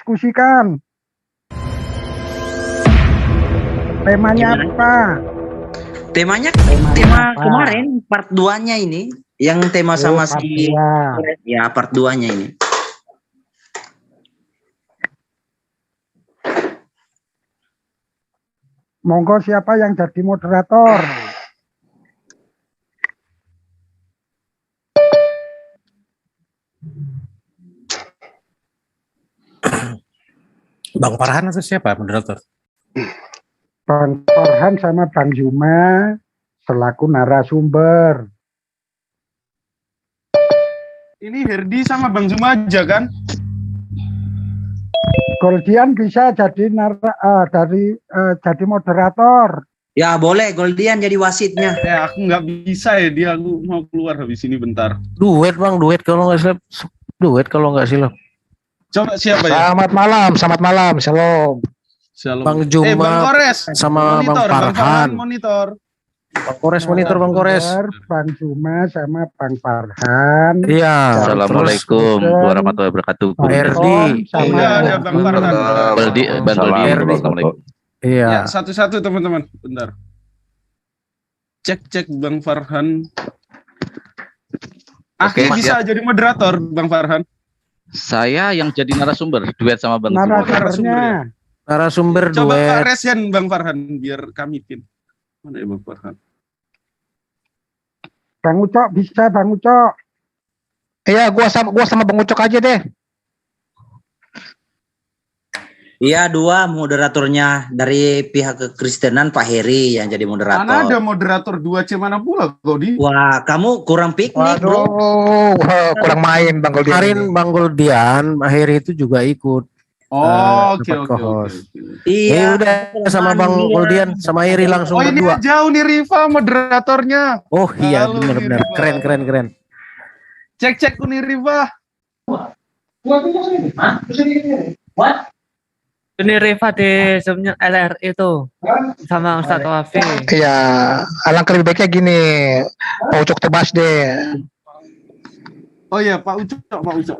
diskusikan. Temanya apa? Tema apa? kemarin part 2-nya ini, yang tema sama part si 2. ya part 2-nya ini. Monggo siapa yang jadi moderator? Bang Farhan atau siapa moderator? Bang Farhan sama Bang Juma selaku narasumber. Ini Herdi sama Bang Juma aja kan? Goldian bisa jadi jadi moderator. Ya boleh, Goldian jadi wasitnya. Ya aku nggak bisa ya, dia aku mau keluar habis ini bentar. Duet bang, duet kalau nggak silap. Coba siapa ya? Selamat malam, shalom. Shalom. Bang Juma Bang Kores sama monitor, Bang Farhan. Monitor. Bang Kores monitor, Bang Kores. Bang Juma sama Bang Farhan. Iya. Assalamualaikum warahmatullahi wabarakatuh. Pak Herdi. Sama Iya, ada Bang Farhan. Bang Goldi. Assalamualaikum. Iya. Ya, satu-satu teman-teman, bentar. Cek Bang Farhan. Oke, Bisa jadi moderator Bang Farhan. Saya yang jadi narasumber duet sama Bang Juma. Narasumbernya. Narasumber Coba duet. resen Bang Farhan biar kami pin. Mana ya Bang Farhan? Bang Ucok bisa, Bang Ucok. Iya, gua sama Bang Ucok aja deh. Iya, 2 moderatornya dari pihak kekristenan Pak Heri yang jadi moderator. Mana ada moderator 2C mana pula Godi? Wah, kamu kurang piknik, bro. Waduh, kurang main Bang Goldian. Kemarin Bang Goldian, Mahiri itu juga ikut. Oh, oke. dapat co-host. Iya, udah sama Bang Iya. Goldian sama Iri langsung Oh ini berdua. jauh nih Riva moderatornya. Oh iya Halo, benar-benar Riva. keren. Cek Uni Riva. Ini Reva di Zoom-nya LR itu sama Ustadz Wafi. Iya, alangkah lebih baiknya gini, Pak Ucok tebas deh. Oh iya Pak Ucok,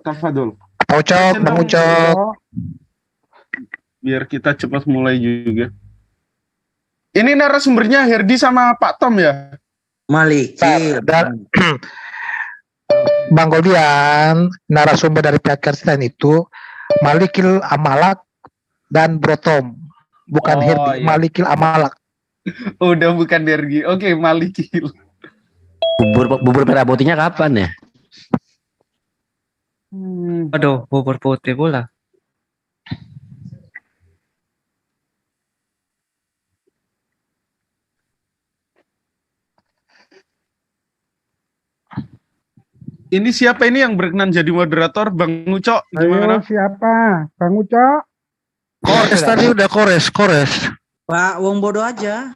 tafadhol. Pak Ucok, Bang Ucok. Biar kita cepat mulai juga. Ini narasumbernya Herdi sama Pak Tom ya? Maliki. Dan Bang Goldian, narasumber dari pihak Kristen itu Malikil Amalak dan Brotom, bukan Oh, Herdi, iya. Malikil Amalak. Udah bukan Herdi. Oke, Malikil. Bubur merah putihnya kapan ya? Aduh, bubur putih pula. Ini siapa ini yang berkenan jadi moderator? Bang Ucok, gimana? Ayo siapa? Bang Ucok? Kores tadi udah kores. Pak, wong bodoh aja.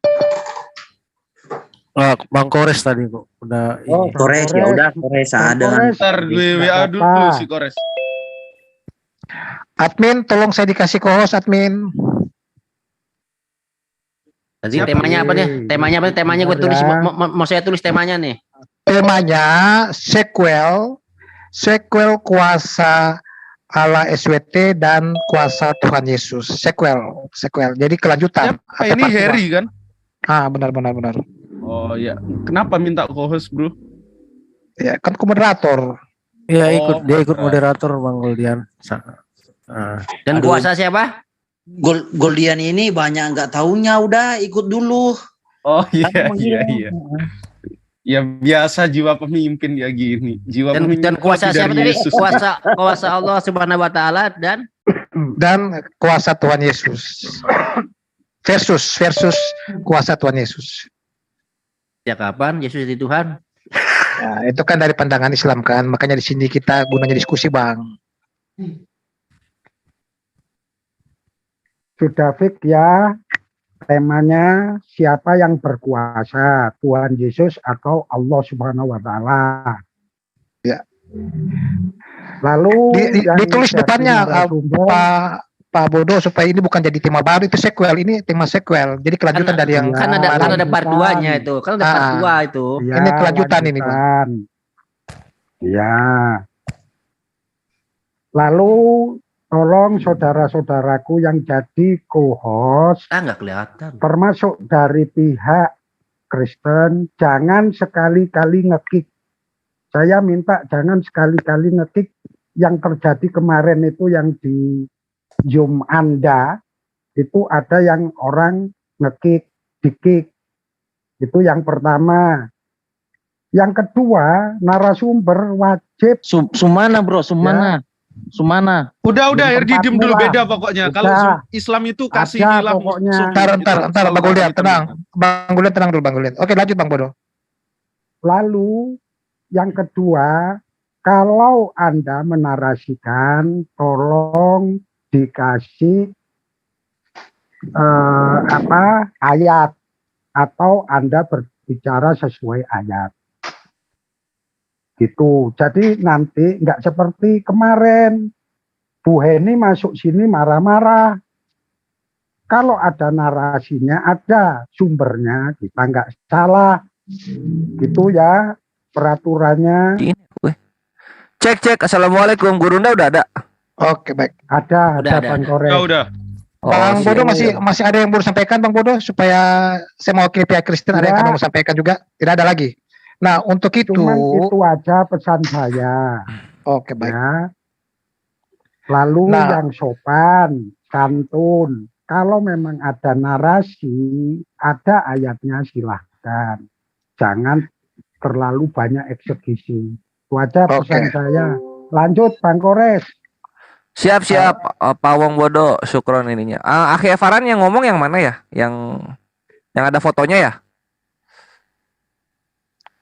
Bang Kores tadi kok udah ini. Oh, Kores ya udah, Kores ada. Ntar gue WA dulu si Kores. Admin, tolong saya dikasih co-host admin. Nanti Siapa? temanya apa deh? Temanya gue tulis. Mau saya tulis temanya nih. Temanya sequel kuasa Allah SWT dan kuasa Tuhan Yesus. Sequel. Jadi kelanjutan. Siapa ini Part dua. Heri kan? Benar. Oh iya. Kenapa minta co-host bro? Ya, kan aku moderator. Iya Oh, dia ikut moderator. moderator Bang Goldian. Dan Aduh. kuasa siapa? Goldian ini banyak nggak taunya, udah ikut dulu. Oh iya. Iya. Ya biasa jiwa pemimpin ya gini. Jiwa pemimpin Dan kuasa dari siapa tadi? Yesus. Kuasa Allah Subhanahu wa taala dan kuasa Tuhan Yesus. Versus kuasa Tuhan Yesus. sejak kapan Yesus itu Tuhan? Nah, itu kan dari pandangan Islam kan, makanya di sini kita gunanya diskusi Bang. Sudah fix ya. Temanya siapa yang berkuasa, Tuhan Yesus atau Allah Subhanahu wa taala. Ya. Lalu Ditulis depannya Pak Bodo supaya ini bukan jadi tema baru, itu sequel, ini tema sequel. Jadi kelanjutan dari yang Kan ada part 2-nya itu. Kan ada part 2 itu. Ya, Ini kelanjutan ini, Ya. Lalu tolong saudara-saudaraku yang jadi co-host, Nggak kelihatan. termasuk dari pihak Kristen, jangan sekali-kali ngekick. Saya minta jangan sekali-kali ngekick. Yang terjadi kemarin itu yang di Zoom Anda, itu ada yang orang ngekick, di-kick. Itu yang pertama. Yang kedua, narasumber wajib Sumana bro, Sumana. Sumana. Udah Di Herdi diem tempatmu dulu, lah. beda pokoknya. Udah. Kalau Islam itu kasih Ada inilah pokoknya. musuh. Ntar, Bang Gulian, tenang. Bang Gulian tenang dulu, Bang Gulian. Oke, lanjut Bang Bodo. Lalu yang kedua, kalau Anda menarasikan, tolong dikasih ayat atau Anda berbicara sesuai ayat. Gitu. Jadi nanti nggak seperti kemarin. Bu Heni masuk sini marah-marah. Kalau ada narasinya, ada sumbernya, kita nggak salah. Gitu ya peraturannya. Cek. Assalamualaikum. Gurunda udah ada. Oke, baik. Ada Udah, Bang Kores. Udah. Bang Bodo masih ada yang baru sampaikan Bang Bodo supaya saya mau wakili pihak Kristen ada yang Ya. mau sampaikan juga. Tidak ada lagi. Nah, untuk itu, Cuman itu aja pesan saya. oke baik. Ya. Lalu Nah. yang sopan, santun. Kalau memang ada narasi, ada ayatnya silahkan. Jangan terlalu banyak eksekusi. Itu aja pesan Oke. saya. Lanjut Bang Kores. Siap. Pak Wong Bodo, syukron ininya. Akhi Evaran yang ngomong yang mana ya? Yang ada fotonya ya?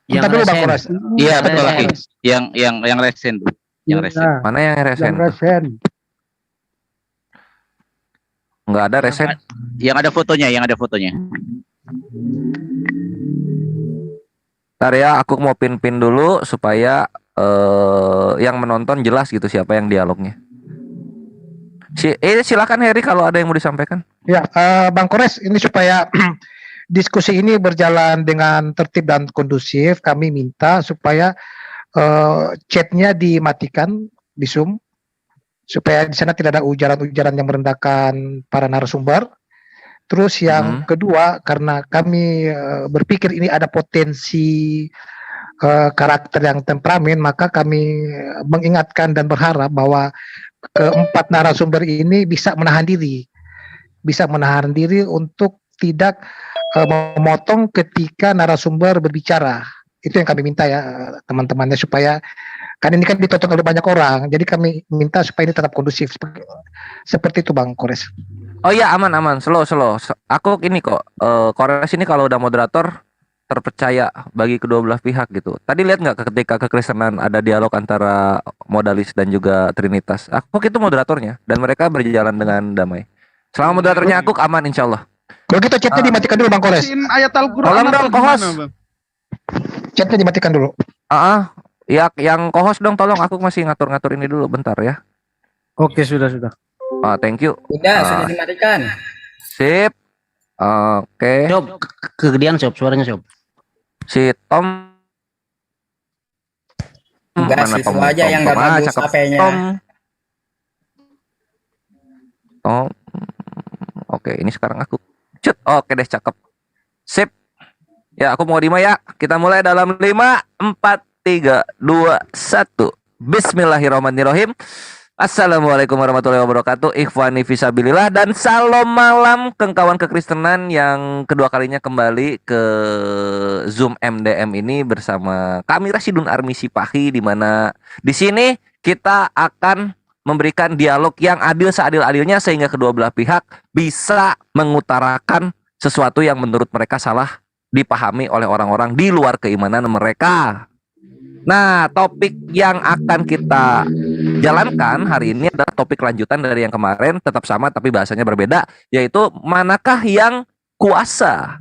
Bentar dulu Bang Kores. Iya betul Resen. lagi. Yang resen tuh. Yang resen. Nah, Mana yang resen? yang resen. Enggak ada resen. Yang ada fotonya. Ntar ya, aku mau pin dulu supaya yang menonton jelas gitu siapa yang dialognya. Silakan Heri kalau ada yang mau disampaikan. Ya, Bang Kores, ini supaya diskusi ini berjalan dengan tertib dan kondusif, kami minta supaya chatnya dimatikan di Zoom, supaya di sana tidak ada ujaran-ujaran yang merendahkan para narasumber. Terus yang kedua, karena kami berpikir ini ada potensi karakter yang temperamen, maka kami mengingatkan dan berharap bahwa keempat narasumber ini bisa menahan diri untuk tidak memotong ketika narasumber berbicara. Itu yang kami minta ya teman-temannya, supaya kan ini kan ditonton oleh banyak orang, jadi kami minta supaya ini tetap kondusif seperti itu Bang Kores. Oh iya, aman, slow. Aku ini kok, Kores ini kalau udah moderator terpercaya bagi kedua belah pihak gitu. Tadi lihat nggak ketika kekristenan ada dialog antara modalis dan juga trinitas. Aku itu moderatornya dan mereka berjalan dengan damai. Selama moderatornya aku aman insya Allah. Kalau gitu chatnya dimatikan dulu Bang Kores. Bacain ayat Al-Quran. Tolong atau dong, gimana, co-host. Bang? Chatnya dimatikan dulu. Ya yang co-host dong tolong, aku masih ngatur-ngatur ini dulu bentar ya. Oke, sudah. Thank you. Sudah dimatikan. Sip. Oke. Sob, kegedean sob, suaranya sob. Si Tom. Enggak, siswa aja yang nggak bagus cakep. HP-nya. Tom. Oke, ini sekarang aku. Oke deh, cakep. Sip. Ya, aku mau Dima ya. Kita mulai dalam 5, 4, 3, 2, 1. Bismillahirrahmanirrahim. Assalamualaikum warahmatullahi wabarakatuh. Ikhwani fisabilillah dan salam malam kawan kekristenan yang kedua kalinya kembali ke Zoom MDM ini bersama kami Rasidun Army Sipahi, di mana di sini kita akan memberikan dialog yang adil seadil-adilnya sehingga kedua belah pihak bisa mengutarakan sesuatu yang menurut mereka salah dipahami oleh orang-orang di luar keimanan mereka. Nah, topik yang akan kita jalankan hari ini adalah topik lanjutan dari yang kemarin, tetap sama tapi bahasanya berbeda, yaitu manakah yang kuasa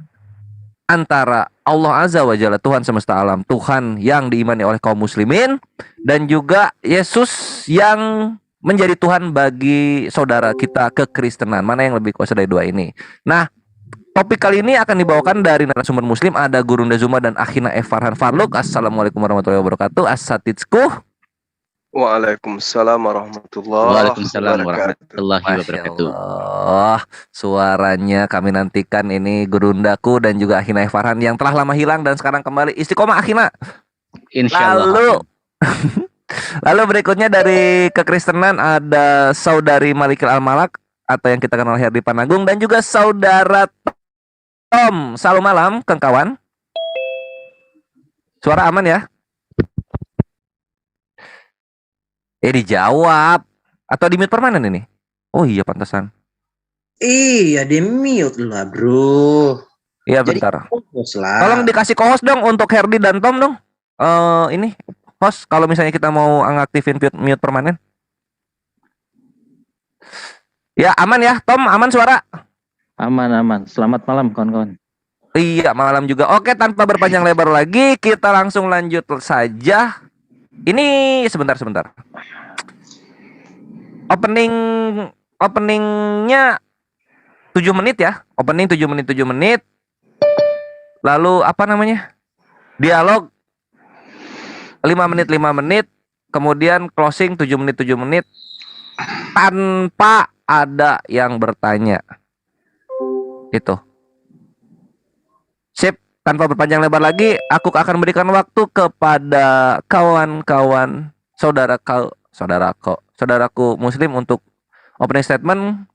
antara Allah Azza wa Jalla, Tuhan semesta alam, Tuhan yang diimani oleh kaum muslimin, dan juga Yesus yang menjadi Tuhan bagi saudara kita kekristenan. Mana yang lebih kuasa dari dua ini? Nah, topik kali ini akan dibawakan dari narasumber muslim, ada Gurunda Zuma dan Akhina Farhan Farluk. Assalamualaikum warahmatullahi wabarakatuh. Asatidku. Waalaikumsalam warahmatullahi Waalaikumsalam wabarakatuh. warahmatullahi Masya wabarakatuh. Allah, suaranya kami nantikan ini Gurundaku dan juga Akhina Farhan yang telah lama hilang dan sekarang kembali istiqomah Akhina. Insya Allah. Lalu, lalu berikutnya dari kekristenan ada saudari Malikil Al-Malak atau yang kita kenal Herdi Panagung dan juga saudara Tom. Salam malam, kawan. Suara aman ya? Dijawab atau di mute permanen ini? Oh iya pantesan. Iya, di mute lah, bro. Iya Jadi bentar. fokus lah. Tolong dikasih co-host dong untuk Herdi dan Tom dong. Ini host kalau misalnya kita mau ngaktifin mute permanen. Ya aman ya Tom, aman suara? Aman. Selamat malam kawan-kawan. Iya malam juga. Oke, tanpa berpanjang lebar lagi kita langsung lanjut saja. Ini sebentar. Openingnya 7 menit ya. Opening 7 menit. Lalu apa namanya? Dialog 5 menit. Kemudian closing 7 menit. Tanpa ada yang bertanya. Itu. Sip, tanpa berpanjang lebar lagi, aku akan berikan waktu kepada kawan-kawan saudaraku muslim untuk opening statement.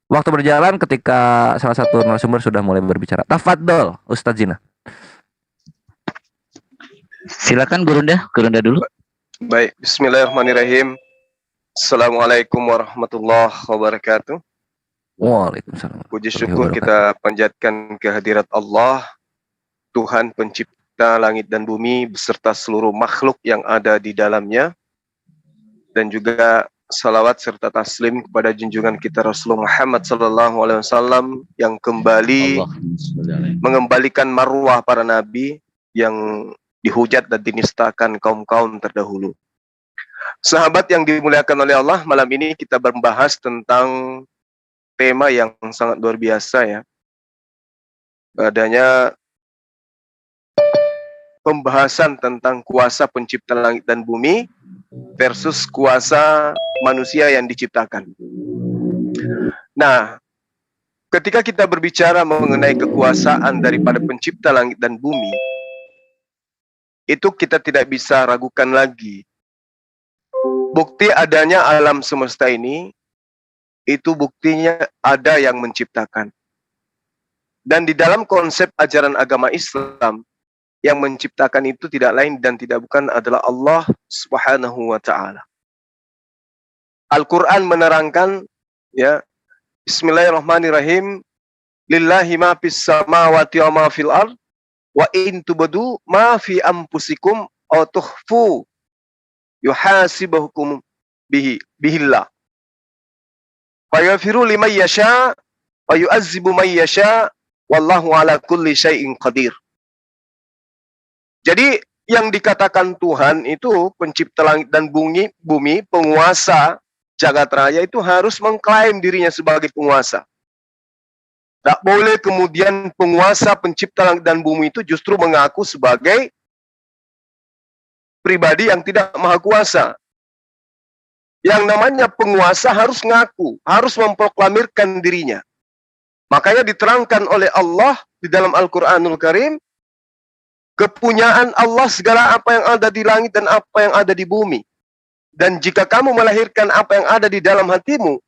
Waktu berjalan ketika salah satu narasumber sudah mulai berbicara. Tafadhol, Ustaz Zina. Silakan Gurunda dulu. Baik, bismillahirrahmanirrahim. Assalamualaikum warahmatullahi wabarakatuh. Waalaikumsalam. Puji syukur kita panjatkan kehadirat Allah, Tuhan pencipta langit dan bumi beserta seluruh makhluk yang ada di dalamnya. Dan juga salawat serta taslim kepada junjungan kita Rasulullah Muhammad SAW yang kembali mengembalikan marwah para nabi yang dihujat dan dinistakan kaum-kaum terdahulu. Sahabat yang dimuliakan oleh Allah, malam ini kita membahas tentang tema yang sangat luar biasa ya. Adanya pembahasan tentang kuasa pencipta langit dan bumi versus kuasa manusia yang diciptakan. Nah, ketika kita berbicara mengenai kekuasaan daripada pencipta langit dan bumi, itu kita tidak bisa ragukan lagi. Bukti adanya alam semesta ini, itu buktinya ada yang menciptakan. Dan di dalam konsep ajaran agama Islam, yang menciptakan itu tidak lain dan tidak bukan adalah Allah Subhanahu wa taala. Al-Qur'an menerangkan ya, Bismillahirrahmanirrahim, lillahi ma fis samawati wa ma fil ard wa in tubdu ma fi anfusikum aw tukhfu yuhasibukum bihillah. Fa yaghfiru liman yasha wa yu'azzibu man yasha wallahu ala kulli syai'in qadir. Jadi yang dikatakan Tuhan itu pencipta langit dan bumi, penguasa jagat raya itu harus mengklaim dirinya sebagai penguasa. Tak boleh kemudian penguasa pencipta langit dan bumi itu justru mengaku sebagai pribadi yang tidak maha kuasa. Yang namanya penguasa harus ngaku, harus memproklamirkan dirinya. Makanya diterangkan oleh Allah di dalam Al-Quranul Karim, kepunyaan Allah segala apa yang ada di langit dan apa yang ada di bumi. Dan jika kamu melahirkan apa yang ada di dalam hatimu,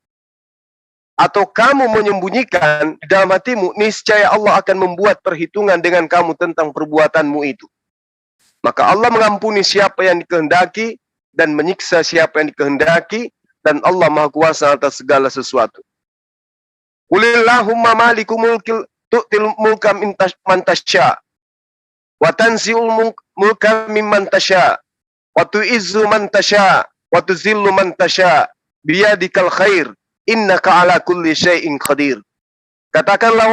atau kamu menyembunyikan di dalam hatimu, niscaya Allah akan membuat perhitungan dengan kamu tentang perbuatanmu itu. Maka Allah mengampuni siapa yang dikehendaki dan menyiksa siapa yang dikehendaki, dan Allah Maha Kuasa atas segala sesuatu. Qulillahumma malikul mulkil tu'til mulka man tasya wa tanzi'ul mulka mimman tasya wa tu'izzu man tasya wa tuzillu man tasya biyadikal khair innaka ala kulli syai'in qadir. Katakanlah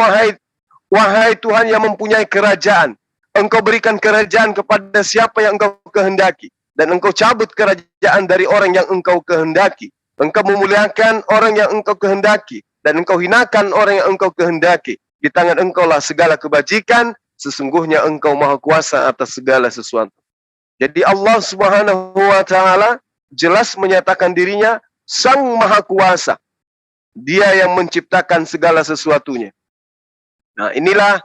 wahai Tuhan yang mempunyai kerajaan, Engkau berikan kerajaan kepada siapa yang Engkau kehendaki, dan Engkau cabut kerajaan dari orang yang Engkau kehendaki. Engkau memuliakan orang yang Engkau kehendaki, dan Engkau hinakan orang yang Engkau kehendaki. Di tangan Engkau lah segala kebajikan, sesungguhnya Engkau maha kuasa atas segala sesuatu. Jadi Allah Subhanahu wa taala jelas menyatakan dirinya Sang Maha Kuasa. Dia yang menciptakan segala sesuatunya. Nah, inilah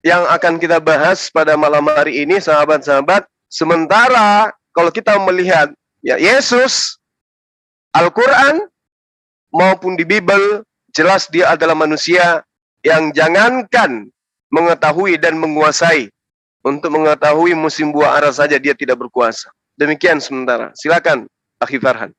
yang akan kita bahas pada malam hari ini, sahabat-sahabat. Sementara kalau kita melihat ya Yesus, Al-Quran maupun di Bible, jelas dia adalah manusia yang jangankan mengetahui dan menguasai. Untuk mengetahui musim buah ara saja dia tidak berkuasa. Demikian sementara. Silakan, Akhi Farhan.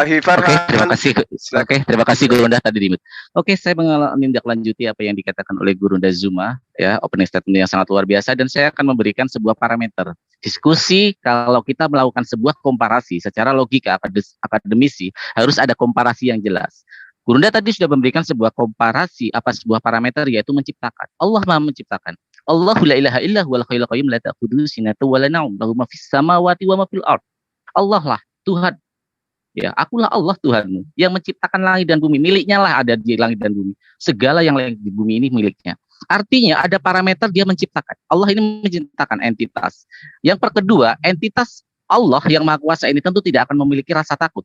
Akhi Farhan. Oke, terima kasih. Oke, terima kasih Gurunda tadi dimut. Oke, saya menindaklanjuti apa yang dikatakan oleh Gurunda Zuma, ya, opening statement yang sangat luar biasa, dan saya akan memberikan sebuah parameter diskusi. Kalau kita melakukan sebuah komparasi secara logika akademisi, harus ada komparasi yang jelas. Gurunda tadi sudah memberikan sebuah komparasi sebuah parameter, yaitu menciptakan. Allah Maha menciptakan. Allahu la ilaha illa huwal hayyul qayyum la ta'khudhuhu sinatun wa la naum, lahu ma fis samawati wa ma fil ard. Allah lah Tuhan. Ya, akulah Allah Tuhanmu yang menciptakan langit dan bumi. Miliknya lah ada di langit dan bumi. Segala yang di bumi ini miliknya. Artinya ada parameter dia menciptakan. Allah ini menciptakan entitas. Yang kedua, entitas Allah yang Maha Kuasa ini tentu tidak akan memiliki rasa takut.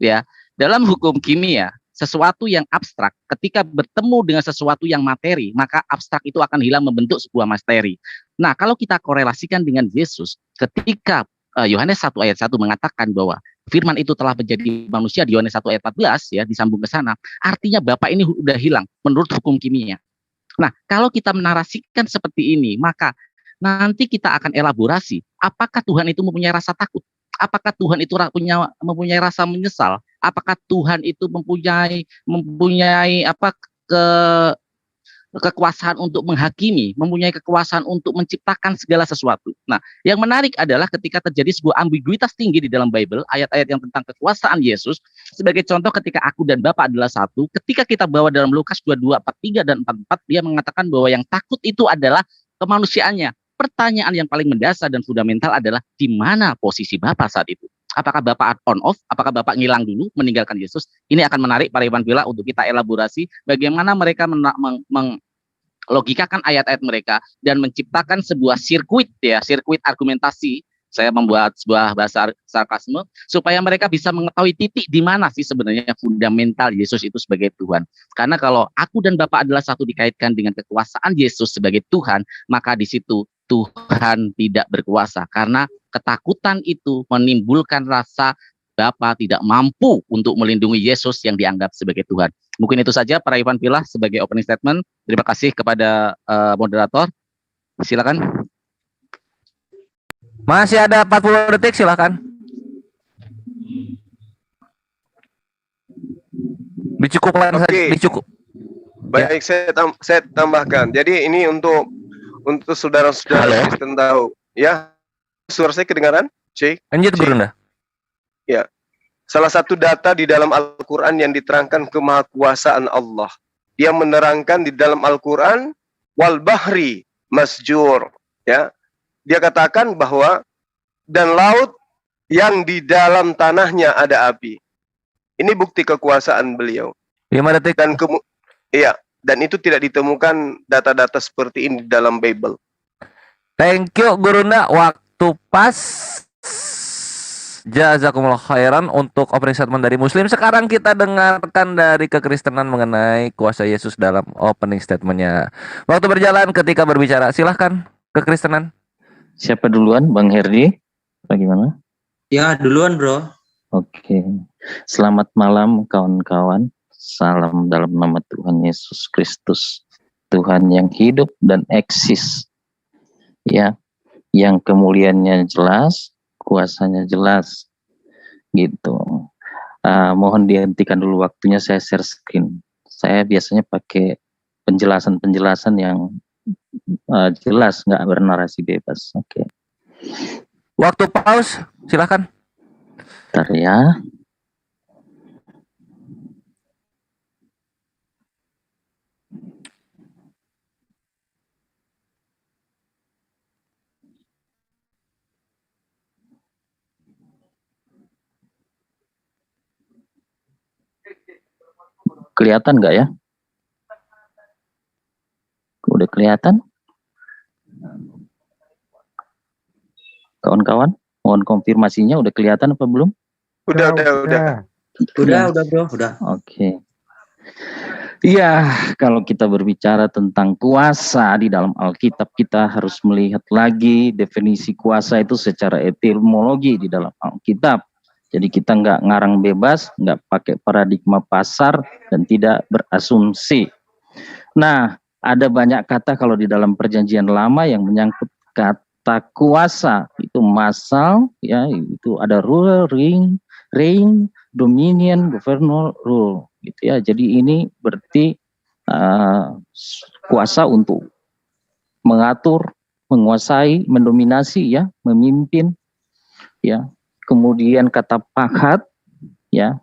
Ya, dalam hukum kimia, sesuatu yang abstrak ketika bertemu dengan sesuatu yang materi, maka abstrak itu akan hilang membentuk sebuah materi. Nah, kalau kita korelasikan dengan Yesus, ketika Yohanes 1 ayat 1 mengatakan bahwa firman itu telah menjadi manusia di Yohanes 1 ayat 14, ya, disambung ke sana, artinya Bapa ini sudah hilang menurut hukum kimia. Nah, kalau kita menarasikan seperti ini, maka nanti kita akan elaborasi apakah Tuhan itu mempunyai rasa takut? Apakah Tuhan itu mempunyai rasa menyesal? Apakah Tuhan itu mempunyai kekuasaan untuk menghakimi, mempunyai kekuasaan untuk menciptakan segala sesuatu. Nah, yang menarik adalah ketika terjadi sebuah ambiguitas tinggi di dalam Bible, ayat-ayat yang tentang kekuasaan Yesus, sebagai contoh ketika aku dan Bapa adalah satu, ketika kita bawa dalam Lukas 22, 43 dan 44, dia mengatakan bahwa yang takut itu adalah kemanusiaannya. Pertanyaan yang paling mendasar dan fundamental adalah di mana posisi Bapa saat itu? Apakah Bapak on off? Apakah Bapak ngilang dulu meninggalkan Yesus? Ini akan menarik para Iwan Villa untuk kita elaborasi bagaimana mereka logikakan ayat-ayat mereka dan menciptakan sebuah sirkuit argumentasi. Saya membuat sebuah bahasa sarkasme supaya mereka bisa mengetahui titik di mana sih sebenarnya fundamental Yesus itu sebagai Tuhan. Karena kalau aku dan Bapa adalah satu dikaitkan dengan kekuasaan Yesus sebagai Tuhan, maka di situ Tuhan tidak berkuasa. Karena ketakutan itu menimbulkan rasa Bapa tidak mampu untuk melindungi Yesus yang dianggap sebagai Tuhan. Mungkin itu saja para Iwan Villa sebagai opening statement. Terima kasih kepada moderator. Silakan. Masih ada 40 detik, silakan. Dicukupkan saja, dicukup. Baik, saya tambahkan. Jadi ini untuk saudara-saudara Kristen tahu, ya. Suara saya kedengaran? Cek. Lanjut, Gurunda. Ya. Salah satu data di dalam Al-Quran yang diterangkan kemahakuasaan Allah. Dia menerangkan di dalam Al-Quran, wal bahri masjur. Ya. Dia katakan bahwa dan laut yang di dalam tanahnya ada api. Ini bukti kekuasaan beliau. 5 detik. Dan itu tidak ditemukan data-data seperti ini dalam Bible. Thank you Gurunda, waktu pas. Jazakumullah khairan untuk opening statement dari Muslim. Sekarang kita dengarkan dari kekristenan mengenai kuasa Yesus dalam opening statementnya. Waktu berjalan ketika berbicara. Silahkan kekristenan. Siapa duluan, Bang Herdi? Bagaimana? Ya, duluan, Bro. Oke. Selamat malam kawan-kawan. Salam dalam nama Tuhan Yesus Kristus. Tuhan yang hidup dan eksis. Ya, yang kemuliaannya jelas, kuasanya jelas. Gitu. Mohon dihentikan dulu waktunya, saya share screen. Saya biasanya pakai penjelasan-penjelasan yang jelas, nggak bernarasi bebas. Oke. Waktu pause, silakan. Bentar ya. Kelihatan nggak ya? Udah kelihatan? Kawan-kawan, mohon konfirmasinya udah kelihatan apa belum? Udah. Udah bro, udah. Oke. Iya, kalau kita berbicara tentang kuasa di dalam Alkitab, kita harus melihat lagi definisi kuasa itu secara etimologi di dalam Alkitab. Jadi kita nggak ngarang bebas, nggak pakai paradigma pasar, dan tidak berasumsi. Nah, ada banyak kata kalau di dalam Perjanjian Lama yang menyangkut kata kuasa. Itu masal, ya, itu ada rule, reign, dominion, governor, rule. Gitu ya. Jadi ini berarti kuasa untuk mengatur, menguasai, mendominasi, ya, memimpin, ya. Kemudian kata pakat, ya,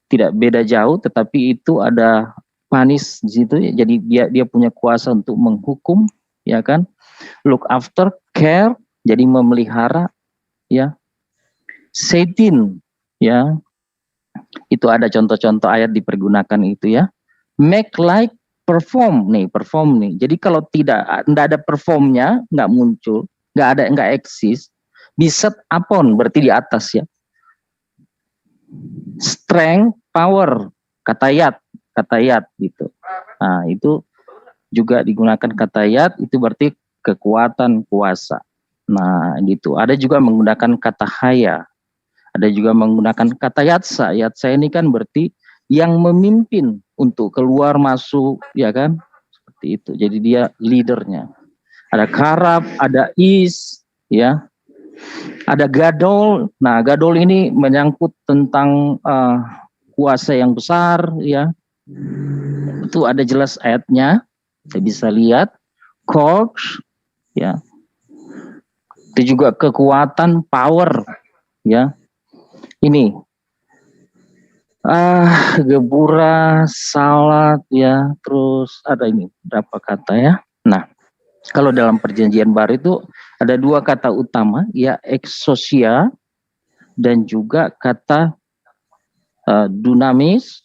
tidak beda jauh, tetapi itu ada panis di situ, ya. Jadi dia punya kuasa untuk menghukum, ya kan. Look after, care, jadi memelihara, ya. Setin, ya. Itu ada contoh-contoh ayat dipergunakan itu, ya. Make like, perform nih. Jadi kalau tidak ada performnya, nggak muncul, nggak eksis. Be set upon berarti di atas, ya. Strength, power, katayat gitu. Nah, itu juga digunakan katayat, itu berarti kekuatan, kuasa. Nah, gitu. Ada juga menggunakan kata haya. Ada juga menggunakan kata yatsa. Yatsa ini kan berarti yang memimpin untuk keluar masuk, ya kan? Seperti itu. Jadi dia leadernya. Ada karab, ada is, ya. Ada gadol. Nah, gadol ini menyangkut tentang kuasa yang besar, ya. Itu ada jelas ayatnya. Saya bisa lihat. Courage, ya. Itu juga kekuatan, power, ya. Ini gebura, salat, ya, terus ada ini berapa kata, ya. Nah, kalau dalam Perjanjian Baru itu ada dua kata utama, ya, exousia dan juga kata dunamis,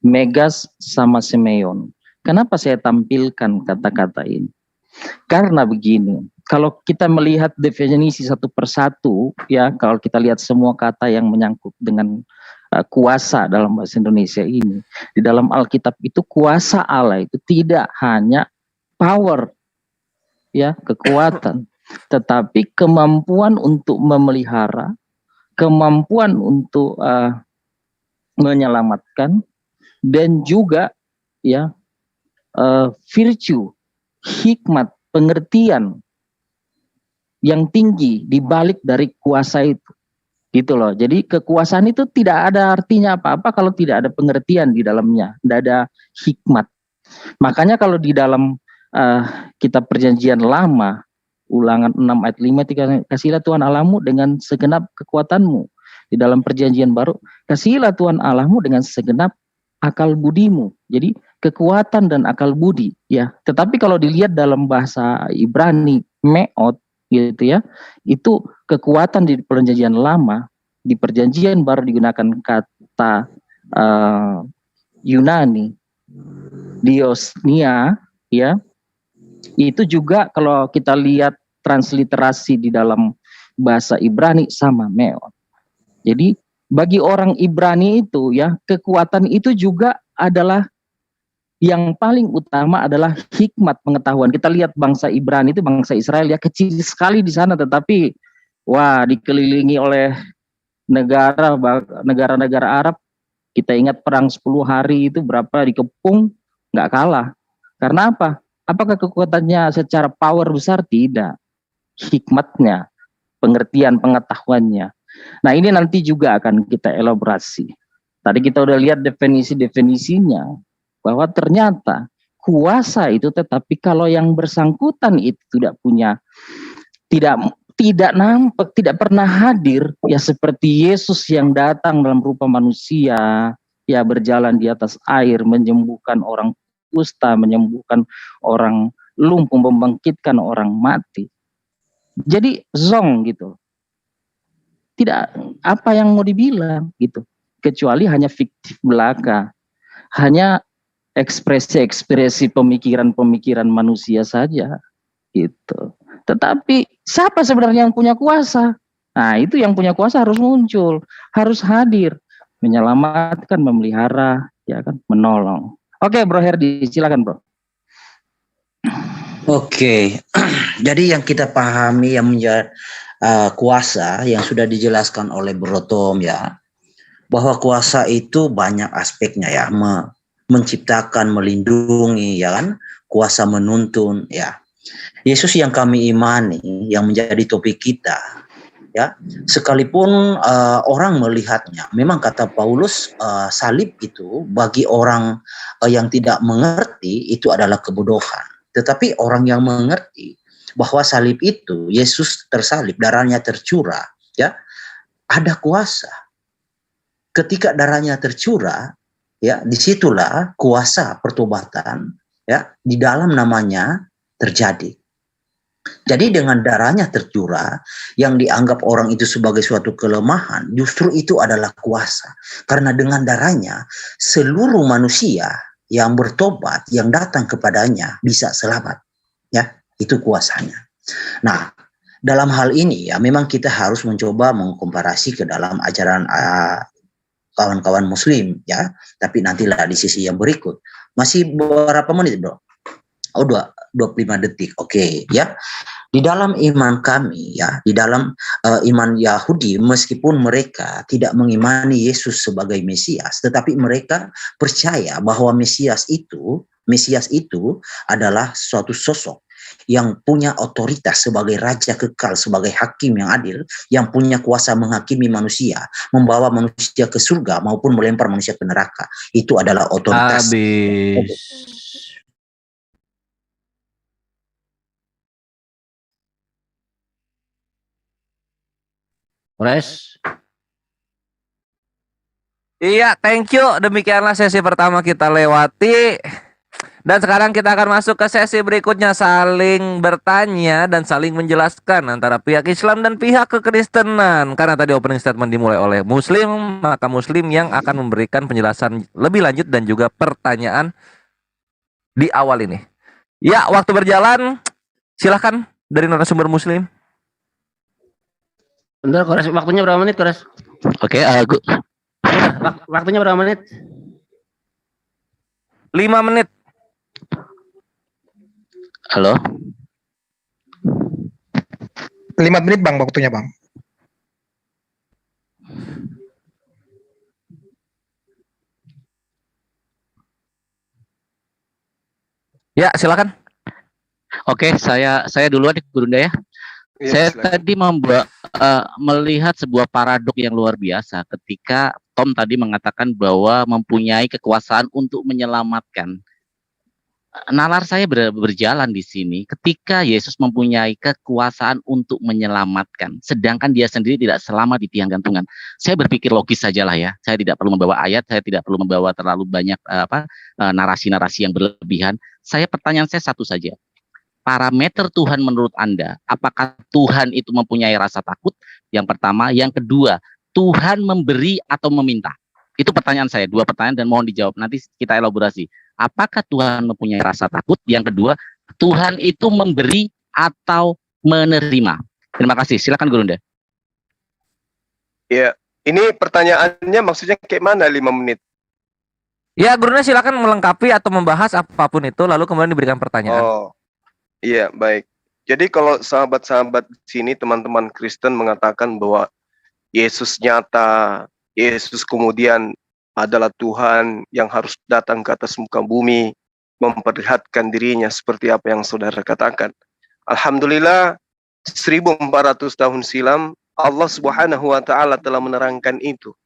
megas sama semeion. Kenapa saya tampilkan kata-kata ini? Karena begini, kalau kita melihat definisi satu persatu, ya, kalau kita lihat semua kata yang menyangkut dengan kuasa dalam bahasa Indonesia ini, di dalam Alkitab itu kuasa Allah itu tidak hanya power, ya, kekuatan, tetapi kemampuan untuk memelihara, kemampuan untuk menyelamatkan, dan juga, ya, virtue, hikmat, pengertian yang tinggi di balik dari kuasa itu, gitu loh. Jadi kekuasaan itu tidak ada artinya apa-apa kalau tidak ada pengertian di dalamnya, tidak ada hikmat. Makanya kalau di dalam kitab Perjanjian Lama, Ulangan 6 ayat 5, kasihlah Tuhan Allahmu dengan segenap kekuatanmu. Di dalam Perjanjian Baru, kasihlah Tuhan Allahmu dengan segenap akal budimu. Jadi kekuatan dan akal budi, ya. Tetapi kalau dilihat dalam bahasa Ibrani, meot, gitu, ya, itu kekuatan di Perjanjian Lama. Di Perjanjian Baru digunakan kata Yunani, diosnia, ya. Itu juga kalau kita lihat transliterasi di dalam bahasa Ibrani sama meot. Jadi bagi orang Ibrani itu, ya, kekuatan itu juga adalah yang paling utama adalah hikmat pengetahuan. Kita lihat bangsa Ibrani itu, bangsa Israel, ya, kecil sekali di sana, tetapi wah, dikelilingi oleh negara-negara Arab. Kita ingat perang 10 hari itu berapa dikepung, nggak kalah. Karena apa? Apakah kekuatannya secara power besar? Tidak. Hikmatnya, pengertian, pengetahuannya. Nah, ini nanti juga akan kita elaborasi. Tadi kita udah lihat definisi-definisinya, bahwa ternyata kuasa itu, tetapi kalau yang bersangkutan itu tidak nampak, tidak pernah hadir, ya, seperti Yesus yang datang dalam rupa manusia, ya, berjalan di atas air, menyembuhkan orang kusta, menyembuhkan orang lumpuh, membangkitkan orang mati. Jadi zong gitu. Tidak apa yang mau dibilang gitu, kecuali hanya fiktif belaka, hanya ekspresi-ekspresi pemikiran-pemikiran manusia saja gitu. Tetapi siapa sebenarnya yang punya kuasa? Nah, itu yang punya kuasa harus muncul, harus hadir, menyelamatkan, memelihara, ya kan, menolong. Oke, Bro Herdi, silakan, Bro. Oke, jadi yang kita pahami yang menjadi kuasa yang sudah dijelaskan oleh Bro Tom ya, bahwa kuasa itu banyak aspeknya ya, menciptakan, melindungi ya kan, kuasa menuntun ya. Yesus yang kami imani, yang menjadi topik kita ya, sekalipun orang melihatnya, memang kata Paulus salib itu bagi orang yang tidak mengerti itu adalah kebodohan. Tetapi orang yang mengerti bahwa salib itu, Yesus tersalib, darahnya tercurah, ya, ada kuasa. Ketika darahnya tercurah, ya, disitulah kuasa pertobatan, ya, di dalam namanya terjadi. Jadi dengan darahnya tercurah, yang dianggap orang itu sebagai suatu kelemahan, justru itu adalah kuasa. Karena dengan darahnya, seluruh manusia yang bertobat, yang datang kepadanya bisa selamat. Ya, itu kuasanya. Nah, dalam hal ini ya memang kita harus mencoba mengkomparasi ke dalam ajaran kawan-kawan muslim ya, tapi nantilah di sisi yang berikut. Masih berapa menit, Bro? Oh, 25 detik. Oke, ya. Di dalam iman kami ya, di dalam iman Yahudi, meskipun mereka tidak mengimani Yesus sebagai Mesias, tetapi mereka percaya bahwa Mesias itu adalah suatu sosok yang punya otoritas sebagai raja kekal, sebagai hakim yang adil, yang punya kuasa menghakimi manusia, membawa manusia ke surga maupun melempar manusia ke neraka. Itu adalah otoritas. Habis. Kores. Iya, thank you. Demikianlah sesi pertama kita lewati. Dan sekarang kita akan masuk ke sesi berikutnya, saling bertanya dan saling menjelaskan antara pihak Islam dan pihak kekristenan. Karena tadi opening statement dimulai oleh Muslim, maka Muslim yang akan memberikan penjelasan lebih lanjut dan juga pertanyaan di awal ini. Ya, waktu berjalan. Silahkan dari narasumber Muslim. Bentar, Kores. Waktunya berapa menit, Kores? Oke, Waktunya berapa menit? 5 menit. halo. 5 menit Bang waktunya Bang. Ya, silakan. Oke, saya duluan Gurunda ya. Iya, Saya silakan. tadi melihat sebuah paradok yang luar biasa ketika Tom tadi mengatakan bahwa mempunyai kekuasaan untuk menyelamatkan. Nalar saya berjalan di sini ketika Yesus mempunyai kekuasaan untuk menyelamatkan, sedangkan dia sendiri tidak selamat di tiang gantungan. Saya berpikir logis sajalah ya. Saya tidak perlu membawa ayat, saya tidak perlu membawa terlalu banyak narasi-narasi yang berlebihan. Pertanyaan saya satu saja. Parameter Tuhan menurut Anda, apakah Tuhan itu mempunyai rasa takut? Yang pertama, yang kedua, Tuhan memberi atau meminta? Itu pertanyaan saya, 2 pertanyaan dan mohon dijawab, nanti kita elaborasi. Apakah Tuhan mempunyai rasa takut? Yang kedua, Tuhan itu memberi atau menerima? Terima kasih, silakan Gurunda. Ya, ini pertanyaannya maksudnya kayak mana 5 menit? Ya, Gurunda silakan melengkapi atau membahas apapun itu, lalu kemudian diberikan pertanyaan. Oh, iya, baik. Jadi kalau sahabat-sahabat sini, teman-teman Kristen mengatakan bahwa Yesus nyata, Yesus kemudian adalah Tuhan yang harus datang ke atas muka bumi, memperlihatkan dirinya seperti apa yang saudara katakan. Alhamdulillah, 1400 tahun silam, Allah Subhanahu wa Ta'ala telah menerangkan itu.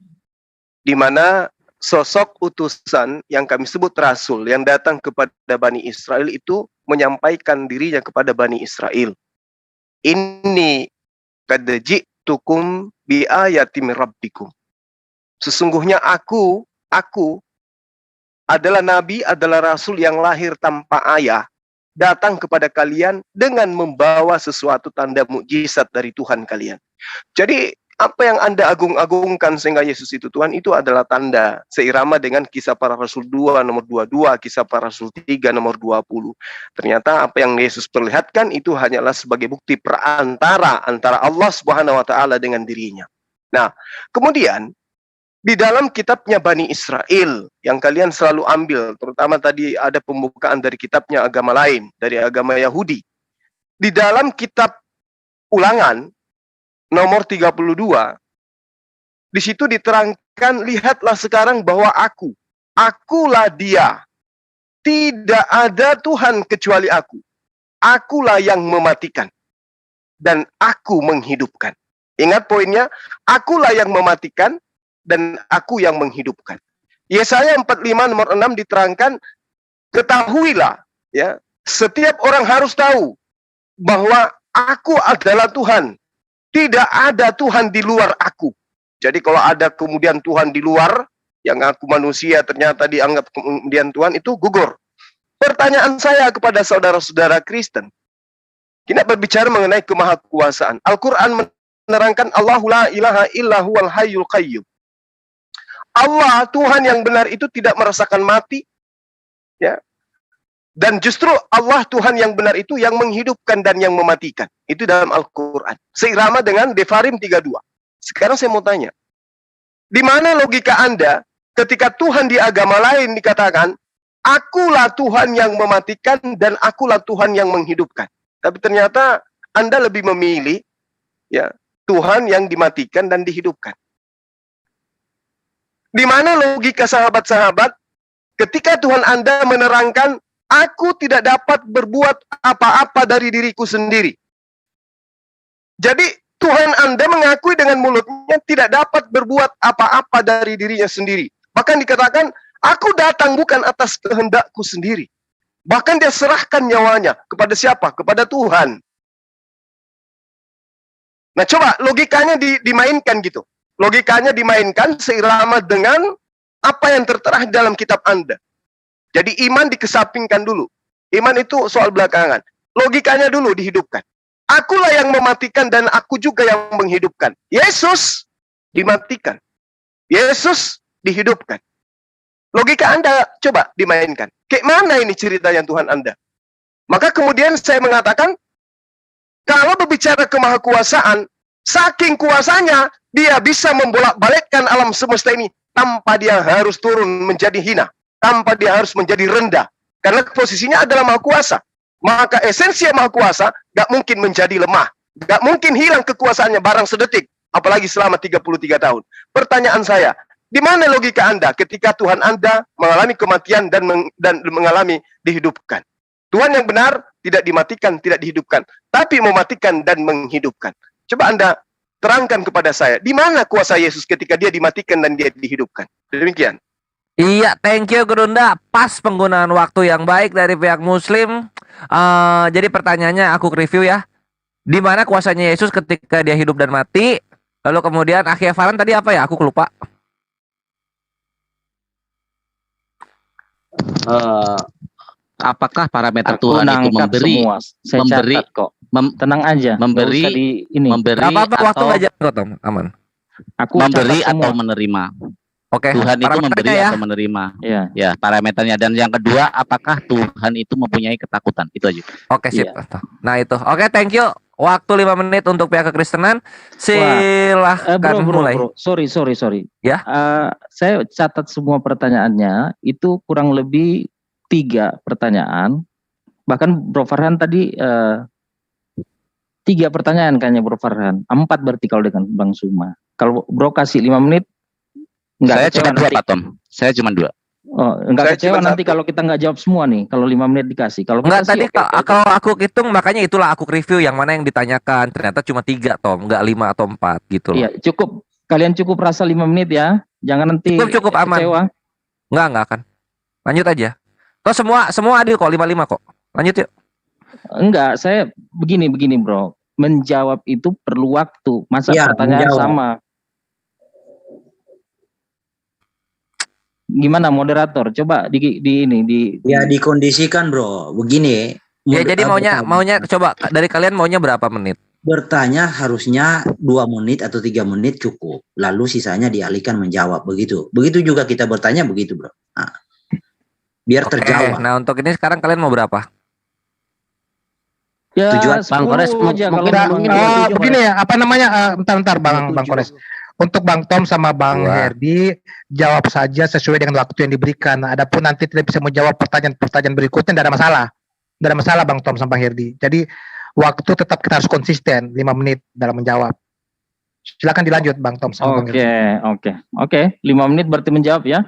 Di mana sosok utusan yang kami sebut rasul yang datang kepada Bani Israel itu menyampaikan dirinya kepada Bani Israel. Inni qad ji'tukum bi ayatin rabbikum. Sesungguhnya aku adalah nabi, adalah rasul yang lahir tanpa ayah, datang kepada kalian dengan membawa sesuatu tanda mukjizat dari Tuhan kalian. Jadi apa yang Anda agung-agungkan sehingga Yesus itu Tuhan, itu adalah tanda seirama dengan Kisah Para Rasul 2 nomor 22, Kisah Para Rasul 3 nomor 20. Ternyata apa yang Yesus perlihatkan itu hanyalah sebagai bukti perantara antara Allah Subhanahu wa taala dengan dirinya. Nah, kemudian di dalam kitabnya Bani Israel yang kalian selalu ambil, terutama tadi ada pembukaan dari kitabnya agama lain, dari agama Yahudi. Di dalam kitab Ulangan nomor 32, di situ diterangkan, lihatlah sekarang bahwa akulah dia. Tidak ada Tuhan kecuali aku. Akulah yang mematikan dan aku menghidupkan. Ingat poinnya, akulah yang mematikan dan aku yang menghidupkan. Yesaya 45 nomor 6 diterangkan, ketahuilah, ya, setiap orang harus tahu bahwa aku adalah Tuhan. Tidak ada Tuhan di luar aku. Jadi kalau ada kemudian Tuhan di luar, yang aku manusia ternyata dianggap kemudian Tuhan, itu gugur. Pertanyaan saya kepada saudara-saudara Kristen, kita berbicara mengenai kemahakuasaan. Al-Quran menerangkan Allahu la ilaha illa huwal hayyul qayyum. Allah, Tuhan yang benar itu tidak merasakan mati, ya. Dan justru Allah, Tuhan yang benar itu yang menghidupkan dan yang mematikan. Itu dalam Al-Quran. Seirama dengan Devarim 32. Sekarang saya mau tanya, di mana logika Anda ketika Tuhan di agama lain dikatakan, akulah Tuhan yang mematikan dan akulah Tuhan yang menghidupkan. Tapi ternyata Anda lebih memilih, ya, Tuhan yang dimatikan dan dihidupkan. Di mana logika sahabat-sahabat ketika Tuhan Anda menerangkan, aku tidak dapat berbuat apa-apa dari diriku sendiri. Jadi Tuhan Anda mengakui dengan mulutnya tidak dapat berbuat apa-apa dari dirinya sendiri. Bahkan dikatakan, aku datang bukan atas kehendakku sendiri. Bahkan dia serahkan nyawanya kepada siapa? Kepada Tuhan. Nah, coba logikanya dimainkan gitu. Logikanya dimainkan seirama dengan apa yang tertera dalam kitab Anda. Jadi iman dikesampingkan dulu. Iman itu soal belakangan. Logikanya dulu dihidupkan. Akulah yang mematikan dan aku juga yang menghidupkan. Yesus dimatikan. Yesus dihidupkan. Logika Anda coba dimainkan. Kayak mana ini ceritanya Tuhan Anda? Maka kemudian saya mengatakan, kalau berbicara kemahakuasaan, saking kuasanya, dia bisa membolak-balikkan alam semesta ini tanpa dia harus turun menjadi hina. Tanpa dia harus menjadi rendah. Karena posisinya adalah maha kuasa. Maka esensi maha kuasa gak mungkin menjadi lemah. Gak mungkin hilang kekuasaannya barang sedetik. Apalagi selama 33 tahun. Pertanyaan saya, di mana logika Anda ketika Tuhan Anda mengalami kematian dan mengalami dihidupkan? Tuhan yang benar tidak dimatikan, tidak dihidupkan. Tapi mematikan dan menghidupkan. Coba Anda terangkan kepada saya, di mana kuasa Yesus ketika dia dimatikan dan dia dihidupkan? Demikian. Iya, thank you Gerunda. Pas penggunaan waktu yang baik dari pihak Muslim. Jadi pertanyaannya aku review ya. Di mana kuasanya Yesus ketika dia hidup dan mati? Lalu kemudian akhir Farhan tadi apa ya? Aku lupa. Apakah parameter Tuhan itu memberi? Semua. Saya memberi catat kok. Tenang aja. Memberi. Memberi apa waktu atau aja kok Tom? Aman. Aku memberi catat atau semua. menerima? Oke, Tuhan itu memberi ya. atau menerima. Ya. Ya, parameternya. Dan yang kedua, apakah Tuhan itu mempunyai ketakutan? Itu aja. Oke, sip. Iya. Nah itu. Oke, thank you. Waktu 5 menit untuk pihak kekristenan. Silahkan mulai. Bro. Sorry. Ya. Saya catat semua pertanyaannya. Itu kurang lebih 3 pertanyaan. Bahkan Bro Farhan tadi 3 pertanyaan kayaknya Bro Farhan. 4 berarti kalau dengan Bang Suma. Kalau Bro kasih 5 menit. Saya cuma 2 Pak Tom. Saya cuma 2. Oh, enggak kecewa nanti kalau kita nggak jawab semua nih. Kalau 5 menit dikasih. Kalau enggak kita tadi sih, okay. kalau aku hitung makanya itulah aku review yang mana yang ditanyakan. Ternyata cuma 3 Tom, enggak 5 atau 4 gitu loh. Iya, cukup. Kalian cukup rasa 5 menit ya. Jangan nanti cukup aman. Kecewa. Enggak akan. Lanjut aja. Toh semua adil kok 5-5 kok. Lanjut yuk. Enggak, saya begini Bro. Menjawab itu perlu waktu. Masa Ya, pertanyaan menjawab. sama. Gimana moderator? Coba dikondisikan bro. Begini. Ya jadi maunya coba dari kalian maunya berapa menit? bertanya harusnya 2 menit atau 3 menit cukup. Lalu sisanya dialihkan menjawab. Begitu juga kita bertanya begitu, bro. Nah, biar terjawab. Nah untuk ini sekarang kalian mau berapa? Ya, Tujuan 10 Bang Kores, aja kalau mungkin mungkin begini ya, apa namanya? Bentar Bang Kores. Untuk Bang Tom sama Bang Herdi jawab saja sesuai dengan waktu yang diberikan. Adapun nanti tidak bisa menjawab pertanyaan berikutnya, tidak ada masalah. Tidak ada masalah Bang Tom sama Bang Herdi. Jadi waktu tetap kita harus konsisten 5 menit dalam menjawab. Silakan dilanjut Bang Tom sama Bang Herdi. Oke. 5 menit berarti menjawab ya?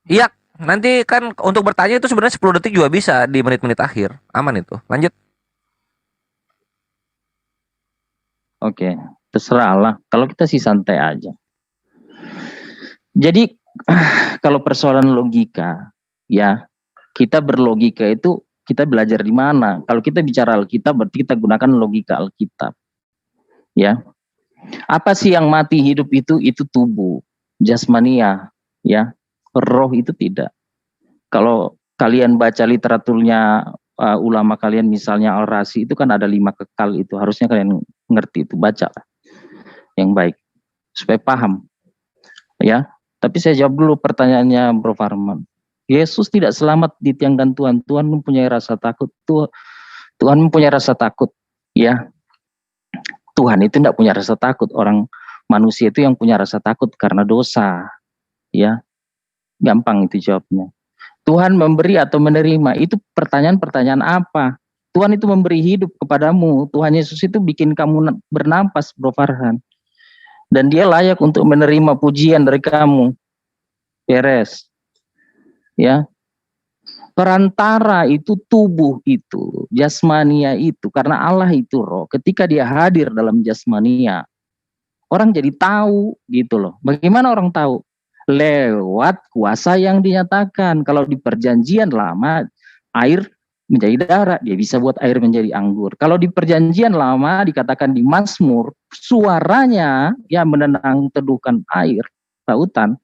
Iya, nanti kan untuk bertanya itu sebenarnya 10 detik juga bisa di menit-menit akhir. Aman itu. Lanjut. Oke, terserahlah. Kalau kita sih santai aja. Jadi kalau persoalan logika, ya kita berlogika itu kita belajar di mana? Kalau kita bicara Alkitab berarti kita gunakan logika Alkitab. Ya. Apa sih yang mati hidup itu? Itu tubuh, jasmania, ya. Roh itu tidak. Kalau kalian baca literaturnya ulama kalian misalnya Al-Razi itu kan ada 5 kekal itu, harusnya kalian ngerti itu, baca yang baik supaya paham ya. Tapi saya jawab dulu pertanyaannya Bro Farman. Yesus tidak selamat di tiang dan Tuhan mempunyai rasa takut. Tuhan mempunyai rasa takut ya. Tuhan itu tidak punya rasa takut. Orang manusia itu yang punya rasa takut karena dosa ya. Gampang itu jawabnya. Tuhan memberi atau menerima, itu pertanyaan-pertanyaan apa? Tuhan itu memberi hidup kepadamu. Tuhan Yesus itu bikin kamu bernapas, Bro Farhan. Dan dia layak untuk menerima pujian dari kamu. Beres. Ya. Perantara itu tubuh itu, jasmania itu. Karena Allah itu roh. Ketika dia hadir dalam jasmania, orang jadi tahu gitu loh. Bagaimana orang tahu? Lewat kuasa yang dinyatakan. Kalau di perjanjian lama air menjadi darah, dia bisa buat air menjadi anggur. Kalau di perjanjian lama dikatakan di Mazmur, suaranya yang menenang teduhkan air lautan.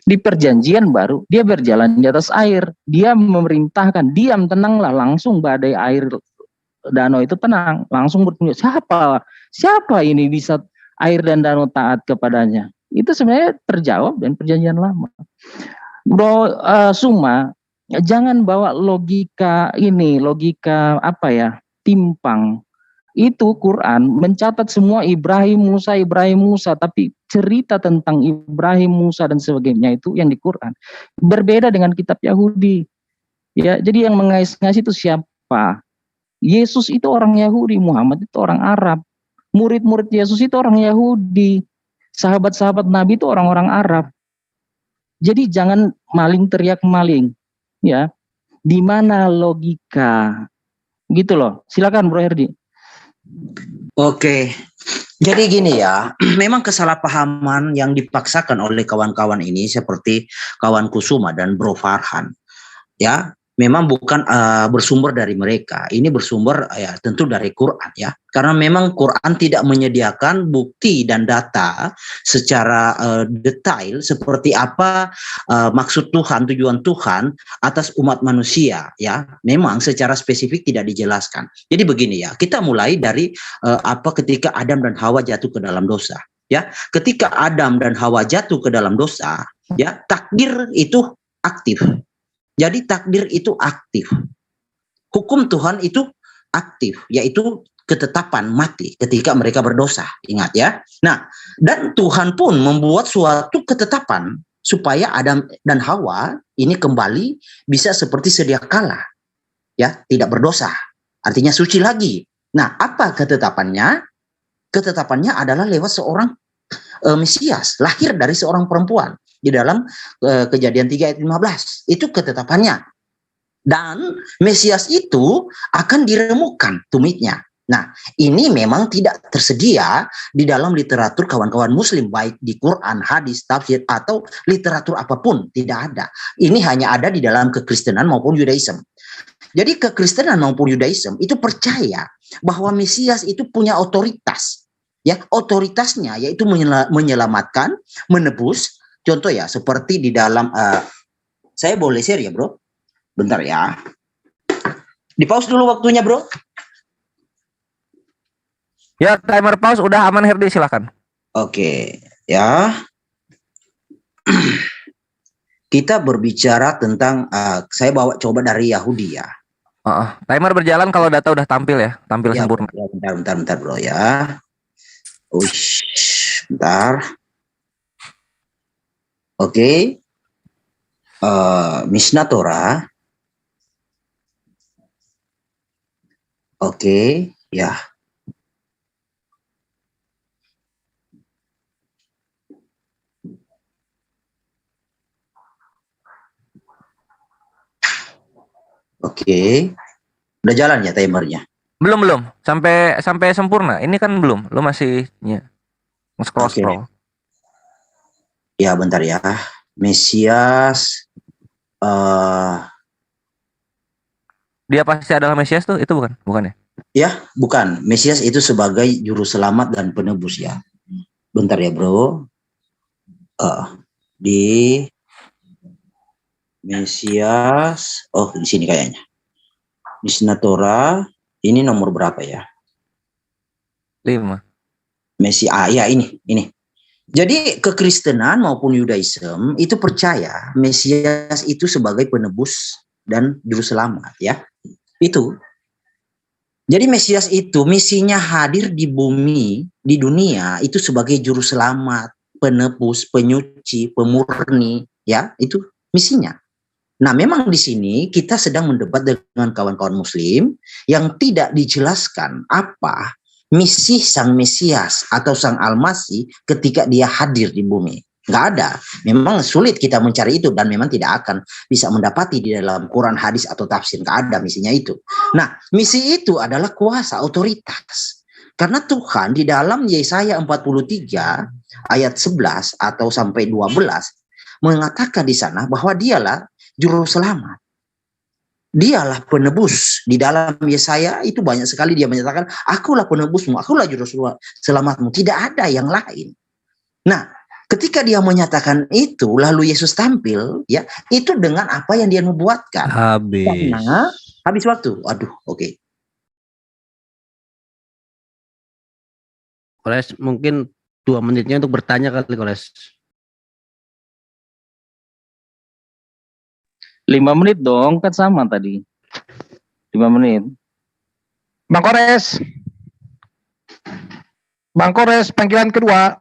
Di perjanjian baru dia berjalan di atas air, dia memerintahkan diam tenanglah, langsung badai air danau itu tenang, langsung bertunjuk siapa ini bisa air dan danau taat kepadanya. Itu sebenarnya terjawab dan perjanjian lama. Bro Suma, jangan bawa logika apa ya, timpang. Itu Quran mencatat semua Ibrahim Musa, tapi cerita tentang Ibrahim, Musa dan sebagainya itu yang di Quran berbeda dengan kitab Yahudi. Ya, jadi yang mengais-ngais itu siapa? Yesus itu orang Yahudi, Muhammad itu orang Arab. Murid-murid Yesus itu orang Yahudi. Sahabat-sahabat Nabi itu orang-orang Arab. Jadi jangan maling teriak maling, ya. Di mana logika? Gitu loh. Silakan Bro Herdi. Oke. Jadi gini ya, memang kesalahpahaman yang dipaksakan oleh kawan-kawan ini seperti kawan Kusuma dan Bro Farhan, ya. Memang bukan bersumber dari mereka. Ini bersumber ya tentu dari Quran ya. Karena memang Quran tidak menyediakan bukti dan data secara detail seperti apa maksud Tuhan, tujuan Tuhan atas umat manusia ya. Memang secara spesifik tidak dijelaskan. Jadi begini ya, kita mulai dari ketika Adam dan Hawa jatuh ke dalam dosa ya. Ketika Adam dan Hawa jatuh ke dalam dosa ya, takdir itu aktif. Jadi takdir itu aktif. Hukum Tuhan itu aktif, yaitu ketetapan mati ketika mereka berdosa. Ingat ya. Nah, dan Tuhan pun membuat suatu ketetapan supaya Adam dan Hawa ini kembali bisa seperti sedia kala. Ya, tidak berdosa. Artinya suci lagi. Nah, apa ketetapannya? Ketetapannya adalah lewat seorang Mesias, lahir dari seorang perempuan. Di dalam Kejadian 3 ayat 15. Itu ketetapannya. Dan Mesias itu akan diremukkan tumitnya. Nah, ini memang tidak tersedia di dalam literatur kawan-kawan muslim, baik di Quran, hadis, tafsir, atau literatur apapun. Tidak ada. Ini hanya ada di dalam kekristenan maupun Yudaism. Jadi kekristenan maupun Yudaism itu percaya bahwa Mesias itu punya otoritas. Ya, otoritasnya yaitu menyelamatkan, menebus. Contoh ya, seperti di dalam, saya boleh share ya bro? Bentar ya. Di pause dulu waktunya bro. Ya, timer pause udah aman Herdi, silakan. Oke, ya. Kita berbicara tentang saya bawa coba dari Yahudi ya. Timer berjalan kalau data udah tampil ya, tampil Ya, sempurna. bentar bro ya. Ush, bentar. Oke. Mishnah Torah. Oke, ya. Oke. Udah jalan ya timernya? Belum. Sampai sempurna. Ini kan belum. Lu masih scroll. Ya, bentar ya. Mesias dia pasti adalah Mesias tuh, itu bukan ya? Ya, bukan. Mesias itu sebagai juru selamat dan penebus ya. Bentar ya, bro. Di Mesias, di sini kayaknya. Mishnah Torah, ini nomor berapa ya? 5. Ya ini. Jadi kekristenan maupun Yudaism itu percaya Mesias itu sebagai penebus dan juru selamat ya. Itu. Jadi Mesias itu misinya hadir di bumi, di dunia itu sebagai juru selamat, penebus, penyuci, pemurni ya, itu misinya. Nah, memang di sini kita sedang mendebat dengan kawan-kawan muslim yang tidak dijelaskan apa misi sang Mesias atau sang Al-Masih ketika dia hadir di bumi. Nggak ada. Memang sulit kita mencari itu dan memang tidak akan bisa mendapati di dalam Quran, hadis atau tafsir. Nggak ada misinya itu. Nah, misi itu adalah kuasa, otoritas. Karena Tuhan di dalam Yesaya 43 ayat 11 atau sampai 12 mengatakan di sana bahwa dialah juru selamat. Dialah penebus. Di dalam Yesaya itu banyak sekali dia menyatakan, akulah penebusmu, akulah juru selamatmu. Tidak ada yang lain. Nah, ketika dia menyatakan itu, lalu Yesus tampil, ya, itu dengan apa yang dia nubuatkan. Habis waktu. Aduh, oke. Koles, mungkin 2 menitnya untuk bertanya kali, Koles. 5 menit dong, kan sama tadi. 5 menit. Bang Kores, panggilan kedua.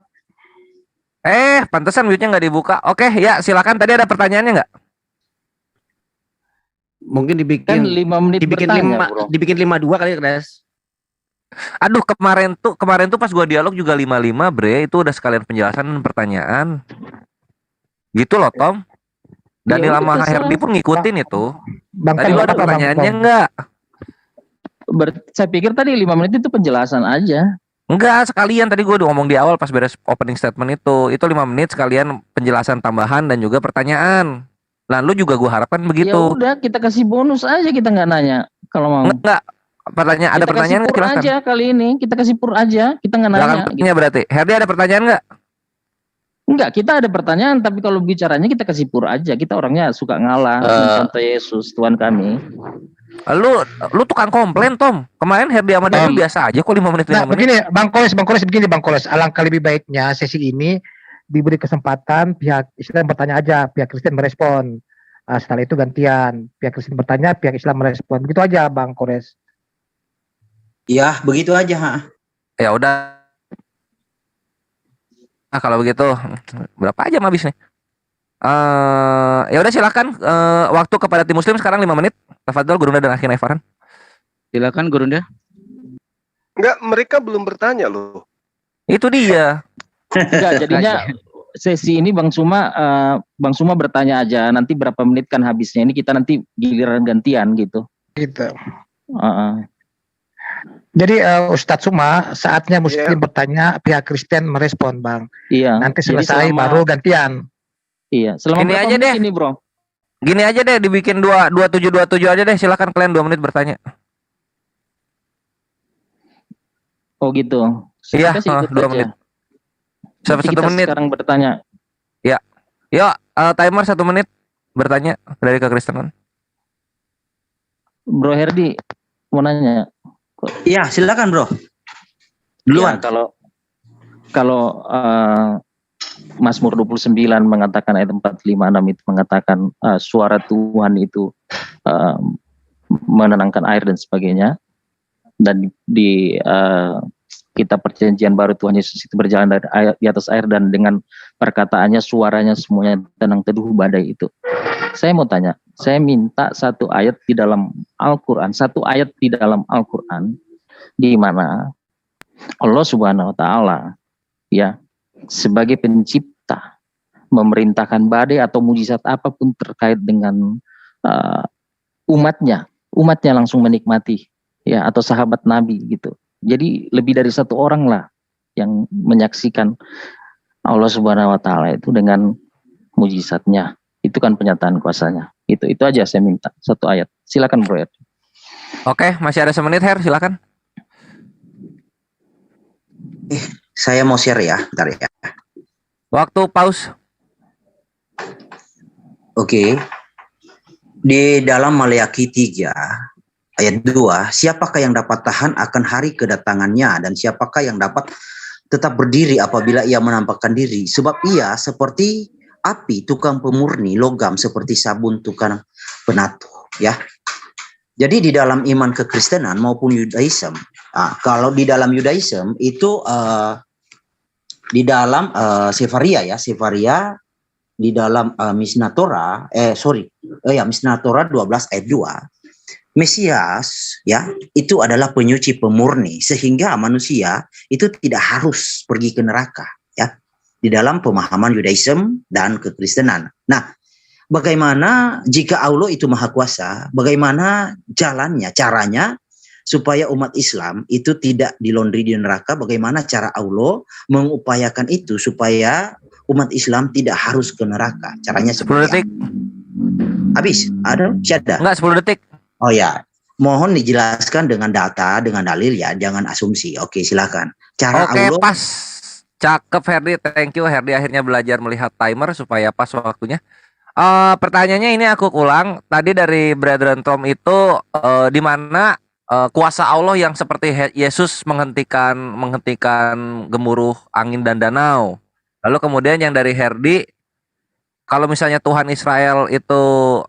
Pantesan mute-nya nggak dibuka. Oke, ya silakan. Tadi ada pertanyaannya nggak? Mungkin dibikin Kan 5 menit bertanya, bro. dibikin 52 kali, Koles. Aduh, kemarin tuh pas gua dialog juga 55, Bre. Itu udah sekalian penjelasan dan pertanyaan. Gitu loh, Tom. Daniel sama Herdi pun ngikutin itu. Tadi lo ada pertanyaannya enggak? Saya pikir tadi 5 menit itu penjelasan aja. Enggak, sekalian tadi gue udah ngomong di awal pas beres opening statement itu 5 menit sekalian penjelasan tambahan dan juga pertanyaan. Lalu juga gue harapkan begitu. Ya udah, kita kasih bonus aja, kita nggak nanya kalau mau. Enggak. Ada pertanyaan nggak? Silakan aja kali ini, kita kasih pur aja, kita nggak nanya. Gitu. Berarti Herdi ada pertanyaan nggak? Enggak, kita ada pertanyaan, tapi kalau bicaranya kita kasih pur aja. Kita orangnya suka ngalah, mencontoh Yesus Tuhan kami. Lu tukang komplain, Tom. Kemarin Herdi sama Daniel biasa aja kok 5 menit. Nah, begini, Bang Koles, alangkah lebih baiknya sesi ini diberi kesempatan pihak Islam bertanya aja, pihak Kristen merespon. Setelah itu gantian, pihak Kristen bertanya, pihak Islam merespon. Begitu aja, Bang Koles. Ya, begitu aja. Ya udah. Nah, kalau begitu berapa aja habis nih? Ya udah silakan waktu kepada tim muslim sekarang 5 menit. Tafadhol Gurunda dan Akhi Naifaran. Silakan Gurunda. Enggak, mereka belum bertanya loh. Itu dia. Enggak, jadinya sesi ini Bang Suma bertanya aja, nanti berapa menit kan habisnya. Ini kita nanti giliran gantian gitu. Gitu. Jadi Ustadz Suma, saatnya muslim bertanya, pihak Kristen merespon, Bang. Iya. Nanti selesai baru gantian. Iya. Selama ini aja deh. Ini, Bro. Gini aja deh, dibikin 27 aja deh. Silakan kalian 2 menit bertanya. Oh gitu. Iya, 2 menit. Sampai 1 menit. Sekarang bertanya. Ya. Yuk, timer 1 menit bertanya dari kekristenan. Bro Herdi mau nanya. Iya, silakan, Bro. Duluan. Ya, kalau Mazmur 29 mengatakan ayat 456 itu mengatakan suara Tuhan itu menenangkan air dan sebagainya, dan di kitab perjanjian baru Tuhan Yesus itu berjalan di atas air dan dengan perkataannya suaranya semuanya tenang teduh badai itu. Saya mau tanya, saya minta satu ayat di dalam Al-Quran, di mana Allah Subhanahu Wa Taala ya sebagai pencipta memerintahkan badai atau mujizat apapun terkait dengan umatnya langsung menikmati ya, atau sahabat Nabi gitu. Jadi lebih dari satu orang lah yang menyaksikan Allah Subhanahu Wa Taala itu dengan mujizatnya. Itu kan penyataan kuasanya. Itu aja saya minta satu ayat. Silakan Bro. Oke, masih ada semenit Her, silakan. Saya mau share ya, bentar ya. Waktu pause. Oke. Di dalam Maleakhi 3 ayat 2, siapakah yang dapat tahan akan hari kedatangannya, dan siapakah yang dapat tetap berdiri apabila ia menampakkan diri, sebab ia seperti api tukang pemurni logam, seperti sabun tukang penatuh ya. Jadi di dalam iman kekristenan maupun Yudaism, kalau di dalam Yudaism itu di dalam Sefaria ya, Sefaria di dalam Mishnah Torah Mishnah Torah 12 ayat 2, Mesias ya itu adalah penyuci pemurni, sehingga manusia itu tidak harus pergi ke neraka ya, di dalam pemahaman Yudaism dan kekristenan. Nah, bagaimana jika Allah itu maha kuasa, bagaimana jalannya, caranya supaya umat Islam itu tidak dilondri di neraka, bagaimana cara Allah mengupayakan itu supaya umat Islam tidak harus ke neraka? Caranya 10 detik. Habis? Ada? Siada? Enggak, 10 detik. Oh ya, mohon dijelaskan dengan data, dengan dalil ya, jangan asumsi. Oke, silakan. Cara Oke, Allah. pas. Cakep Herdi, thank you Herdi, akhirnya belajar melihat timer supaya pas waktunya. Pertanyaannya ini aku ulang. Tadi dari Brethren Tom itu di mana kuasa Allah yang seperti Yesus menghentikan gemuruh angin dan danau. Lalu kemudian yang dari Herdi, kalau misalnya Tuhan Israel itu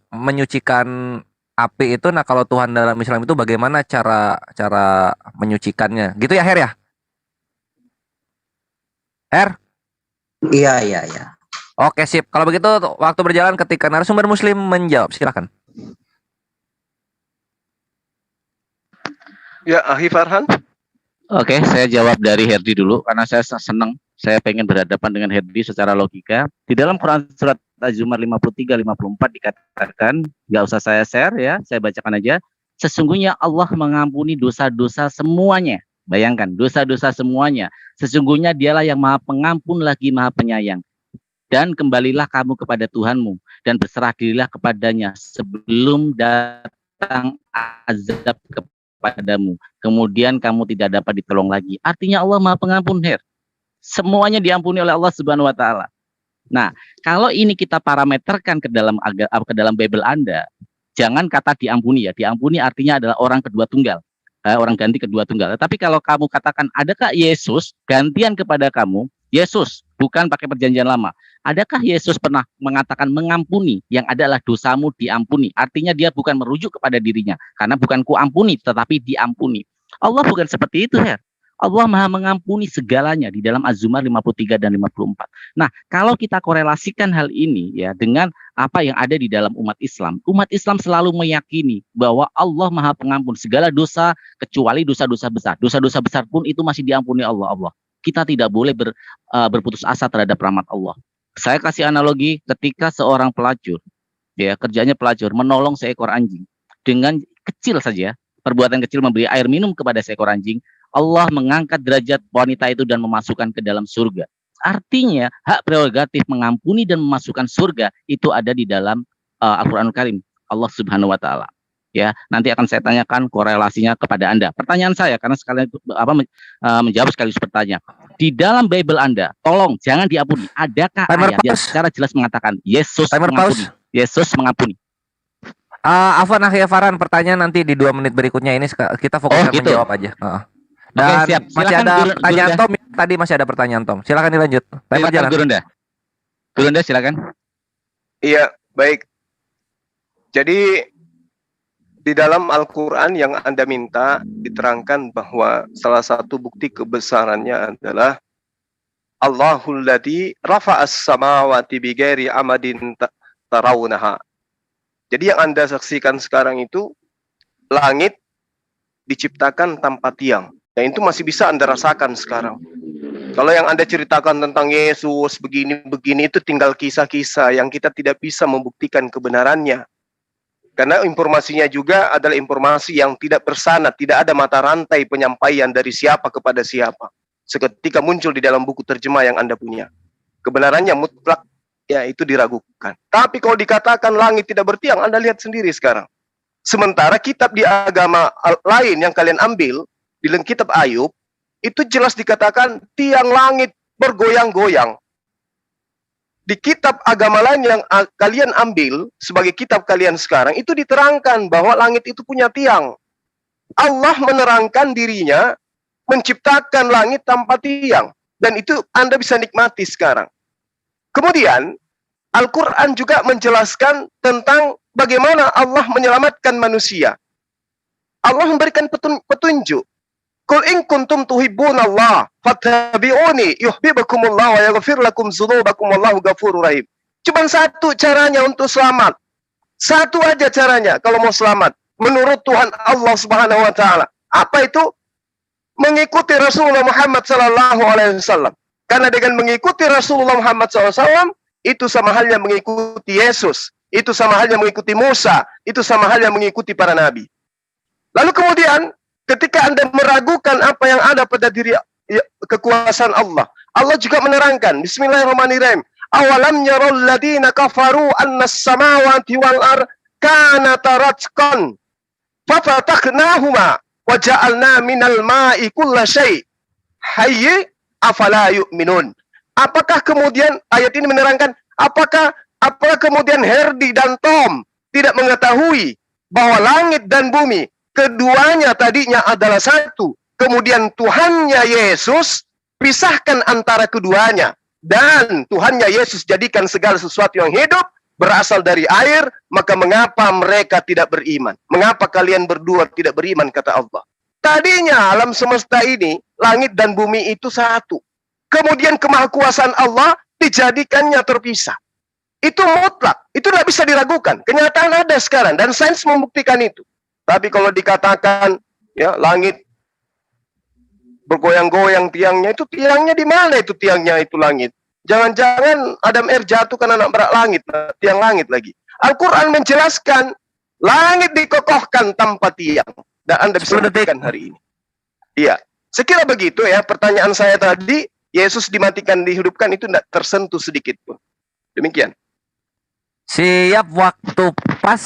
menyucikan api itu, nah kalau Tuhan dalam Islam itu bagaimana cara menyucikannya? Gitu ya Her ya? Her? Iya. Oke, sip. Kalau begitu waktu berjalan ketika narasumber muslim menjawab, silakan. Ya, Ahi Farhan. Oke, saya jawab dari Herdi dulu karena saya senang. Saya pengen berhadapan dengan Herdi secara logika. Di dalam Quran surat Az-Zumar 53-54 dikatakan, nggak usah saya share ya, saya bacakan aja. Sesungguhnya Allah mengampuni dosa-dosa semuanya. Bayangkan, dosa-dosa semuanya. Sesungguhnya dialah yang maha pengampun lagi maha penyayang. Dan kembalilah kamu kepada Tuhanmu dan berserah dirilah kepadanya sebelum datang azab kepadamu. Kemudian kamu tidak dapat ditolong lagi. Artinya Allah maha pengampun, Her. Semuanya diampuni oleh Allah Subhanahu Wa Taala. Nah, kalau ini kita parameterkan ke dalam Bible Anda, jangan kata diampuni ya. Diampuni artinya adalah orang kedua tunggal. Orang ganti kedua tunggal. Tapi kalau kamu katakan, adakah Yesus gantian kepada kamu? Yesus, bukan pakai perjanjian lama. Adakah Yesus pernah mengatakan mengampuni? Yang adalah dosamu diampuni. Artinya dia bukan merujuk kepada dirinya. Karena bukan kuampuni, tetapi diampuni. Allah bukan seperti itu, Her. Allah maha mengampuni segalanya di dalam Az-Zumar 53 dan 54. Nah, kalau kita korelasikan hal ini ya dengan apa yang ada di dalam umat Islam selalu meyakini bahwa Allah maha pengampun segala dosa kecuali dosa-dosa besar. Dosa-dosa besar pun itu masih diampuni Allah. Kita tidak boleh berputus asa terhadap rahmat Allah. Saya kasih analogi ketika seorang pelacur, ya kerjanya pelacur, menolong seekor anjing. Dengan kecil saja, perbuatan kecil memberi air minum kepada seekor anjing, Allah mengangkat derajat wanita itu dan memasukkan ke dalam surga. Artinya hak prerogatif mengampuni dan memasukkan surga itu ada di dalam Al-Quranul Karim, Allah Subhanahu Wa Taala. Ya, nanti akan saya tanyakan korelasinya kepada Anda. Pertanyaan saya karena sekalian menjawab sekaligus bertanya. Di dalam Bible Anda, tolong jangan diampuni. Adakah ayat yang secara jelas mengatakan Yesus mengampuni? Yesus mengampuni. Afwan Akhi Farhan, pertanyaan nanti di 2 menit berikutnya ini kita fokuskan menjawab aja. Dan siap. masih Silakan, ada Guru- pertanyaan Gurunda. Tom. Tadi masih ada pertanyaan Tom. Silakan dilanjut. Timer Silakan jalan. Gurunda. Gurunda silakan. Iya, baik. Jadi di dalam Al-Quran yang Anda minta diterangkan bahwa salah satu bukti kebesarannya adalah Allahul ladzi rafa'as samawati bighairi amadin tarawunaha. Jadi yang Anda saksikan sekarang itu langit diciptakan tanpa tiang. Dan itu masih bisa Anda rasakan sekarang. Kalau yang Anda ceritakan tentang Yesus begini-begini itu tinggal kisah-kisah yang kita tidak bisa membuktikan kebenarannya. Karena informasinya juga adalah informasi yang tidak bersanad, tidak ada mata rantai penyampaian dari siapa kepada siapa. Seketika muncul di dalam buku terjemah yang Anda punya. Kebenarannya mutlak, ya itu diragukan. Tapi kalau dikatakan langit tidak bertiang, Anda lihat sendiri sekarang. Sementara kitab di agama lain yang kalian ambil, di dalam kitab Ayub, itu jelas dikatakan tiang langit bergoyang-goyang. Di kitab agama lain yang kalian ambil sebagai kitab kalian sekarang, itu diterangkan bahwa langit itu punya tiang. Allah menerangkan dirinya menciptakan langit tanpa tiang. Dan itu Anda bisa nikmati sekarang. Kemudian, Al-Quran juga menjelaskan tentang bagaimana Allah menyelamatkan manusia. Allah memberikan petunjuk. Qul in kuntum tuhibbunallah fattabi'uni yuhibbukumullah wa yaghfir lakum dzunubakum wallahu ghafurur rahim. Cuma satu caranya untuk selamat. Satu aja caranya kalau mau selamat menurut Tuhan Allah Subhanahu wa taala. Apa itu? Mengikuti Rasulullah Muhammad sallallahu alaihi wasallam. Karena dengan mengikuti Rasulullah Muhammad sallallahu alaihi wasallam itu sama halnya mengikuti Yesus, itu sama halnya mengikuti Musa, itu sama halnya mengikuti para nabi. Lalu kemudian ketika Anda meragukan apa yang ada pada diri kekuasaan Allah, Allah juga menerangkan, Bismillahirrahmanirrahim. Awalam yarul ladina kafaru anna samawati wal ar kanata ratqan fafataknahuma wa ja'alna minal ma'i kulla syai' hayy afala yu'minun. Apakah kemudian ayat ini menerangkan apakah kemudian Herdi dan Tom tidak mengetahui bahwa langit dan bumi keduanya tadinya adalah satu. Kemudian Tuhannya Yesus pisahkan antara keduanya. Dan Tuhannya Yesus jadikan segala sesuatu yang hidup berasal dari air. Maka mengapa mereka tidak beriman? Mengapa kalian berdua tidak beriman, kata Allah. Tadinya alam semesta ini, langit dan bumi itu satu. Kemudian kemahakuasaan Allah dijadikannya terpisah. Itu mutlak. Itu tidak bisa diragukan. Kenyataan ada sekarang. Dan sains membuktikan itu. Tapi kalau dikatakan ya langit bergoyang-goyang tiangnya, itu tiangnya di mana itu tiangnya itu langit? Jangan-jangan Adam jatuh karena anak berat langit, tiang langit lagi. Al-Quran menjelaskan langit dikokohkan tanpa tiang. Dan Anda bisa buktikan hari ini. Iya, sekira begitu ya pertanyaan saya tadi, Yesus dimatikan, dihidupkan itu tidak tersentuh sedikit pun. Demikian. Siap, waktu pas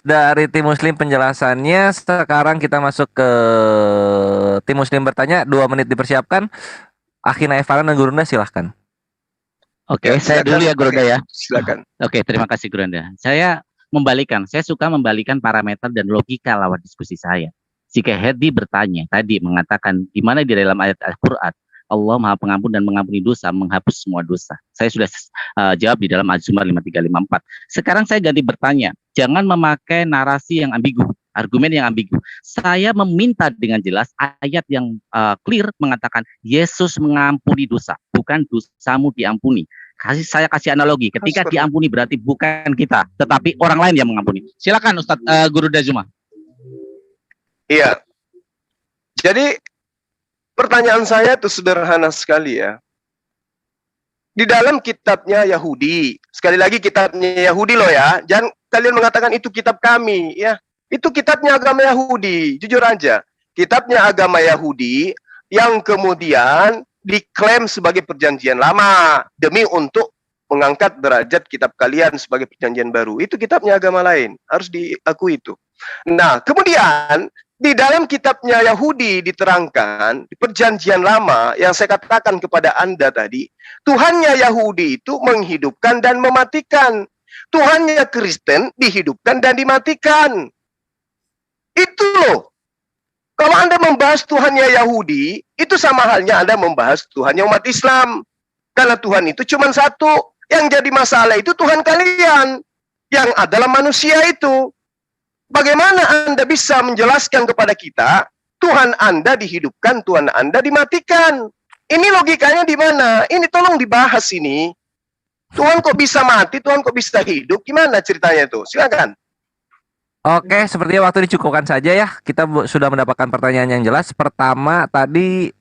dari tim muslim penjelasannya. Sekarang kita masuk ke tim muslim bertanya. 2 menit dipersiapkan. Akhina Evalan dan Gurunda silahkan. Oke, saya dulu ya Gurunda ya. Silakan. Oke, terima kasih Gurunda. Saya suka membalikan parameter dan logika lawan diskusi saya. Jika Herdi bertanya tadi mengatakan di mana di dalam ayat Al-Quran Allah Maha Pengampun dan mengampuni dosa, menghapus semua dosa. Saya sudah jawab di dalam Az-Zumar 5354. Sekarang saya ganti bertanya, jangan memakai narasi yang ambigu, argumen yang ambigu. Saya meminta dengan jelas ayat yang clear mengatakan Yesus mengampuni dosa, bukan dosamu diampuni. Saya kasih analogi, ketika diampuni berarti bukan kita, tetapi orang lain yang mengampuni. Silakan Ustadz Guru Dazuma. Iya. Jadi pertanyaan saya itu sederhana sekali ya. Di dalam kitabnya Yahudi, sekali lagi kitabnya Yahudi loh ya. Jangan kalian mengatakan itu kitab kami ya. Itu kitabnya agama Yahudi, jujur aja. Kitabnya agama Yahudi yang kemudian diklaim sebagai perjanjian lama demi untuk mengangkat derajat kitab kalian sebagai perjanjian baru. Itu kitabnya agama lain, harus diakui itu. Nah, kemudian di dalam kitabnya Yahudi diterangkan di perjanjian lama yang saya katakan kepada Anda tadi, Tuhannya Yahudi itu menghidupkan dan mematikan. Tuhannya Kristen dihidupkan dan dimatikan. Itu loh. Kalau Anda membahas Tuhannya Yahudi, itu sama halnya Anda membahas Tuhannya umat Islam. Karena Tuhan itu cuma satu. Yang jadi masalah itu Tuhan kalian, yang adalah manusia itu. Bagaimana Anda bisa menjelaskan kepada kita, Tuhan Anda dihidupkan, Tuhan Anda dimatikan? Ini logikanya di mana? Ini tolong dibahas ini. Tuhan kok bisa mati, Tuhan kok bisa hidup? Gimana ceritanya itu? Silakan. Oke, sepertinya waktu dicukupkan saja ya. Kita sudah mendapatkan pertanyaan yang jelas. Pertama tadi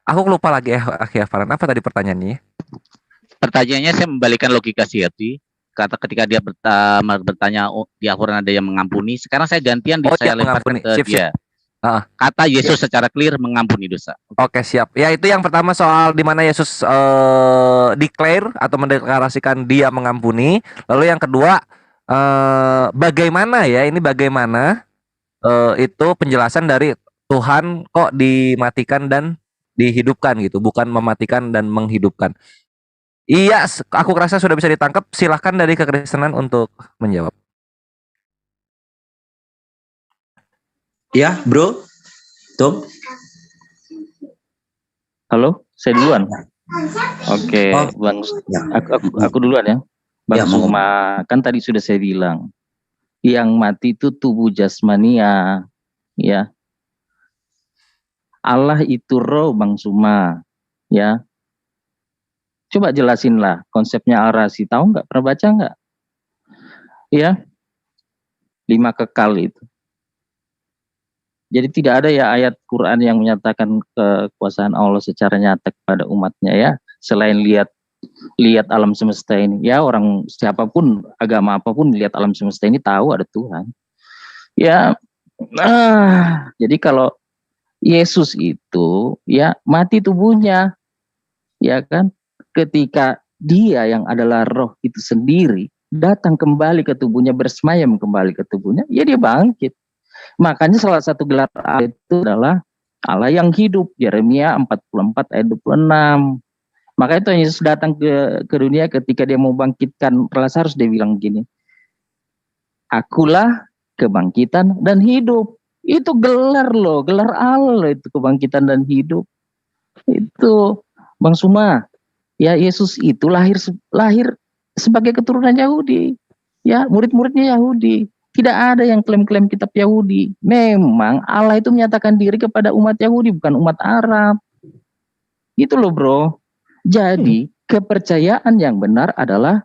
aku lupa lagi Hafalan. Apa tadi pertanyaannya? Pertanyaannya saya membalikan logika Sierdi. Kata ketika dia bertanya, di Al-Quran ada yang mengampuni. Sekarang saya gantian, saya lemparkan ke dia. Kata Yesus secara clear mengampuni dosa. Oke, siap. Ya, itu yang pertama soal di mana Yesus declare atau mendeklarasikan dia mengampuni. Lalu yang kedua, bagaimana ya? Ini bagaimana itu penjelasan dari Tuhan kok dimatikan dan dihidupkan gitu, bukan mematikan dan menghidupkan. Iya, aku rasa sudah bisa ditangkap. Silahkan dari kekristenan untuk menjawab. Ya, Bro. Tom. Halo, saya duluan. Oke, Bang. Aku duluan ya. Bang Suma, kan tadi sudah saya bilang, yang mati itu tubuh jasmania, ya. Allah itu roh, Bang Suma, ya. Coba jelasinlah konsepnya Al-Razi, tahu nggak? Pernah baca nggak? Ya, 5 kekal itu. Jadi tidak ada ya ayat Quran yang menyatakan kekuasaan Allah secara nyata kepada umatnya ya, selain lihat alam semesta ini. Ya, orang siapapun, agama apapun, lihat alam semesta ini tahu ada Tuhan. Ya, jadi kalau Yesus itu ya mati tubuhnya, ya kan? Ketika dia yang adalah roh itu sendiri datang kembali ke tubuhnya, bersemayam kembali ke tubuhnya, ya dia bangkit. Makanya salah satu gelar Allah itu adalah Allah yang hidup. Yeremia 44 ayat 26. Maka itu Yesus datang ke dunia ketika dia mau bangkitkan Lazarus, dia bilang gini, akulah kebangkitan dan hidup. Itu gelar loh, gelar Allah itu, kebangkitan dan hidup. Itu Bang Suma. Ya, Yesus itu lahir sebagai keturunan Yahudi. Ya, murid-muridnya Yahudi. Tidak ada yang klaim-klaim kitab Yahudi. Memang Allah itu menyatakan diri kepada umat Yahudi, bukan umat Arab. Gitu loh, Bro. Jadi, kepercayaan yang benar adalah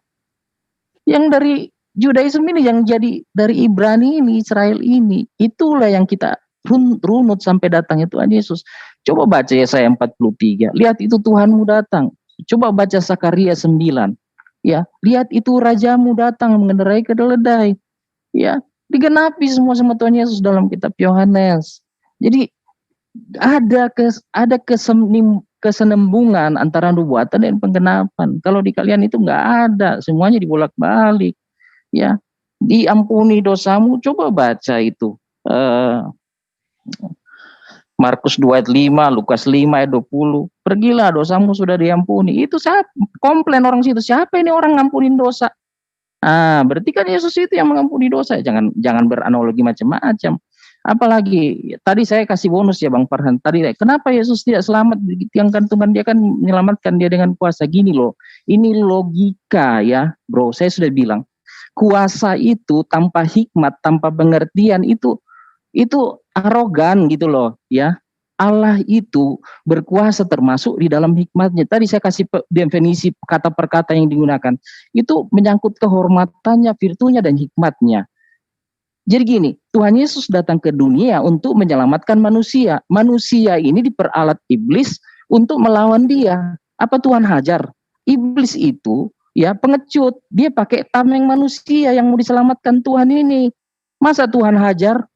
yang dari Judaism ini, yang jadi dari Ibrani ini, Israel ini. Itulah yang kita runut sampai datangnya Tuhan Yesus. Coba baca Yesaya 43. Lihat itu Tuhanmu datang. Coba baca Zakaria 9. Ya, lihat itu rajamu datang mengendarai keledai. Ya, digenapi semua sama Tuhan Yesus dalam kitab Yohanes. Jadi ada kesenembungan antara nubuatan dan penggenapan. Kalau di kalian itu nggak ada, semuanya dibolak-balik. Ya, diampuni dosamu. Coba baca itu. Markus 2 ayat 5, Lukas 5 ayat 20. Pergilah, dosamu sudah diampuni. Itu siapa? Komplain orang situ. Siapa ini orang ngampunin dosa? Berarti kan Yesus itu yang mengampuni dosa. Jangan beranalogi macam-macam. Apalagi tadi saya kasih bonus ya Bang Farhan. Tadi kenapa Yesus tidak selamat di tiang gantungan? Dia kan menyelamatkan dia dengan kuasa. Gini loh. Ini logika ya, Bro. Saya sudah bilang, kuasa itu tanpa hikmat, tanpa pengertian itu arogan gitu loh ya. Allah itu berkuasa termasuk di dalam hikmatnya. Tadi saya kasih definisi kata per kata yang digunakan. Itu menyangkut kehormatannya, virtunya, dan hikmatnya. Jadi gini, Tuhan Yesus datang ke dunia untuk menyelamatkan manusia. Manusia ini diperalat iblis untuk melawan dia. Apa Tuhan hajar? Iblis itu ya pengecut. Dia pakai tameng manusia yang mau diselamatkan Tuhan ini. Masa Tuhan hajar?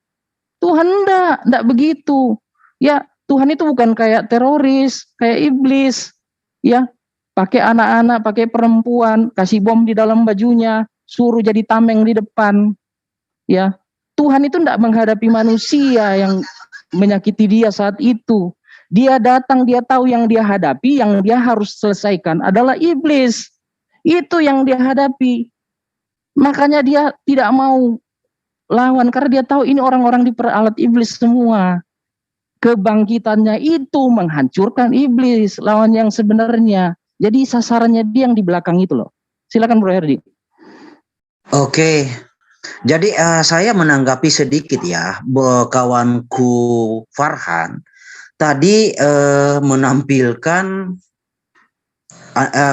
Tuhan enggak begitu. Ya, Tuhan itu bukan kayak teroris, kayak iblis. Ya, pakai anak-anak, pakai perempuan, kasih bom di dalam bajunya, suruh jadi tameng di depan. Ya, Tuhan itu enggak menghadapi manusia yang menyakiti dia saat itu. Dia datang, dia tahu yang dia hadapi, yang dia harus selesaikan adalah iblis. Itu yang dia hadapi. Makanya dia tidak mau lawan karena dia tahu ini orang-orang diperalat iblis semua. kebangkitannya itu menghancurkan iblis, lawan yang sebenarnya. Jadi sasarannya dia yang di belakang itu loh. Silakan Bro Herdi. Oke. Jadi saya menanggapi sedikit ya, kawanku Farhan tadi menampilkan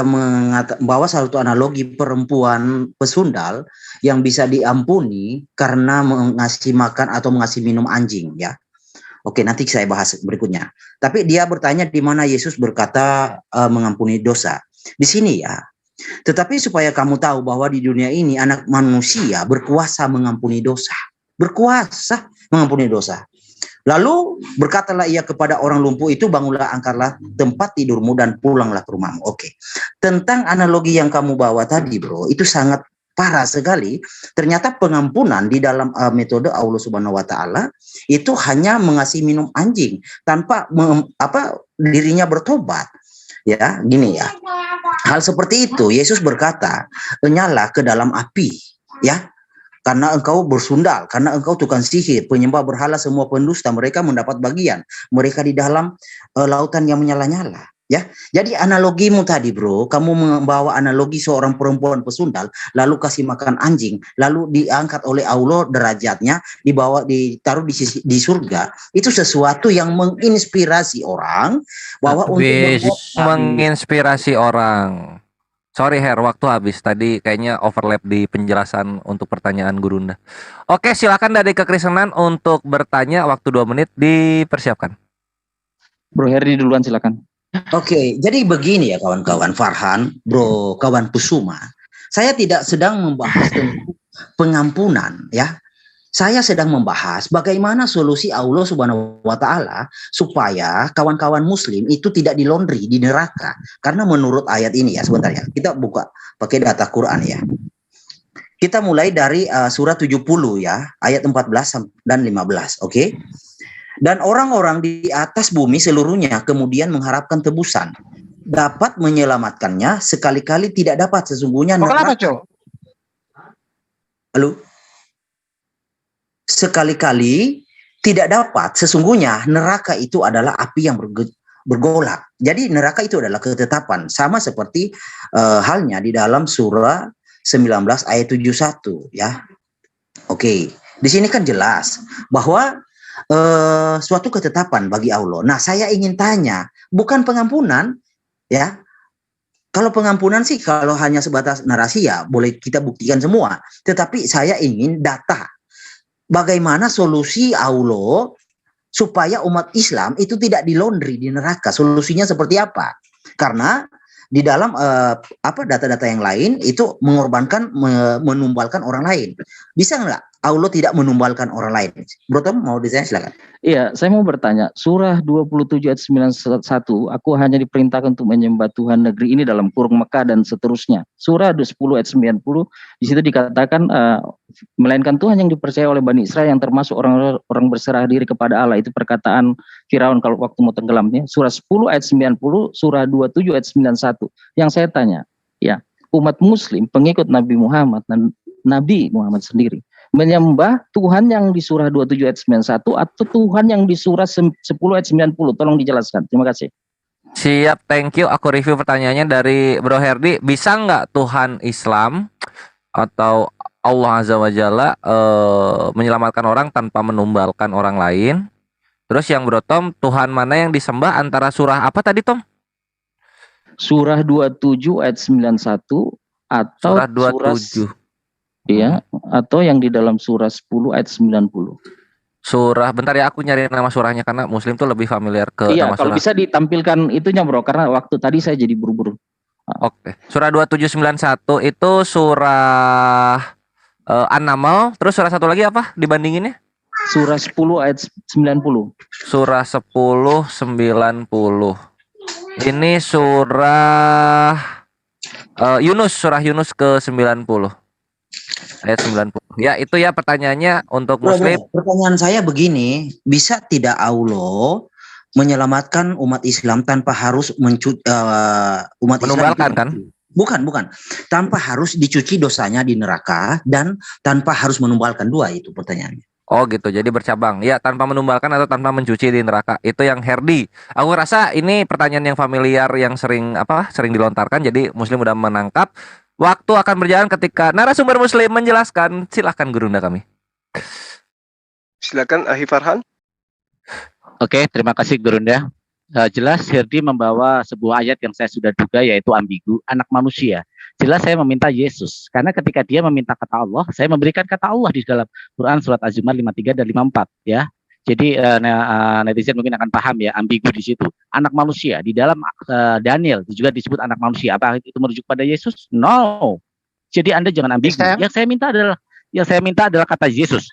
membawa satu analogi perempuan pesundal yang bisa diampuni karena mengasih makan atau mengasih minum anjing ya. Oke, nanti saya bahas berikutnya. Tapi dia bertanya di mana Yesus berkata mengampuni dosa. Di sini ya. Tetapi supaya kamu tahu bahwa di dunia ini anak manusia berkuasa mengampuni dosa. Berkuasa mengampuni dosa. Lalu berkatalah ia kepada orang lumpuh itu, bangunlah, angkatlah tempat tidurmu dan pulanglah ke rumahmu. Oke. Tentang analogi yang kamu bawa tadi bro, itu sangat parah sekali. Ternyata pengampunan di dalam metode Allah Subhanahu wa taala itu hanya mengasih minum anjing tanpa dirinya bertobat. Ya, gini ya. Hal seperti itu Yesus berkata, "Nyala ke dalam api." Ya. Karena engkau bersundal, karena engkau tukang sihir, penyembah berhala, semua pendusta, mereka mendapat bagian. Mereka di dalam lautan yang menyala-nyala. Ya, jadi analogimu tadi bro, kamu membawa analogi seorang perempuan pesundal, lalu kasih makan anjing, lalu diangkat oleh Allah derajatnya, ditaruh di surga. Itu sesuatu yang menginspirasi orang bahwa untuk menginspirasi orang. Sorry Her, waktu habis. Tadi kayaknya overlap di penjelasan untuk pertanyaan Gurunda. Oke, silakan dari kekristenan untuk bertanya. Waktu 2 menit dipersiapkan. Bro Herdi duluan silakan. Oke, jadi begini ya kawan-kawan Farhan, bro, kawan Kusuma. Saya tidak sedang membahas tentang pengampunan ya. Saya sedang membahas bagaimana solusi Allah Subhanahu wa taala supaya kawan-kawan muslim itu tidak dilondri di neraka. Karena menurut ayat ini ya, sebentar ya. Kita buka pakai data Quran ya. Kita mulai dari surat 70 ya, ayat 14 dan 15, oke? Dan orang-orang di atas bumi seluruhnya kemudian mengharapkan tebusan. Dapat menyelamatkannya, sekali-kali tidak dapat, sesungguhnya neraka. Halo? Sekali-kali tidak dapat, sesungguhnya neraka itu adalah api yang bergolak. Jadi neraka itu adalah ketetapan, sama seperti halnya di dalam surah 19 ayat 71 ya. Oke, di sini kan jelas bahwa suatu ketetapan bagi Allah. Nah, saya ingin tanya, bukan pengampunan ya. Kalau pengampunan sih kalau hanya sebatas narasi ya boleh kita buktikan semua, tetapi saya ingin data. Bagaimana solusi Allah supaya umat Islam itu tidak dilondri di neraka? Solusinya seperti apa? Karena di dalam data-data yang lain itu mengorbankan, menumbalkan orang lain. Bisa nggak Allah tidak menumbalkan orang lain? Bro Tom mau ditanya silakan. Iya, saya mau bertanya. Surah 27 ayat 91, aku hanya diperintahkan untuk menyembah Tuhan negeri ini dalam kurung Mekah dan seterusnya. Surah 10 ayat 90, di situ dikatakan melainkan Tuhan yang dipercaya oleh Bani Israel yang termasuk orang berserah diri kepada Allah. Itu perkataan Firaun kalau waktu mau tenggelamnya. Surah 10 ayat 90, surah 27 ayat 91. Yang saya tanya, ya, umat muslim pengikut Nabi Muhammad dan Nabi Muhammad sendiri menyembah Tuhan yang di surah 27 ayat 91 atau Tuhan yang di surah 10 ayat 90? Tolong dijelaskan. Terima kasih. Siap, thank you. Aku review pertanyaannya dari Bro Herdi. Bisa nggak Tuhan Islam atau Allah Azza wa Jalla menyelamatkan orang tanpa menumbalkan orang lain? Terus yang Bro Tom, Tuhan mana yang disembah antara surah apa tadi Tom? Surah 27 ayat 91 atau surah 27. Iya, atau yang di dalam surah 10 ayat 90. Surah, bentar ya aku nyari nama surahnya karena muslim tuh lebih familiar ke iya, nama surah. Iya, kalau bisa ditampilkan itunya bro, karena waktu tadi saya jadi buru-buru. Oke, surah 2791 itu surah An-Naml, terus surah satu lagi apa dibandinginnya? Surah 10 ayat 90. Surah 10 90. Ini surah Yunus, surah Yunus ke 90. Ayat 90. Ya, itu ya pertanyaannya untuk muslim. Pertanyaan saya begini, bisa tidak Allah menyelamatkan umat Islam tanpa harus umat menumbalkan Islam kan? Bukan. Tanpa harus dicuci dosanya di neraka dan tanpa harus menumbalkan. Dua itu pertanyaannya. Oh gitu, jadi bercabang. Ya, tanpa menumbalkan atau tanpa mencuci di neraka. Itu yang Herdi. Aku rasa ini pertanyaan yang familiar yang sering dilontarkan. Jadi Muslim udah menangkap. Waktu akan berjalan ketika narasumber Muslim menjelaskan. Silahkan Gurunda kami. Silakan Ahi Farhan. Oke, terima kasih Gurunda. Jelas Herdi membawa sebuah ayat yang saya sudah duga, yaitu ambigu, anak manusia. Jelas saya meminta Yesus, karena ketika dia meminta kata Allah, saya memberikan kata Allah di dalam Quran surat Az-Zumar 53 dan 54 ya. Jadi netizen mungkin akan paham ya, ambigu di situ. Anak manusia di dalam Daniel juga disebut anak manusia. Apa itu merujuk pada Yesus? No. Jadi Anda jangan ambigu. Yang saya minta adalah kata Yesus.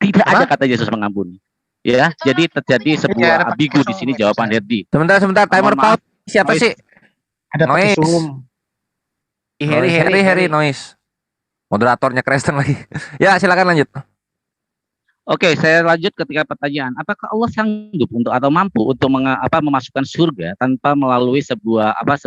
Tidak ada kata Yesus mengampuni. Ya, jadi terjadi sebuah ambigu di sini jawaban Herdi. Sebentar, timer pause. Siapa sih? Ada pakai Zoom. Harry noise. Moderatornya Kristen lagi. Ya, silakan lanjut. Oke, saya lanjut ketika pertanyaan, apakah Allah sanggup untuk atau mampu untuk memasukkan surga tanpa melalui sebuah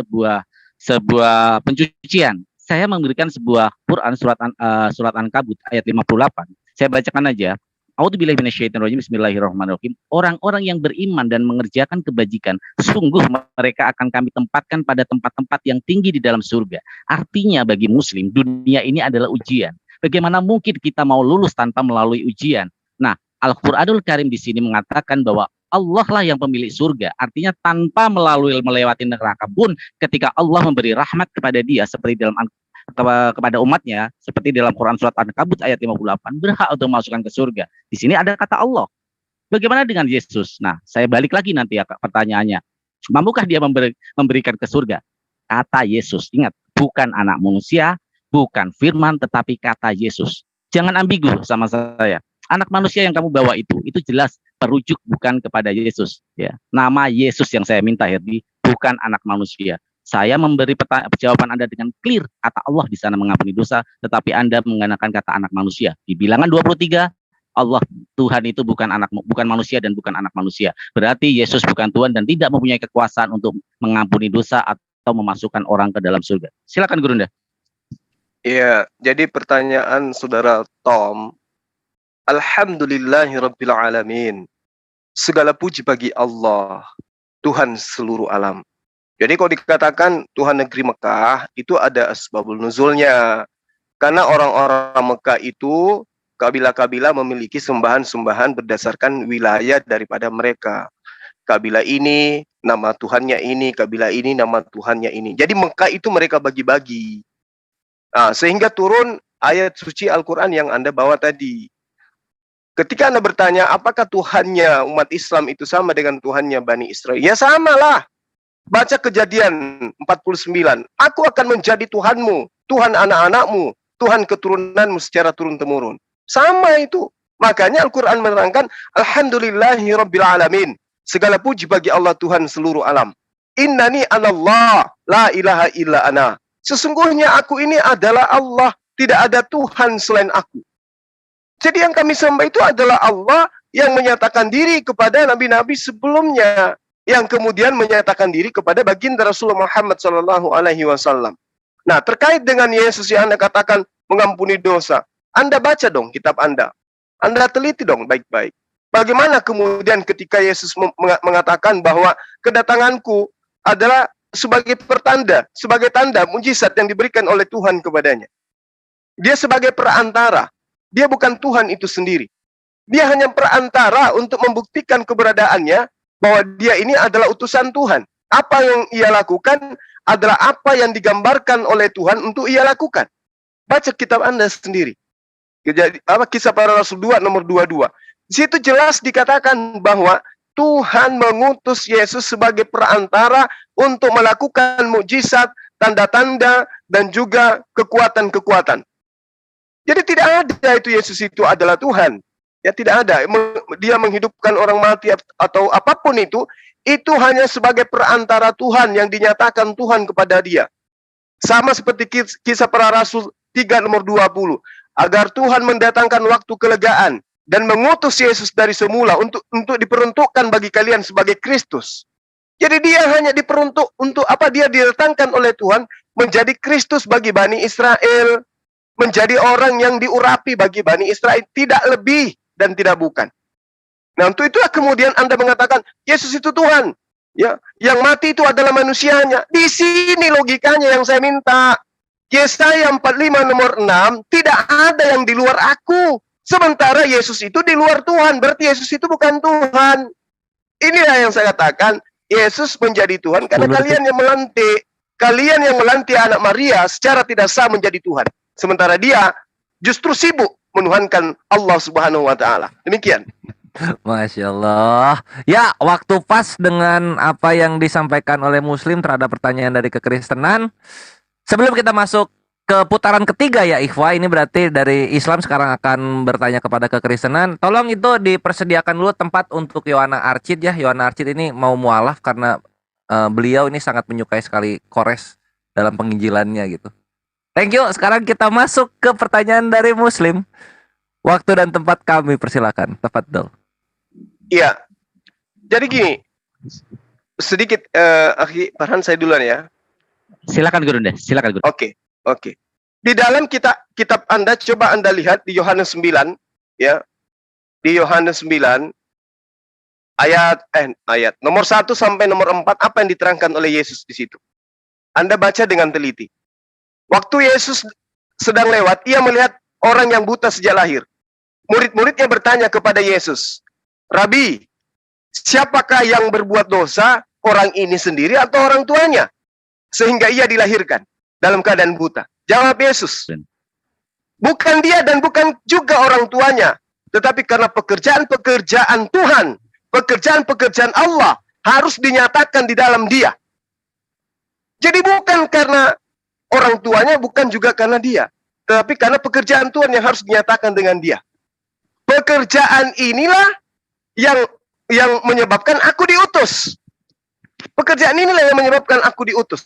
pencucian? Saya memberikan sebuah Quran surat An-Kabut ayat 58. Saya bacakan aja. A'udzubillahi minasyaitonirrajim. Bismillahirrahmanirrahim. Orang-orang yang beriman dan mengerjakan kebajikan, sungguh mereka akan kami tempatkan pada tempat-tempat yang tinggi di dalam surga. Artinya bagi muslim, dunia ini adalah ujian. Bagaimana mungkin kita mau lulus tanpa melalui ujian? Nah, Al-Qur'anul Karim di sini mengatakan bahwa Allah lah yang pemilik surga. Artinya tanpa melewati neraka pun, ketika Allah memberi rahmat kepada dia seperti dalam kepada umatnya, seperti dalam Quran surat An-Kabut ayat 58, berhak untuk masukkan ke surga. Di sini ada kata Allah. Bagaimana dengan Yesus? Nah, saya balik lagi nanti ya pertanyaannya. Mampukah dia memberikan ke surga? Kata Yesus. Ingat, bukan anak manusia, bukan firman, tetapi kata Yesus. Jangan ambigu sama saya. Anak manusia yang kamu bawa itu jelas merujuk bukan kepada Yesus. Ya, nama Yesus yang saya minta, Herdi, bukan anak manusia. Saya memberi jawaban Anda dengan clear. Kata Allah di sana mengampuni dosa, tetapi Anda menggunakan kata anak manusia. Di bilangan 23, Allah Tuhan itu bukan manusia dan bukan anak manusia. Berarti Yesus bukan Tuhan dan tidak mempunyai kekuasaan untuk mengampuni dosa atau memasukkan orang ke dalam surga. Silakan Gurunda. Iya, jadi pertanyaan saudara Tom. Alhamdulillahirabbil alamin. Segala puji bagi Allah, Tuhan seluruh alam. Jadi kalau dikatakan Tuhan negeri Mekah, itu ada asbabul nuzulnya. Karena orang-orang Mekah itu, kabilah-kabilah memiliki sembahan-sembahan berdasarkan wilayah daripada mereka. Kabilah ini, nama Tuhannya ini, kabilah ini, nama Tuhannya ini. Jadi Mekah itu mereka bagi-bagi. Nah, sehingga turun ayat suci Al-Quran yang Anda bawa tadi. Ketika Anda bertanya, apakah Tuhannya umat Islam itu sama dengan Tuhannya Bani Israel? Ya samalah. Baca Kejadian 49. Aku akan menjadi Tuhanmu, Tuhan anak-anakmu, Tuhan keturunanmu secara turun-temurun. Sama itu. Makanya Al-Quran menerangkan, Alhamdulillahirabbil alamin. Segala puji bagi Allah Tuhan seluruh alam. Innani anallah, la ilaha illa ana. Sesungguhnya aku ini adalah Allah, tidak ada Tuhan selain aku. Jadi yang kami sembah itu adalah Allah yang menyatakan diri kepada nabi-nabi sebelumnya, yang kemudian menyatakan diri kepada baginda Rasulullah Muhammad SAW. Nah, terkait dengan Yesus yang Anda katakan mengampuni dosa, Anda baca dong kitab Anda. Anda teliti dong baik-baik. Bagaimana kemudian ketika Yesus mengatakan bahwa kedatanganku adalah sebagai pertanda, sebagai tanda mujizat yang diberikan oleh Tuhan kepadanya. Dia sebagai perantara. Dia bukan Tuhan itu sendiri. Dia hanya perantara untuk membuktikan keberadaannya bahwa dia ini adalah utusan Tuhan. Apa yang ia lakukan adalah apa yang digambarkan oleh Tuhan untuk ia lakukan. Baca kitab Anda sendiri. Kisah Para Rasul 2 nomor 22. Di situ jelas dikatakan bahwa Tuhan mengutus Yesus sebagai perantara untuk melakukan mukjizat, tanda-tanda, dan juga kekuatan-kekuatan. Jadi tidak ada itu Yesus itu adalah Tuhan. Ya tidak ada. Dia menghidupkan orang mati atau apapun itu hanya sebagai perantara Tuhan yang dinyatakan Tuhan kepada dia. Sama seperti kisah Para Rasul 3 nomor 20. Agar Tuhan mendatangkan waktu kelegaan dan mengutus Yesus dari semula untuk diperuntukkan bagi kalian sebagai Kristus. Jadi dia hanya diperuntuk untuk apa? Dia didatangkan oleh Tuhan menjadi Kristus bagi Bani Israel, menjadi orang yang diurapi bagi Bani Israel, tidak lebih dan tidak bukan. Nah, untuk itulah kemudian Anda mengatakan Yesus itu Tuhan. Ya, yang mati itu adalah manusianya. Di sini logikanya yang saya minta. Yesaya 45 nomor 6, tidak ada yang di luar aku. Sementara Yesus itu di luar Tuhan, berarti Yesus itu bukan Tuhan. Inilah yang saya katakan, Yesus menjadi Tuhan karena kalian yang melantik. Kalian yang melantik anak Maria secara tidak sah menjadi Tuhan. Sementara dia justru sibuk menuhankan Allah Subhanahu wa taala. Demikian. Masya Allah. Ya, waktu pas dengan apa yang disampaikan oleh Muslim terhadap pertanyaan dari kekristenan. Sebelum kita masuk ke putaran ketiga ya Ikhwa, ini berarti dari Islam sekarang akan bertanya kepada kekristenan. Tolong itu dipersediakan dulu tempat untuk Yohana Archid ya. Yohana Archid ini mau mualaf karena beliau ini sangat menyukai sekali Kores dalam penginjilannya gitu. Thank you. Sekarang kita masuk ke pertanyaan dari Muslim. Waktu dan tempat kami persilakan. Tafadhol. Iya. Jadi gini, sedikit Akhi Farhan saya duluan ya. Silakan Gurunda, silakan Gurunda. Oke. Di dalam kitab Anda coba Anda lihat di Yohanes 9 ya. Di Yohanes 9 ayat nomor 1 sampai nomor 4 apa yang diterangkan oleh Yesus di situ. Anda baca dengan teliti. Waktu Yesus sedang lewat, ia melihat orang yang buta sejak lahir. Murid-muridnya bertanya kepada Yesus, "Rabi, siapakah yang berbuat dosa, orang ini sendiri atau orang tuanya, sehingga ia dilahirkan dalam keadaan buta?" Jawab Yesus, "Bukan dia dan bukan juga orang tuanya, tetapi karena pekerjaan-pekerjaan Tuhan, pekerjaan-pekerjaan Allah harus dinyatakan di dalam dia." Jadi bukan karena orang tuanya, bukan juga karena dia, tetapi karena pekerjaan Tuhan yang harus dinyatakan dengan dia. Pekerjaan inilah yang menyebabkan aku diutus. Pekerjaan inilah yang menyebabkan aku diutus.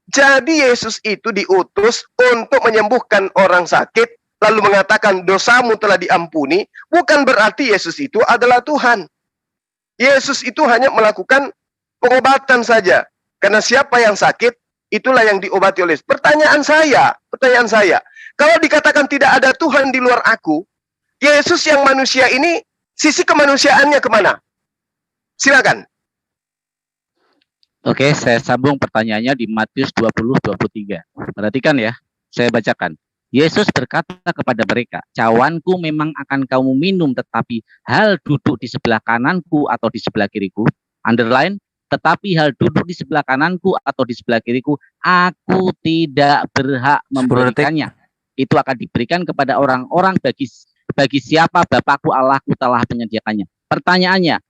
Jadi Yesus itu diutus untuk menyembuhkan orang sakit, lalu mengatakan dosamu telah diampuni, bukan berarti Yesus itu adalah Tuhan. Yesus itu hanya melakukan pengobatan saja. Karena siapa yang sakit, itulah yang diobati oleh. Pertanyaan saya, kalau dikatakan tidak ada Tuhan di luar aku, Yesus yang manusia ini, sisi kemanusiaannya kemana? Silakan. Oke, saya sambung pertanyaannya di Matius 20:23. Perhatikan ya, saya bacakan. Yesus berkata kepada mereka, "Cawanku memang akan kamu minum, tetapi hal duduk di sebelah kananku atau di sebelah kiriku." Underline, tetapi hal duduk di sebelah kananku atau di sebelah kiriku, aku tidak berhak memberikannya. Itu akan diberikan kepada orang-orang bagi siapa Bapakku Allahku telah menyediakannya. Pertanyaannya,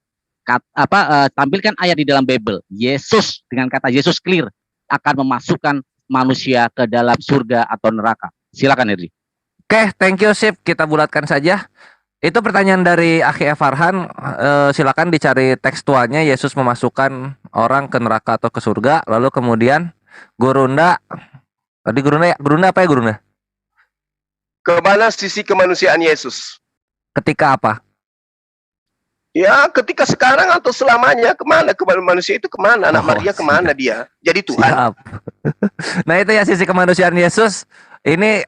tampilkan ayat di dalam Bible. Yesus, dengan kata Yesus clear, akan memasukkan manusia ke dalam surga atau neraka. Silakan Henry. Oke, thank you Sip. Kita bulatkan saja. Itu pertanyaan dari Akhi Farhan. Silakan dicari tekstualnya. Yesus memasukkan orang ke neraka atau ke surga. Lalu kemudian Gurunda. Tadi Gurunda ya? Gurunda apa ya Gurunda? Kemana sisi kemanusiaan Yesus? Ketika apa? Ya, ketika sekarang atau selamanya. Kemana manusia itu kemana? Anak Maria kemana dia? Jadi Tuhan. Siap. Nah itu ya sisi kemanusiaan Yesus. Ini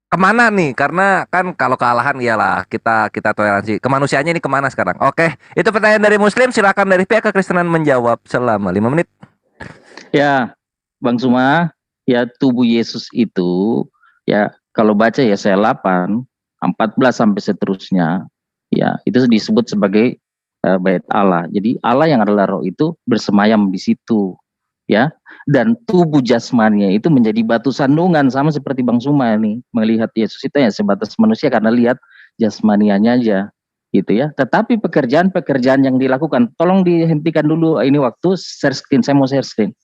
kemana nih? Karena kan kalau kealahan iyalah kita toleransi. Kemanusiaannya ini kemana sekarang? Oke, itu pertanyaan dari Muslim. Silakan dari pihak kekristenan menjawab selama 5 menit. Ya, Bang Suma, ya tubuh Yesus itu ya kalau baca ya Yesaya 8, 14 sampai seterusnya, ya itu disebut sebagai bait Allah. Jadi Allah yang adalah roh itu bersemayam di situ, ya. Dan tubuh jasmaninya itu menjadi batu sandungan, sama seperti Bang Suma ini melihat Yesus itu ya sebatas manusia karena lihat jasmanianya aja, gitu ya. Tetapi pekerjaan-pekerjaan yang dilakukan, tolong dihentikan dulu ini waktu share screen, saya mau share screen.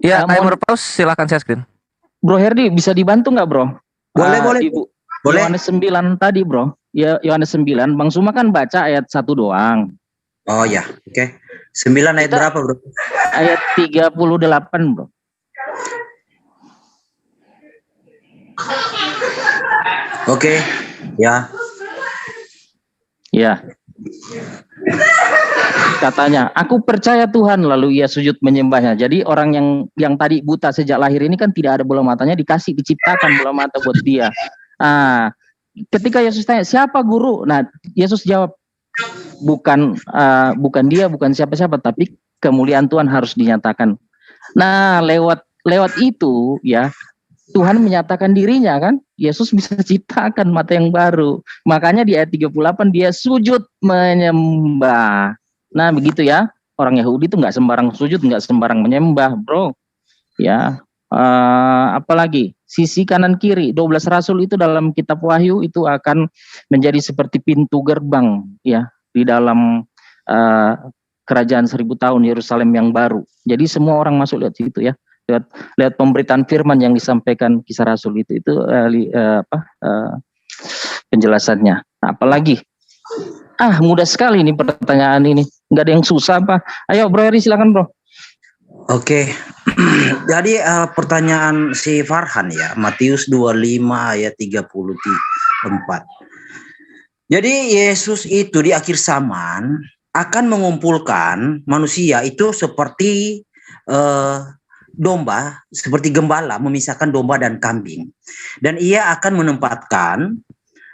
Ya, timer pause, silakan share screen. Bro Herdi, bisa dibantu nggak bro? Boleh. Boleh. Yohanes 9 tadi bro. Ya Yohanes 9, Bang Suma kan baca ayat 1 doang. Oh ya, oke. 9 ayat berapa bro? Ayat 38 bro. Oke, ya. Ya. Katanya, aku percaya Tuhan, lalu ia sujud menyembahnya. Jadi orang yang tadi buta sejak lahir ini kan tidak ada bola matanya, diciptakan bola mata buat dia. ketika Yesus tanya, siapa guru? Nah, Yesus jawab, bukan dia, bukan siapa-siapa, tapi kemuliaan Tuhan harus dinyatakan. Nah, lewat itu ya, Tuhan menyatakan dirinya kan. Yesus bisa ciptakan mata yang baru. Makanya di ayat 38 dia sujud menyembah. Nah, begitu ya. Orang Yahudi itu nggak sembarang sujud, nggak sembarang menyembah, bro. Ya, apalagi sisi kanan kiri 12 rasul itu dalam kitab Wahyu itu akan menjadi seperti pintu gerbang ya di dalam kerajaan 1000 tahun Yerusalem yang baru. Jadi semua orang masuk lihat situ ya. Lihat pemberitaan firman yang disampaikan kisah rasul itu penjelasannya. Nah, apalagi mudah sekali ini pertanyaan ini, nggak ada yang susah apa. Ayo Bro Heri, silakan Bro. Oke. Jadi pertanyaan si Farhan ya, Matius 25 ayat 34. Jadi Yesus itu di akhir zaman akan mengumpulkan manusia itu seperti domba, seperti gembala memisahkan domba dan kambing. Dan ia akan menempatkan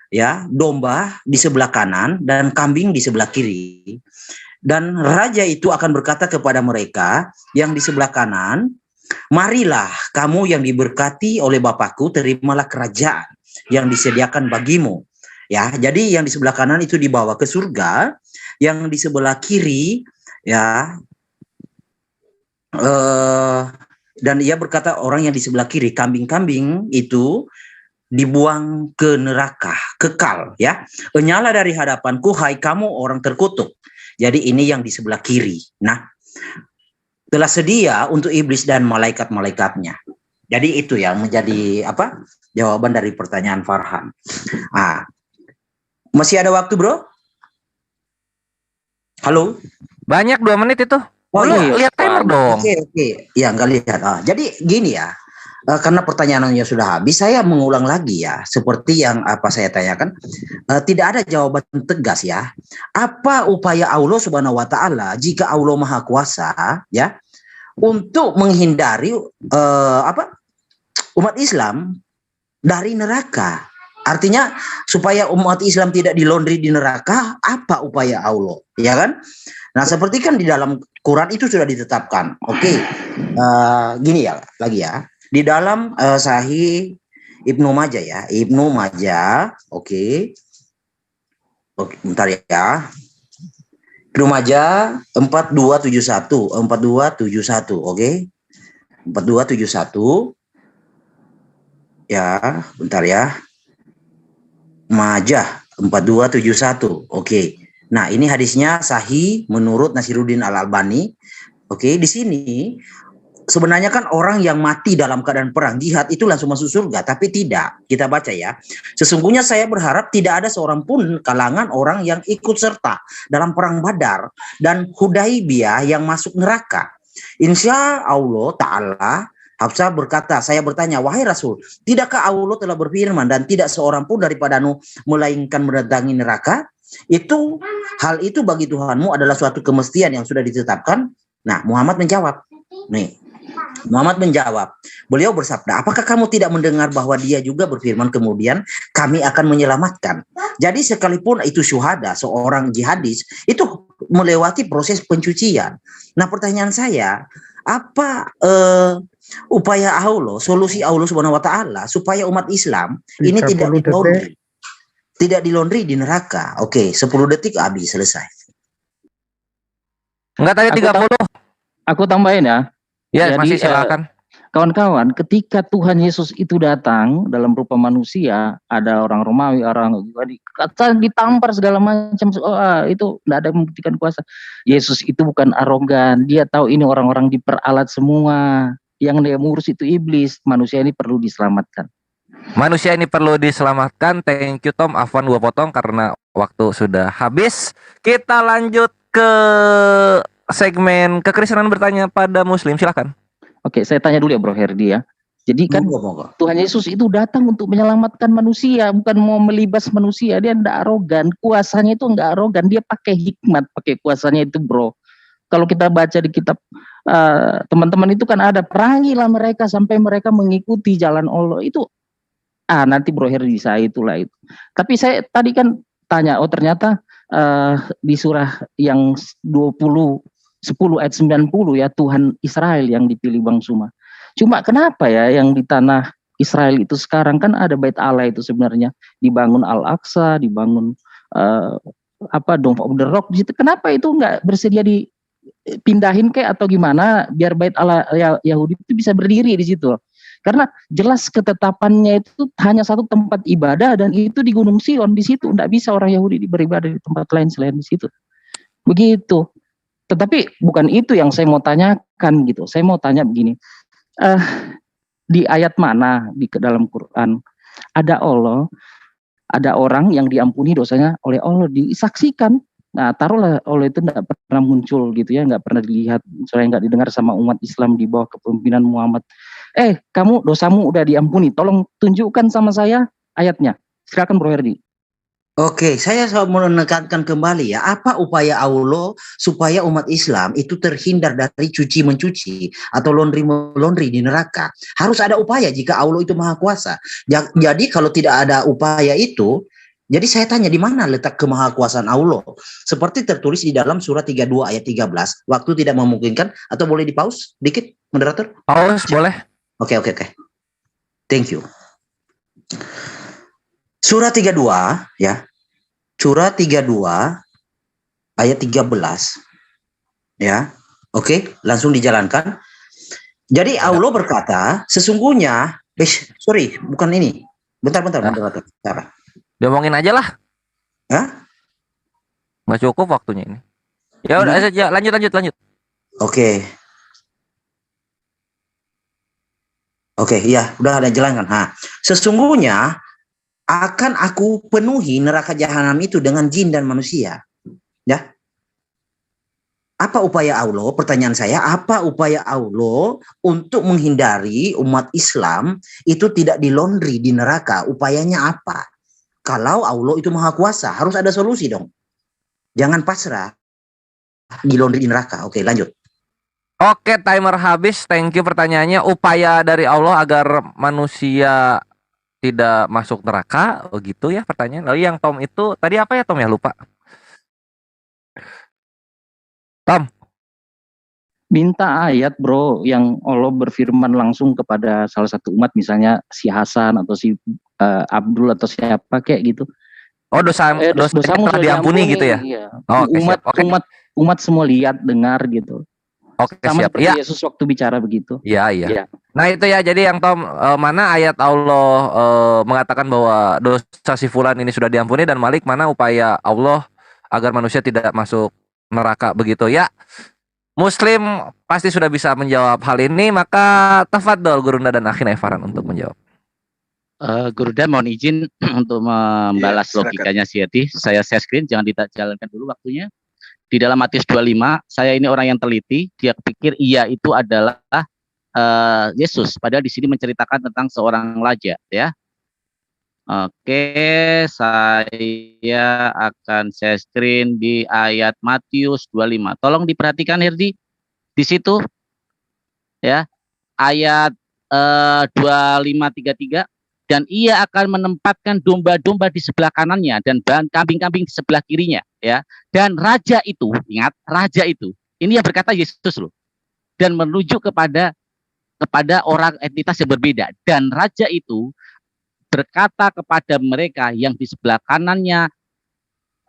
ya domba di sebelah kanan dan kambing di sebelah kiri. Dan raja itu akan berkata kepada mereka yang di sebelah kanan, marilah kamu yang diberkati oleh Bapakku, terimalah kerajaan yang disediakan bagimu. Ya, jadi yang di sebelah kanan itu dibawa ke surga, yang di sebelah kiri ya dan ia berkata orang yang di sebelah kiri, kambing-kambing itu dibuang ke neraka kekal ya. Nyala dari hadapanku hai kamu orang terkutuk. Jadi ini yang di sebelah kiri. Nah, telah sedia untuk iblis dan malaikat-malaikatnya. Jadi itu yang menjadi jawaban dari pertanyaan Farhan. Masih ada waktu, Bro? Halo? Banyak 2 menit itu. Lihat timer dong. Oke. Ya, nggak lihat. Jadi gini ya. Karena pertanyaannya sudah habis, saya mengulang lagi ya, seperti yang saya tanyakan, tidak ada jawaban tegas ya. Apa upaya Allah Subhanahu Wa Taala jika Allah Maha Kuasa ya untuk menghindari umat Islam dari neraka? Artinya supaya umat Islam tidak dilondri di neraka, apa upaya Allah, ya kan? Nah, seperti kan di dalam Quran itu sudah ditetapkan. Oke, gini ya, lagi ya. Di dalam Sahih Ibnu Majah ya, Ibnu Majah, oke, bentar ya. Ibnu Majah 4271, oke, 4271, ya, bentar ya. Majah 4271, oke. Nah, ini hadisnya sahih menurut Nasiruddin Al-Albani. Oke, di sini sebenarnya kan orang yang mati dalam keadaan perang jihad itu langsung masuk surga, tapi tidak. Kita baca ya. Sesungguhnya saya berharap tidak ada seorang pun kalangan orang yang ikut serta dalam perang Badar dan Hudaibiyah yang masuk neraka. Insya Allah Ta'ala, Hafsah berkata, saya bertanya, wahai Rasul, tidakkah Allah telah berfirman dan tidak seorang pun daripadamu melainkan mendatangi neraka? Hal itu bagi Tuhanmu adalah suatu kemestian yang sudah ditetapkan. Nah, Muhammad menjawab. Beliau bersabda, apakah kamu tidak mendengar bahwa dia juga berfirman kemudian kami akan menyelamatkan. Jadi sekalipun itu syuhada, seorang jihadis, itu melewati proses pencucian. Nah, pertanyaan saya, apa upaya Allah, solusi Allah Subhanahu Wa Taala supaya umat Islam ini tidak dilondri di neraka? Oke, 10 detik habis, selesai. Enggak, tadi 30. Aku tambahin ya. Ya, jadi, masih silakan. Kawan-kawan, ketika Tuhan Yesus itu datang dalam rupa manusia, ada orang Romawi, orang Yahudi, kata ditampar segala macam, itu tidak ada yang membuktikan kuasa. Yesus itu bukan arogan, dia tahu ini orang-orang diperalat semua, yang dia ngurus itu iblis. Manusia ini perlu diselamatkan. Thank you Tom. Afwan 2 potong karena waktu sudah habis. Kita lanjut ke segmen kekristenan bertanya pada muslim, silakan. Oke, saya tanya dulu ya Bro Herdi ya. Jadi kan Tuhan Yesus itu datang untuk menyelamatkan manusia, bukan mau melibas manusia. Dia tidak arogan, kuasanya itu enggak arogan, dia pakai hikmat, pakai kuasanya itu Bro. Kalau kita baca di kitab teman-teman itu kan ada, perangilah mereka sampai mereka mengikuti jalan Allah. Itu nanti Bro Herdi saya itulah itu. Tapi saya tadi kan tanya, oh ternyata di surah yang 10 ayat 90 ya, Tuhan Israel yang dipilih Bang Suma. Cuma kenapa ya yang di tanah Israel itu sekarang kan ada Bait Allah itu sebenarnya dibangun Al-Aqsa, dibangun Dome of the Rock di situ. Kenapa itu nggak bersedia dipindahin kayak atau gimana biar Bait Allah Yahudi itu bisa berdiri di situ? Karena jelas ketetapannya itu hanya satu tempat ibadah dan itu di Gunung Sion, di situ nggak bisa orang Yahudi beribadah di tempat lain selain di situ. Begitu. Tetapi bukan itu yang saya mau tanyakan gitu. Saya mau tanya begini. Di ayat mana di dalam Quran ada orang yang diampuni dosanya oleh Allah, disaksikan. Nah, taruhlah Allah itu tidak pernah muncul gitu ya, nggak pernah dilihat, soalnya nggak didengar sama umat Islam di bawah kepemimpinan Muhammad. Kamu dosamu udah diampuni, tolong tunjukkan sama saya ayatnya. Silakan Bro Herdi. Oke, saya mau menekankan kembali ya, apa upaya Allah supaya umat Islam itu terhindar dari cuci-mencuci atau laundry di neraka. Harus ada upaya jika Allah itu maha kuasa. Jadi kalau tidak ada upaya itu, jadi saya tanya di mana letak kemahakuasaan Allah? Seperti tertulis di dalam surah 32 ayat 13. Waktu tidak memungkinkan, atau boleh di-pause dikit, moderator? Pause, boleh. Oke. Thank you. Surah 32 ya. Surah 32 ayat 13. Ya. Oke, langsung dijalankan. Jadi Allah berkata, sesungguhnya bukan ini. Bentar, moderator. Diomongin aja lah. Hah? Nggak cukup waktunya ini. Ya udah saja, lanjut. Oke, iya, udah ada jalan kan. Sesungguhnya akan aku penuhi neraka jahanam itu dengan jin dan manusia. Ya. Apa upaya Allah? Pertanyaan saya, apa upaya Allah untuk menghindari umat Islam itu tidak dilondri di neraka? Upayanya apa? Kalau Allah itu maha kuasa, harus ada solusi dong. Jangan pasrah di laundry di neraka. Oke, lanjut. Oke, timer habis. Thank you pertanyaannya. Upaya dari Allah agar manusia tidak masuk neraka. Oh gitu ya pertanyaan. Lalu yang Tom itu tadi apa ya Tom ya? Lupa. Tom. Minta ayat Bro yang Allah berfirman langsung kepada salah satu umat, misalnya si Hasan atau si Abdul atau siapa kayak gitu. Oh, dosamu sudah diampuni gitu ya? Iya. Oh, umat semua lihat, dengar gitu. Oke, sama siap. Seperti Yesus waktu bicara begitu. Iya. Nah itu ya, jadi yang Tom, mana ayat Allah mengatakan bahwa dosa si fulan ini sudah diampuni, dan Malik mana upaya Allah agar manusia tidak masuk neraka begitu ya? Muslim pasti sudah bisa menjawab hal ini, maka tafadhol Gurunda dan Akhin Evaran untuk menjawab. Gurunda mohon izin untuk membalas logikanya si Yeti. Saya share screen, jangan dijalankan dulu waktunya. Di dalam Matius 25, saya ini orang yang teliti, dia pikir iya itu adalah Yesus, padahal di sini menceritakan tentang seorang raja ya. Oke, saya akan share screen di ayat Matius 25. Tolong diperhatikan Herdi di situ ya. Ayat 25:33, dan ia akan menempatkan domba-domba di sebelah kanannya dan kambing-kambing di sebelah kirinya ya. Dan raja itu, ingat, raja itu, ini yang berkata Yesus loh. Dan menuju kepada orang entitas yang berbeda, dan raja itu berkata kepada mereka yang di sebelah kanannya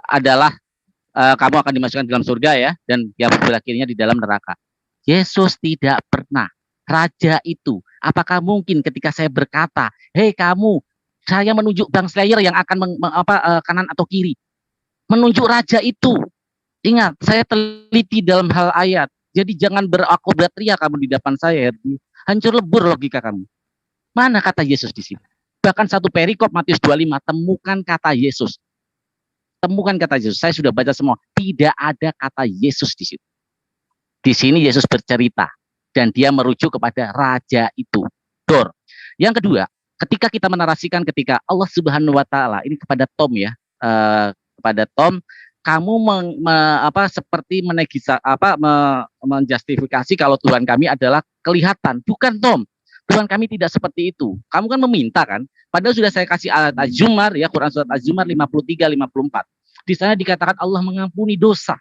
adalah kamu akan dimasukkan dalam surga ya, dan yang sebelah kirinya di dalam neraka. Yesus tidak pernah, raja itu, apakah mungkin ketika saya berkata, hei kamu, saya menunjuk Bang Slayer yang akan kanan atau kiri, menunjuk raja itu. Ingat, saya teliti dalam hal ayat, jadi jangan berakrobat ria kamu di depan saya, hancur lebur logika kamu. Mana kata Yesus di sini? Bahkan satu perikop Matius 25, temukan kata Yesus. Temukan kata Yesus. Saya sudah baca semua. Tidak ada kata Yesus di situ. Di sini Yesus bercerita dan dia merujuk kepada raja itu. Dor. Yang kedua, ketika kita menarasikan ketika Allah Subhanahu wa taala, ini kepada Tom ya, kepada Tom, kamu seperti menjustifikasi kalau Tuhan kami adalah kelihatan. Bukan Tom. Tuhan kami tidak seperti itu. Kamu kan meminta kan? Padahal sudah saya kasih ayat Az-Zumar ya, Quran surat Az-Zumar 53 54. Di sana dikatakan Allah mengampuni dosa.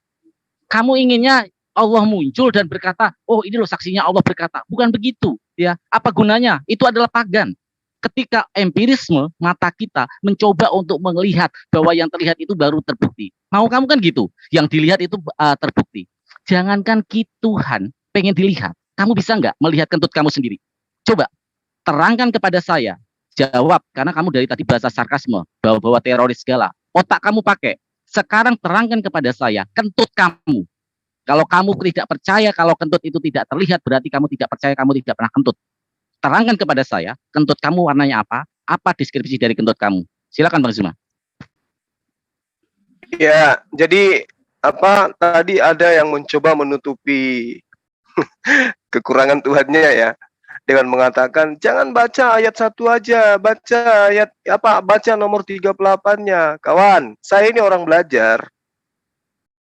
Kamu inginnya Allah muncul dan berkata, "Oh, ini loh saksinya Allah berkata." Bukan begitu, ya. Apa gunanya? Itu adalah pagan. Ketika empirisme mata kita mencoba untuk melihat bahwa yang terlihat itu baru terbukti. Mau kamu kan gitu, yang dilihat itu terbukti. Jangankan Tuhan pengen dilihat, kamu bisa nggak melihat kentut kamu sendiri? Coba terangkan kepada saya. Jawab, karena kamu dari tadi bahasa sarkasme, bawa-bawa teroris segala. Otak kamu pakai. Sekarang terangkan kepada saya kentut kamu. Kalau kamu tidak percaya kalau kentut itu tidak terlihat, berarti kamu tidak percaya, kamu tidak pernah kentut. Terangkan kepada saya, kentut kamu warnanya apa? Apa deskripsi dari kentut kamu? Silakan Bang Zuma. Ya, jadi tadi ada yang mencoba menutupi kekurangan Tuhannya ya dengan mengatakan jangan baca ayat 1 aja, baca ayat baca nomor 38-nya. Kawan, saya ini orang belajar.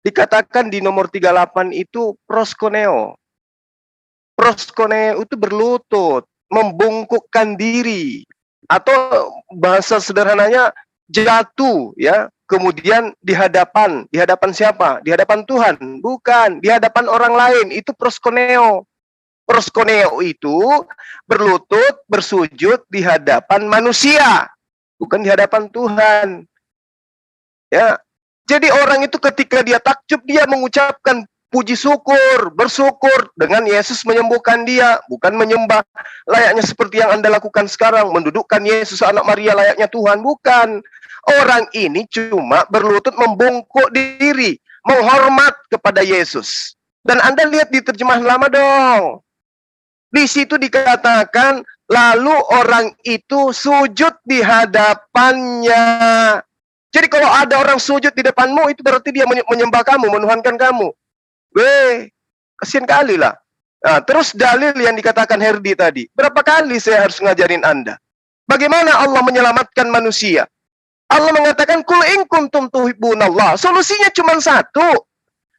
Dikatakan di nomor 38 itu proskoneo. Proskoneo itu berlutut, membungkukkan diri, atau bahasa sederhananya jatuh ya, kemudian di hadapan siapa? Di hadapan Tuhan, bukan di hadapan orang lain. Itu proskoneo. Proskoneo itu berlutut, bersujud di hadapan manusia, bukan di hadapan Tuhan. Ya. Jadi orang itu ketika dia takjub, dia mengucapkan puji syukur, bersyukur dengan Yesus menyembuhkan dia, bukan menyembah layaknya seperti yang Anda lakukan sekarang, mendudukkan Yesus anak Maria layaknya Tuhan, bukan. Orang ini cuma berlutut, membungkuk diri, menghormat kepada Yesus. Dan Anda lihat di terjemahan lama dong. Di situ dikatakan, lalu orang itu sujud di hadapannya. Jadi kalau ada orang sujud di depanmu, itu berarti dia menyembah kamu, menuhankan kamu. Kasihan kali lah. Nah, terus dalil yang dikatakan Herdi tadi. Berapa kali saya harus ngajarin Anda? Bagaimana Allah menyelamatkan manusia? Allah mengatakan, "Qul in kuntum tuhibbunallah." Solusinya cuma satu.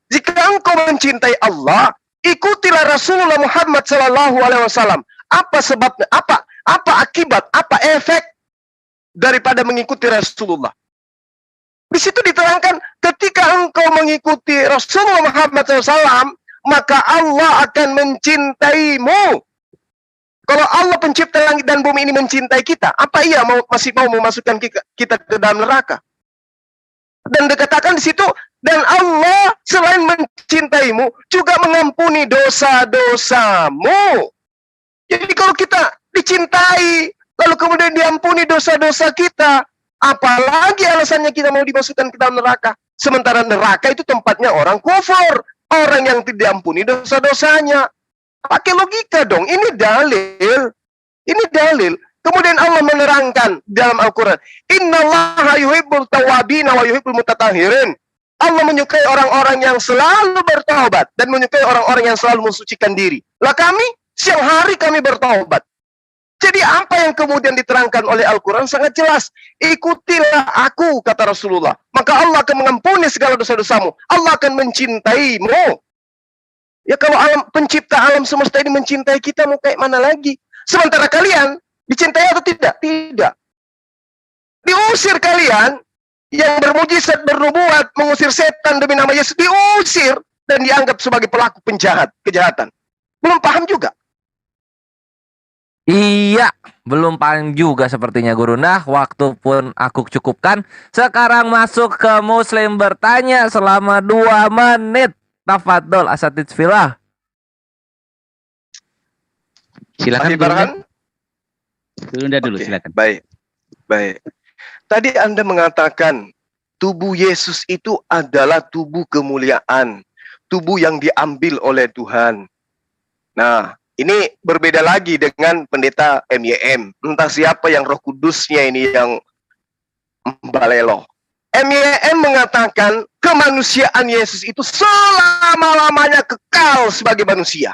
Jika engkau mencintai Allah, ikutilah Rasulullah Muhammad SAW. Apa sebabnya? Apa akibat? Apa efek daripada mengikuti Rasulullah? Di situ diterangkan, ketika engkau mengikuti Rasulullah Muhammad SAW, maka Allah akan mencintaimu. Kalau Allah pencipta langit dan bumi ini mencintai kita, apa ia masih mau memasukkan kita ke dalam neraka? Dan dikatakan di situ, dan Allah selain mencintaimu, juga mengampuni dosa-dosamu. Jadi kalau kita dicintai, lalu kemudian diampuni dosa-dosa kita, apalagi alasannya kita mau dimasukkan ke dalam neraka? Sementara neraka itu tempatnya orang kufur, orang yang tidak diampuni dosa-dosanya. Pakai logika dong, ini dalil. Ini dalil. Kemudian Allah menerangkan dalam Al-Quran, "Innallaha yuhibbul tawwabina wa yuhibbul mutatahhirin." Allah menyukai orang-orang yang selalu bertaubat dan menyukai orang-orang yang selalu mensucikan diri. Lah kami, siang hari kami bertaubat. Jadi apa yang kemudian diterangkan oleh Al-Quran sangat jelas. Ikutilah aku, kata Rasulullah. Maka Allah akan mengampuni segala dosa-dosamu. Allah akan mencintaimu. Ya kalau pencipta alam semesta ini mencintai kita, mau kayak mana lagi? Sementara kalian, dicintai atau tidak? Tidak. Diusir kalian, yang bermujizat, bernubuat, mengusir setan demi nama Yesus, diusir dan dianggap sebagai pelaku kejahatan. Belum paham juga. Iya, belum paham juga sepertinya Guru. Nah, waktu pun aku cukupkan. Sekarang masuk ke Muslim bertanya selama 2 menit. Tafadhol Asatidz Fillah. Silakan Farhan. Gurunda dulu, silakan. Baik. Tadi Anda mengatakan tubuh Yesus itu adalah tubuh kemuliaan, tubuh yang diambil oleh Tuhan. Nah, ini berbeda lagi dengan pendeta MYM. Entah siapa yang Roh Kudusnya ini yang balelo. MYM mengatakan kemanusiaan Yesus itu selama-lamanya kekal sebagai manusia.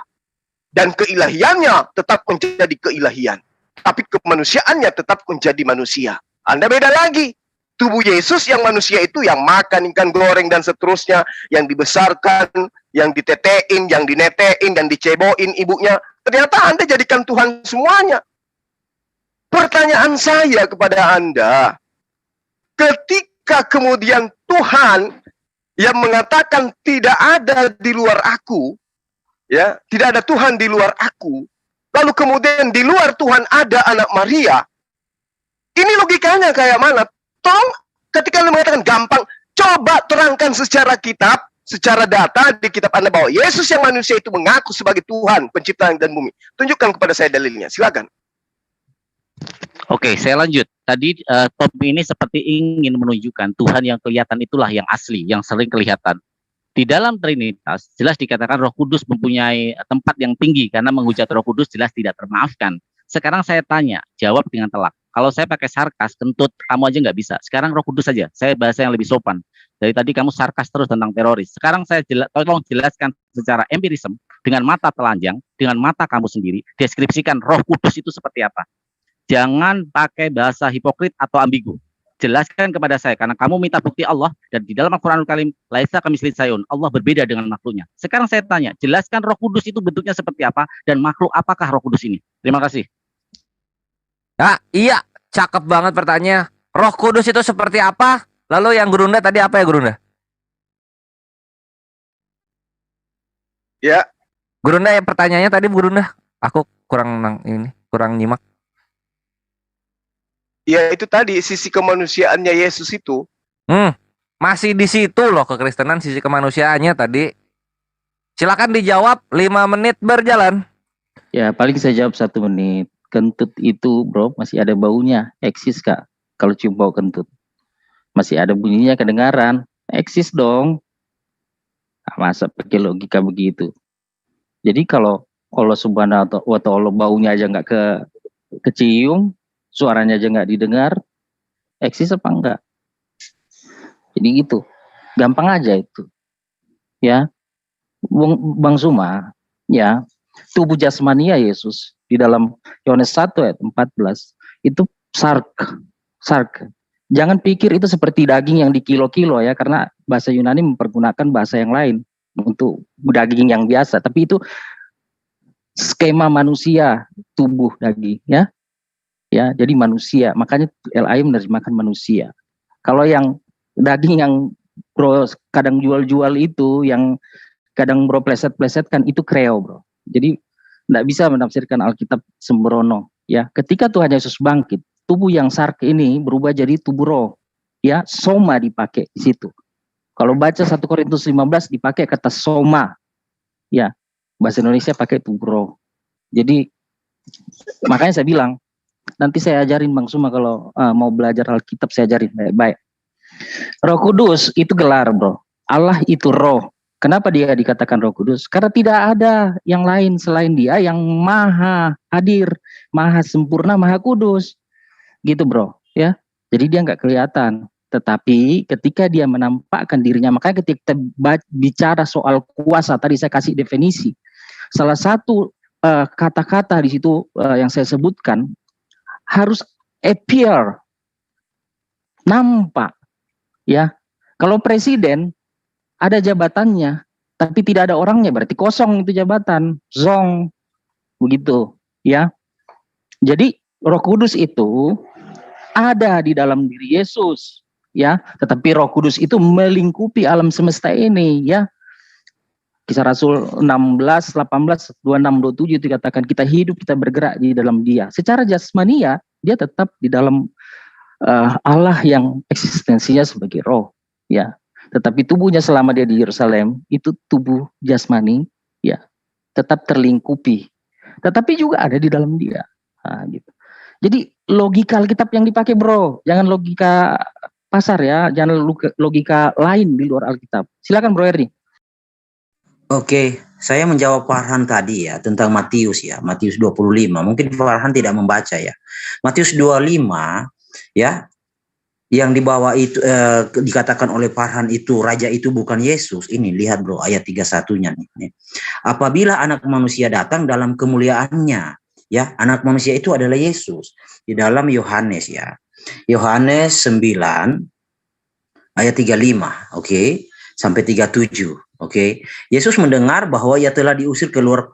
Dan keilahiannya tetap menjadi keilahian. Tapi kemanusiaannya tetap menjadi manusia. Anda beda lagi. Tubuh Yesus yang manusia itu yang makan ikan goreng dan seterusnya, yang dibesarkan yang ditetein, yang dinetein, dan diceboin ibunya. Ternyata Anda jadikan Tuhan semuanya. Pertanyaan saya kepada Anda, ketika kemudian Tuhan yang mengatakan tidak ada di luar aku, ya, tidak ada Tuhan di luar aku, lalu kemudian di luar Tuhan ada anak Maria, ini logikanya kayak mana? Tolong, ketika Anda mengatakan gampang, coba terangkan secara kitab, secara data di kitab Anda bahwa Yesus yang manusia itu mengaku sebagai Tuhan pencipta langit dan bumi. Tunjukkan kepada saya dalilnya, silakan. Oke, saya lanjut. Tadi Tom ini seperti ingin menunjukkan Tuhan yang kelihatan itulah yang asli, yang sering kelihatan. Di dalam Trinitas jelas dikatakan Roh Kudus mempunyai tempat yang tinggi karena menghujat Roh Kudus jelas tidak termaafkan. Sekarang saya tanya, jawab dengan telak. Kalau saya pakai sarkas, kentut, kamu aja nggak bisa. Sekarang Roh Kudus saja, saya bahasa yang lebih sopan. Dari tadi kamu sarkas terus tentang teroris. Sekarang saya tolong jelaskan secara empirisme, dengan mata telanjang, dengan mata kamu sendiri, deskripsikan Roh Kudus itu seperti apa. Jangan pakai bahasa hipokrit atau ambigu. Jelaskan kepada saya, karena kamu minta bukti Allah, dan di dalam Al-Quranul Karim, laisa kamitslihi syai'un, Allah berbeda dengan makhluknya. Sekarang saya tanya, jelaskan Roh Kudus itu bentuknya seperti apa, dan makhluk apakah Roh Kudus ini? Terima kasih. Ah, iya, cakep banget pertanyaannya. Roh Kudus itu seperti apa? Lalu yang Gurunda tadi apa ya, Gurunda? Ya. Gurunda yang pertanyaannya tadi, Gurunda. Aku kurang nyimak. Ya itu tadi sisi kemanusiaannya Yesus itu. Masih di situ loh kekristenan, sisi kemanusiaannya tadi. Silakan dijawab, 5 menit berjalan. Ya paling saya jawab 1 menit. Kentut itu bro masih ada baunya, eksis kak. Kalau cium bau kentut masih ada bunyinya kedengaran, eksis dong. Nah, masa pakai logika begitu? Jadi kalau Allah Subhanahu wa Ta'ala baunya aja nggak kecium, suaranya aja nggak didengar, eksis apa enggak? Jadi gitu, gampang aja itu. Ya, Bang Zuma, ya, tubuh jasmania Yesus di dalam Yohanes 1 ayat 14 itu sark. Jangan pikir itu seperti daging yang dikilo-kilo ya, karena bahasa Yunani mempergunakan bahasa yang lain untuk daging yang biasa, tapi itu skema manusia, tubuh daging ya. Ya, jadi manusia, makanya LAI menerjemahkan manusia. Kalau yang daging yang bro kadang jual-jual itu, yang kadang bro pleset-plesetkan, itu kreo bro. Jadi tidak bisa menafsirkan Alkitab sembrono. Ya, ketika Tuhan Yesus bangkit, tubuh yang sark ini berubah jadi tubuh roh. Ya, soma dipakai di situ. Kalau baca 1 Korintus 15 dipakai kata soma. Ya, bahasa Indonesia pakai tubuh roh. Jadi makanya saya bilang, nanti saya ajarin Bang Suma kalau mau belajar Alkitab, saya ajarin baik-baik. Roh Kudus itu gelar bro. Allah itu roh. Kenapa dia dikatakan Roh Kudus? Karena tidak ada yang lain selain dia yang maha hadir, maha sempurna, maha kudus. Gitu bro. Ya. Jadi dia nggak kelihatan. Tetapi ketika dia menampakkan dirinya, makanya ketika kita bicara soal kuasa, tadi saya kasih definisi. Salah satu kata-kata di situ yang saya sebutkan, harus appear, nampak, ya. Kalau presiden ada jabatannya, tapi tidak ada orangnya, berarti kosong itu jabatan, zong, begitu, ya. Jadi Roh Kudus itu ada di dalam diri Yesus, ya. Tetapi Roh Kudus itu melingkupi alam semesta ini, ya. Kisah Rasul 16, 18, 26, 27 dikatakan kita hidup, kita bergerak di dalam dia. Secara jasmania, dia tetap di dalam Allah yang eksistensinya sebagai roh. Ya. Tetapi tubuhnya selama dia di Yerusalem, itu tubuh jasmani, ya, tetap terlingkupi. Tetapi juga ada di dalam dia. Nah, gitu. Jadi logika Alkitab yang dipakai bro, jangan logika pasar ya, jangan logika lain di luar Alkitab. Silakan Bro Erni. Oke, saya menjawab Farhan tadi ya tentang Matius ya, Matius 25. Mungkin Farhan tidak membaca ya. Matius 25 ya, yang di bawah itu dikatakan oleh Farhan itu raja itu bukan Yesus. Ini lihat bro ayat 31-nya nih. Apabila anak manusia datang dalam kemuliaannya, ya, anak manusia itu adalah Yesus. Di dalam Yohanes ya. Yohanes 9 ayat 35, oke. sampai 37. Oke. Yesus mendengar bahwa ia telah diusir keluar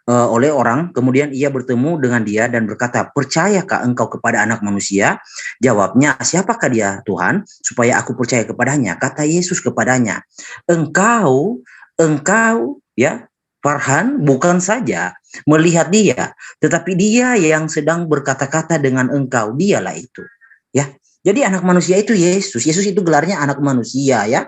oleh orang, kemudian ia bertemu dengan dia dan berkata, "Percayakah engkau kepada Anak Manusia?" Jawabnya, "Siapakah dia, Tuhan, supaya aku percaya kepadanya?" Kata Yesus kepadanya, engkau ya Farhan, bukan saja melihat dia, tetapi dia yang sedang berkata-kata dengan engkau, dialah itu. Ya. Jadi Anak Manusia itu Yesus. Yesus itu gelarnya Anak Manusia, ya.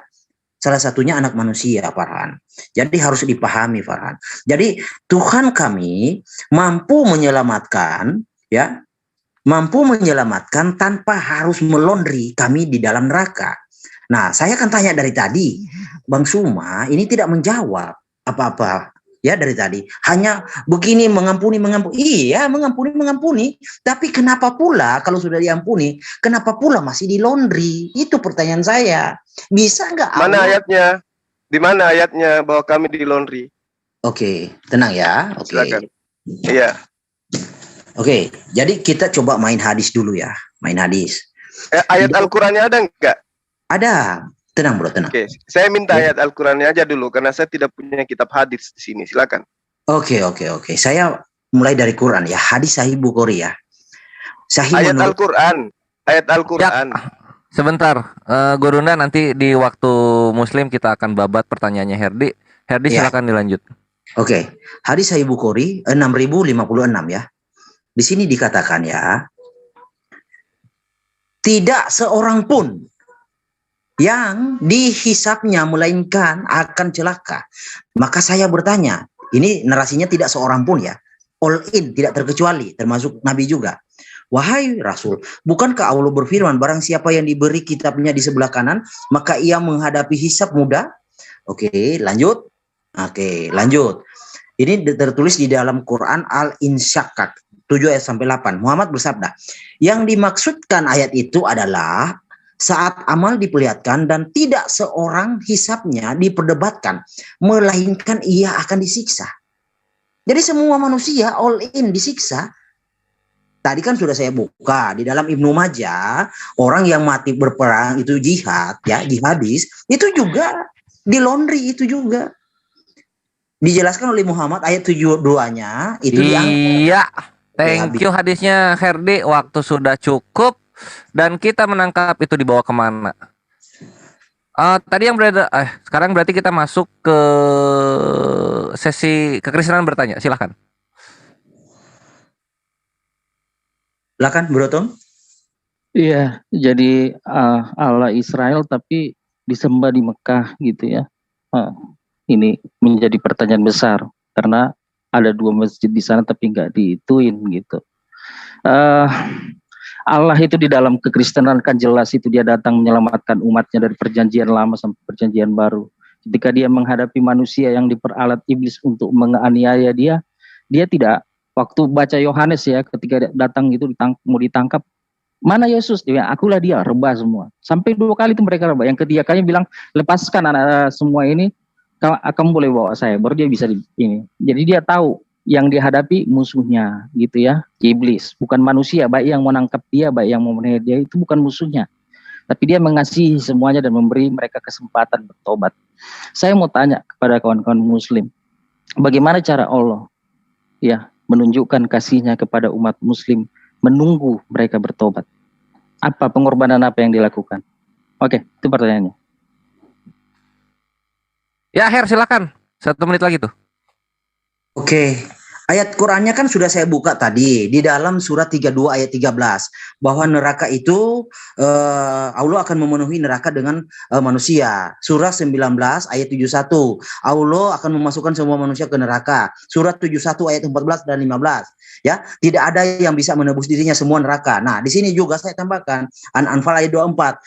Salah satunya Anak Manusia, Farhan. Jadi harus dipahami, Farhan. Jadi Tuhan kami mampu menyelamatkan, ya, mampu menyelamatkan tanpa harus melondri kami di dalam neraka. Nah, saya akan tanya dari tadi, Bang Suma ini tidak menjawab apa-apa, ya, dari tadi. Hanya begini, mengampuni. Iya, mengampuni. Tapi kenapa pula kalau sudah diampuni, kenapa pula masih dilondri? Itu pertanyaan saya. Bisa nggak? Mana ayatnya? Di mana ayatnya bahwa kami di laundry? Oke, tenang ya. Oke. Silakan. Iya. Oke, jadi kita coba main hadis dulu ya. Main hadis. Ayat Al-Qur'annya ada nggak? Ada. Tenang bro, tenang. Oke, saya minta ayat Al-Qur'annya aja dulu karena saya tidak punya kitab hadis di sini. Silakan. Oke. Saya mulai dari Quran ya. Hadis Sahih Bukhari ya. Ayat Al-Quran. Ayat Al-Quran. Ya, sebentar, Gurunda, nanti di waktu Muslim kita akan babat pertanyaannya Herdi. Herdi Ya. silakan dilanjut. Oke, hadis Sahih Bukhari 6056 ya. Di sini dikatakan ya, tidak seorang pun yang dihisapnya melainkan akan celaka. Maka saya bertanya, ini narasinya tidak seorang pun ya, all in, tidak terkecuali, termasuk Nabi juga. Wahai Rasul, bukankah Allah berfirman, barang siapa yang diberi kitabnya di sebelah kanan, maka ia menghadapi hisab mudah? Oke, lanjut. Ini tertulis di dalam Quran Al-Insyaqqaq 7 ayat sampai 8. Muhammad bersabda, yang dimaksudkan ayat itu adalah saat amal diperlihatkan dan tidak seorang hisabnya diperdebatkan, melainkan ia akan disiksa. Jadi semua manusia all in disiksa. Tadi kan sudah saya buka di dalam Ibnu Majah, orang yang mati berperang itu jihad, ya, jihadis, itu juga di laundry, itu juga dijelaskan oleh Muhammad ayat 72-nya itu Iya, thank you hadisnya Herdi. Waktu sudah cukup dan kita menangkap itu dibawa kemana? Tadi yang berada, sekarang berarti kita masuk ke sesi kekristenan bertanya. Silahkan. Silakan Bro Tom. Iya, jadi Allah Israel tapi disembah di Mekah gitu ya. Ini menjadi pertanyaan besar karena ada 2 masjid di sana tapi nggak diituin gitu. Allah itu di dalam kekristenan kan jelas itu dia datang menyelamatkan umatnya dari perjanjian lama sampai perjanjian baru. Ketika dia menghadapi manusia yang diperalat iblis untuk menganiaya dia tidak. Waktu baca Yohanes ya, ketika datang itu mau ditangkap, mana Yesus? Dia, akulah dia, rebah semua. Sampai 2 kali itu mereka rebah. Yang ketiganya bilang, lepaskan anak semua ini, kamu boleh bawa saya. Baru dia bisa ini. Jadi dia tahu yang dihadapi musuhnya gitu ya, iblis. Bukan manusia, baik yang mau nangkap dia, baik yang mau menihar dia, itu bukan musuhnya. Tapi dia mengasihi semuanya dan memberi mereka kesempatan bertobat. Saya mau tanya kepada kawan-kawan muslim, bagaimana cara Allah ya menunjukkan kasihnya kepada umat muslim menunggu mereka bertobat? Apa pengorbanan apa yang dilakukan? Oke, itu pertanyaannya. Ya, Her, silakan. 1 menit lagi tuh. Oke. Ayat Qurannya kan sudah saya buka tadi di dalam surat 32 ayat 13 bahwa neraka itu Allah akan memenuhi neraka dengan manusia. Surah 19 ayat 71 Allah akan memasukkan semua manusia ke neraka. Surat 71 ayat 14 dan 15 ya, tidak ada yang bisa menebus dirinya, semua neraka. Nah, di sini juga saya tambahkan An-Anfal ayat 24.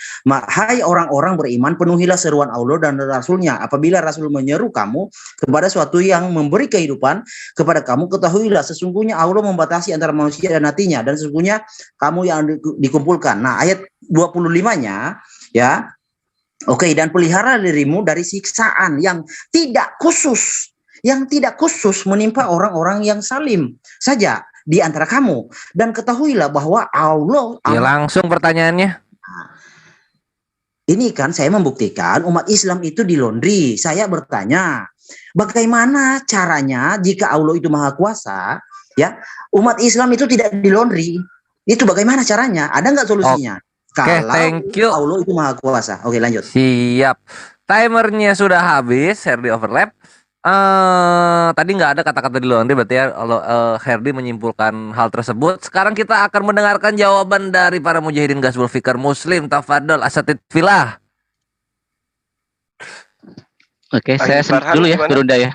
Hai orang-orang beriman, penuhilah seruan Allah dan Rasulnya. Apabila Rasul menyeru kamu kepada suatu yang memberi kehidupan kepada kamu, ketahuilah sesungguhnya Allah membatasi antara manusia dan hatinya, dan sesungguhnya kamu yang dikumpulkan. Nah, ayat 25-nya ya. Oke, dan pelihara dirimu dari siksaan yang tidak khusus menimpa orang-orang yang salim saja di antara kamu, dan ketahuilah bahwa Allah Ya, langsung pertanyaannya. Ini kan saya membuktikan umat Islam itu di laundry. Saya bertanya, bagaimana caranya jika Allah itu maha kuasa, ya, umat Islam itu tidak di laundry? Itu bagaimana caranya? Ada nggak solusinya? Kalau thank you. Allah itu maha kuasa. Oke, lanjut. Siap. Timernya sudah habis, Herdi overlap. Tadi nggak ada kata-kata di laundry, berarti ya kalau Herdi menyimpulkan hal tersebut. Sekarang kita akan mendengarkan jawaban dari para mujahidin Ghazwul Fikr Muslim. Tafadhol Asatid Filah. Oke, saya dulu ya, Gurunda ya.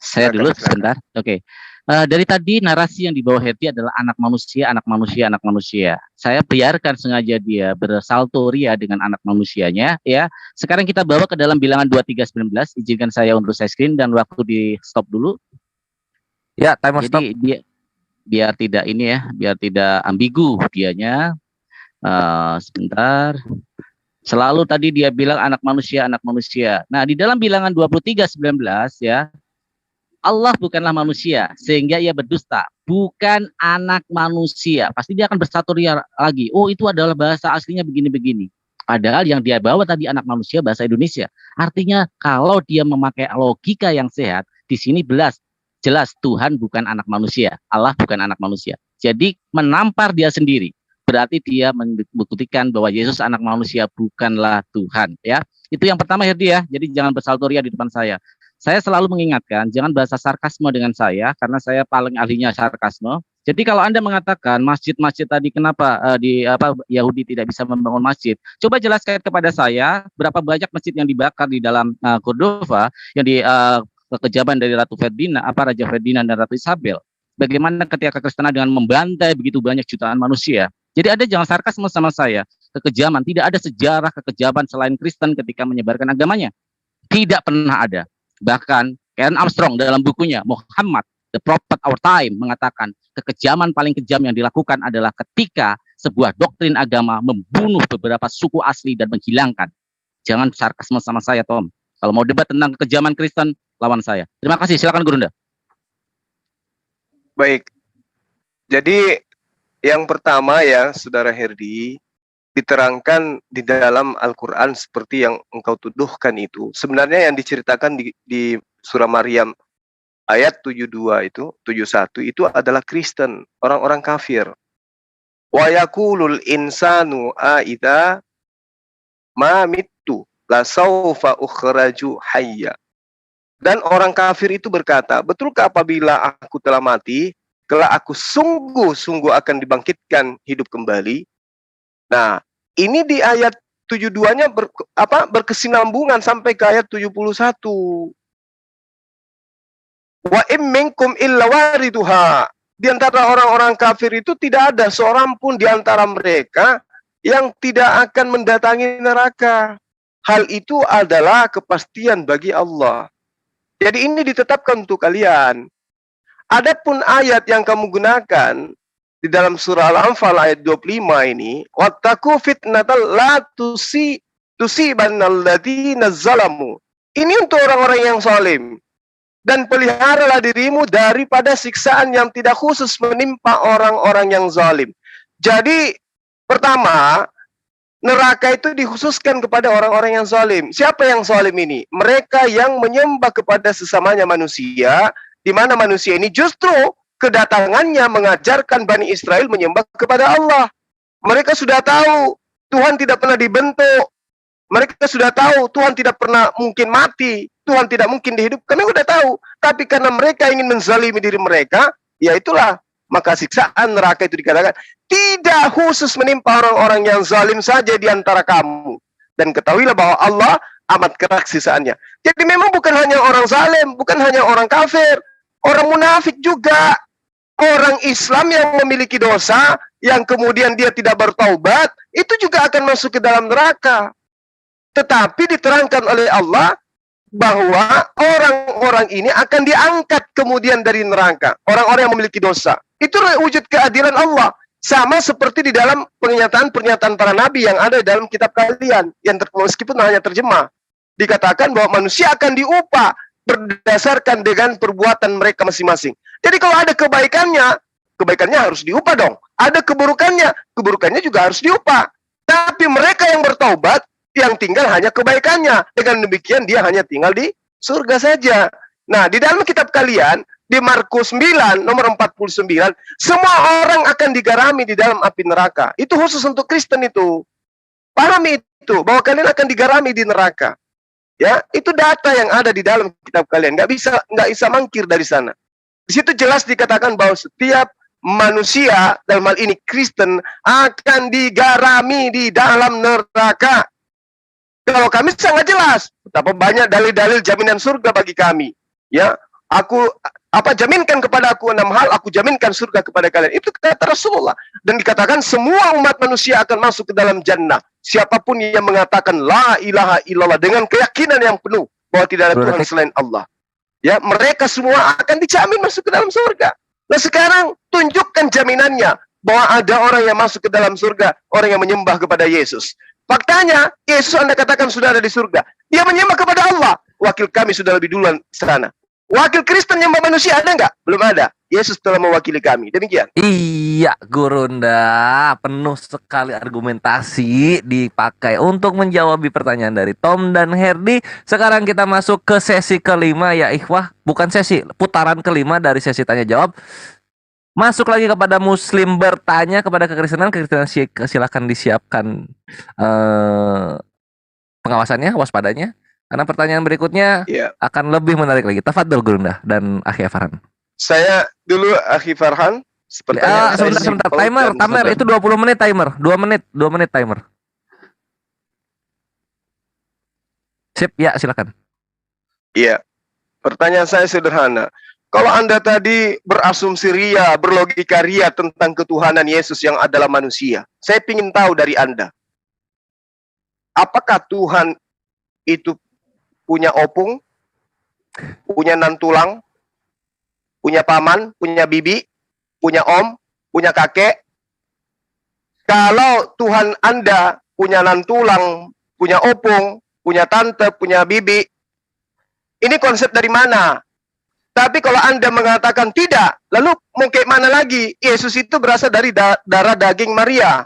Saya dulu sebentar. Oke. Dari tadi narasi yang dibawa Herdi adalah anak manusia, anak manusia, anak manusia. Saya biarkan sengaja dia bersalto ria dengan anak manusianya, ya. Sekarang kita bawa ke dalam bilangan 2319. Izinkan saya untuk share screen dan waktu di stop dulu. Ya, timer stop. Jadi dia biar tidak ini ya, biar tidak ambigu dianya. Sebentar. Selalu tadi dia bilang anak manusia, anak manusia. Nah, di dalam bilangan 2319 ya. Allah bukanlah manusia sehingga ia berdusta, bukan anak manusia. Pasti dia akan bersatu ria lagi. Oh, itu adalah bahasa aslinya begini-begini. Padahal yang dia bawa tadi anak manusia bahasa Indonesia. Artinya kalau dia memakai logika yang sehat, di sini jelas Tuhan bukan anak manusia, Allah bukan anak manusia. Jadi menampar dia sendiri. Berarti dia membuktikan bahwa Yesus anak manusia bukanlah Tuhan, ya. Itu yang pertama Herdi ya. Jadi jangan bersalto ria di depan saya. Saya selalu mengingatkan, jangan bahasa sarkasme dengan saya, karena saya paling ahlinya sarkasme. Jadi kalau Anda mengatakan masjid-masjid tadi kenapa Yahudi tidak bisa membangun masjid, coba jelaskan kepada saya berapa banyak masjid yang dibakar di dalam Cordova yang di kekejaman dari Raja Ferdinand dan Ratu Isabel. Bagaimana ketika kekristenan dengan membantai begitu banyak jutaan manusia. Jadi Anda jangan sarkasme sama saya. Kekejaman, tidak ada sejarah kekejaman selain Kristen ketika menyebarkan agamanya. Tidak pernah ada. Bahkan Ken Armstrong dalam bukunya Muhammad, The Prophet Our Time mengatakan kekejaman paling kejam yang dilakukan adalah ketika sebuah doktrin agama membunuh beberapa suku asli dan menghilangkan. Jangan sarkasme sama saya, Tom. Kalau mau debat tentang kekejaman Kristen, lawan saya. Terima kasih, silakan Gurunda. Baik. Jadi yang pertama ya, Saudara Herdi, diterangkan di dalam Al-Quran seperti yang engkau tuduhkan itu. Sebenarnya yang diceritakan di surah Maryam ayat 72 itu, 71 itu adalah Kristen, orang-orang kafir. Wa yaqulul insanu aidza ma mittu la saufa ukhraju hayya. Dan orang kafir itu berkata, betulkah apabila aku telah mati, kelak aku sungguh-sungguh akan dibangkitkan hidup kembali? Nah, ini di ayat 72-nya berkesinambungan sampai ke ayat 71. Wa im minkum illa wariduha. Di antara orang-orang kafir itu tidak ada seorang pun di antara mereka yang tidak akan mendatangi neraka. Hal itu adalah kepastian bagi Allah. Jadi ini ditetapkan untuk kalian. Adapun ayat yang kamu gunakan di dalam surah Al-Anfal ayat 25 ini, wattaqu fitnatal la tusibannal ladzina zalamu. Ini untuk orang-orang yang zalim. Dan peliharalah dirimu daripada siksaan yang tidak khusus menimpa orang-orang yang zalim. Jadi, pertama, neraka itu dikhususkan kepada orang-orang yang zalim. Siapa yang zalim ini? Mereka yang menyembah kepada sesamanya manusia, di mana manusia ini justru kedatangannya mengajarkan Bani Israel menyembah kepada Allah. Mereka sudah tahu Tuhan tidak pernah dibentuk. Mereka sudah tahu Tuhan tidak pernah mungkin mati. Tuhan tidak mungkin dihidupkan. Mereka sudah tahu. Tapi karena mereka ingin menzalimi diri mereka, ya itulah. Maka siksaan neraka itu dikatakan tidak khusus menimpa orang-orang yang zalim saja di antara kamu. Dan ketahuilah bahwa Allah amat keras siksaannya. Jadi memang bukan hanya orang zalim, bukan hanya orang kafir, orang munafik juga. Orang Islam yang memiliki dosa, yang kemudian dia tidak bertaubat, itu juga akan masuk ke dalam neraka. Tetapi diterangkan oleh Allah bahwa orang-orang ini akan diangkat kemudian dari neraka. Orang-orang yang memiliki dosa. Itu wujud keadilan Allah. Sama seperti di dalam pernyataan para nabi yang ada dalam kitab kalian. Yang meskipun hanya terjemah. Dikatakan bahwa manusia akan diupah berdasarkan dengan perbuatan mereka masing-masing. Jadi kalau ada kebaikannya harus diupah dong. Ada keburukannya juga harus diupah. Tapi mereka yang bertaubat, yang tinggal hanya kebaikannya. Dengan demikian dia hanya tinggal di surga saja. Nah, di dalam kitab kalian, di Markus 9, nomor 49, semua orang akan digarami di dalam api neraka. Itu khusus untuk Kristen itu. Pahami itu, bahwa kalian akan digarami di neraka. Ya, itu data yang ada di dalam kitab kalian. Nggak bisa mangkir dari sana. Di situ jelas dikatakan bahwa setiap manusia, dalam hal ini Kristen, akan digarami di dalam neraka. Kalau kami sangat jelas, betapa banyak dalil-dalil jaminan surga bagi kami. Ya, aku jaminkan kepada aku 6 hal, aku jaminkan surga kepada kalian. Itu kata Rasulullah. Dan dikatakan semua umat manusia akan masuk ke dalam jannah. Siapapun yang mengatakan la ilaha illallah dengan keyakinan yang penuh bahwa tidak ada Tuhan selain Allah. Ya, mereka semua akan dijamin masuk ke dalam surga. Nah, sekarang tunjukkan jaminannya bahwa ada orang yang masuk ke dalam surga, orang yang menyembah kepada Yesus. Faktanya, Yesus Anda katakan sudah ada di surga. Dia menyembah kepada Allah. Wakil kami sudah lebih duluan sana. Wakil Kristen nyembah manusia ada nggak? Belum ada. Yesus telah mewakili kami. Demikian. Iya, Gurunda, penuh sekali argumentasi dipakai untuk menjawab pertanyaan dari Tom dan Herdi. Sekarang kita masuk ke sesi kelima ya ikhwah. Bukan sesi, putaran kelima dari sesi tanya jawab. Masuk lagi kepada Muslim bertanya kepada kekristenan. Kekristenan silakan disiapkan pengawasannya, waspadanya. Karena pertanyaan berikutnya akan lebih menarik lagi. Tafadhol Gurunda dan Akhi Farhan. Saya dulu Akhi Farhan. Sebentar. Timer itu 20 menit timer. 2 menit timer. Sip, ya silakan. Iya. Pertanyaan saya sederhana. Kalau Anda tadi berasumsi ria, berlogika ria tentang ketuhanan Yesus yang adalah manusia, saya ingin tahu dari Anda. Apakah Tuhan itu punya opung, punya nantulang, punya paman, punya bibi, punya om, punya kakek? Kalau Tuhan Anda punya nantulang, punya opung, punya tante, punya bibi, ini konsep dari mana? Tapi kalau Anda mengatakan tidak, lalu mau kayak mana lagi? Yesus itu berasal dari darah daging Maria.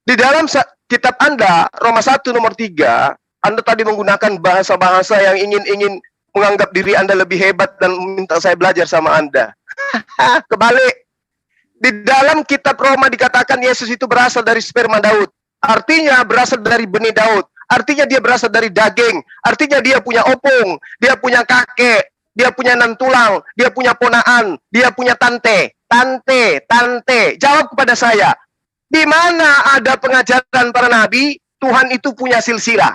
Di dalam kitab Anda, Roma 1 nomor 3, Anda tadi menggunakan bahasa-bahasa yang ingin menganggap diri Anda lebih hebat dan minta saya belajar sama Anda. Kebalik. Di dalam kitab Roma dikatakan Yesus itu berasal dari sperma Daud. Artinya berasal dari benih Daud. Artinya dia berasal dari daging. Artinya dia punya opung, dia punya kakek, dia punya enam tulang, dia punya ponaan, dia punya tante. Tante. Jawab kepada saya. Di mana ada pengajaran para nabi, Tuhan itu punya silsilah?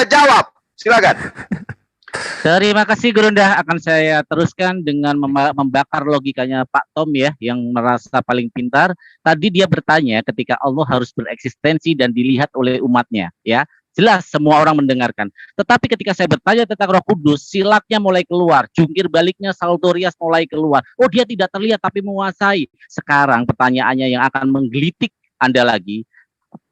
Jawab. Silakan. Terima kasih Gurunda, akan saya teruskan dengan membakar logikanya Pak Tom ya, yang merasa paling pintar. Tadi dia bertanya ketika Allah harus bereksistensi dan dilihat oleh umatnya, ya. Jelas semua orang mendengarkan. Tetapi ketika saya bertanya tentang Roh Kudus, silatnya mulai keluar, jungkir baliknya Saltorias mulai keluar. Oh, dia tidak terlihat tapi menguasai. Sekarang pertanyaannya yang akan menggelitik Anda lagi,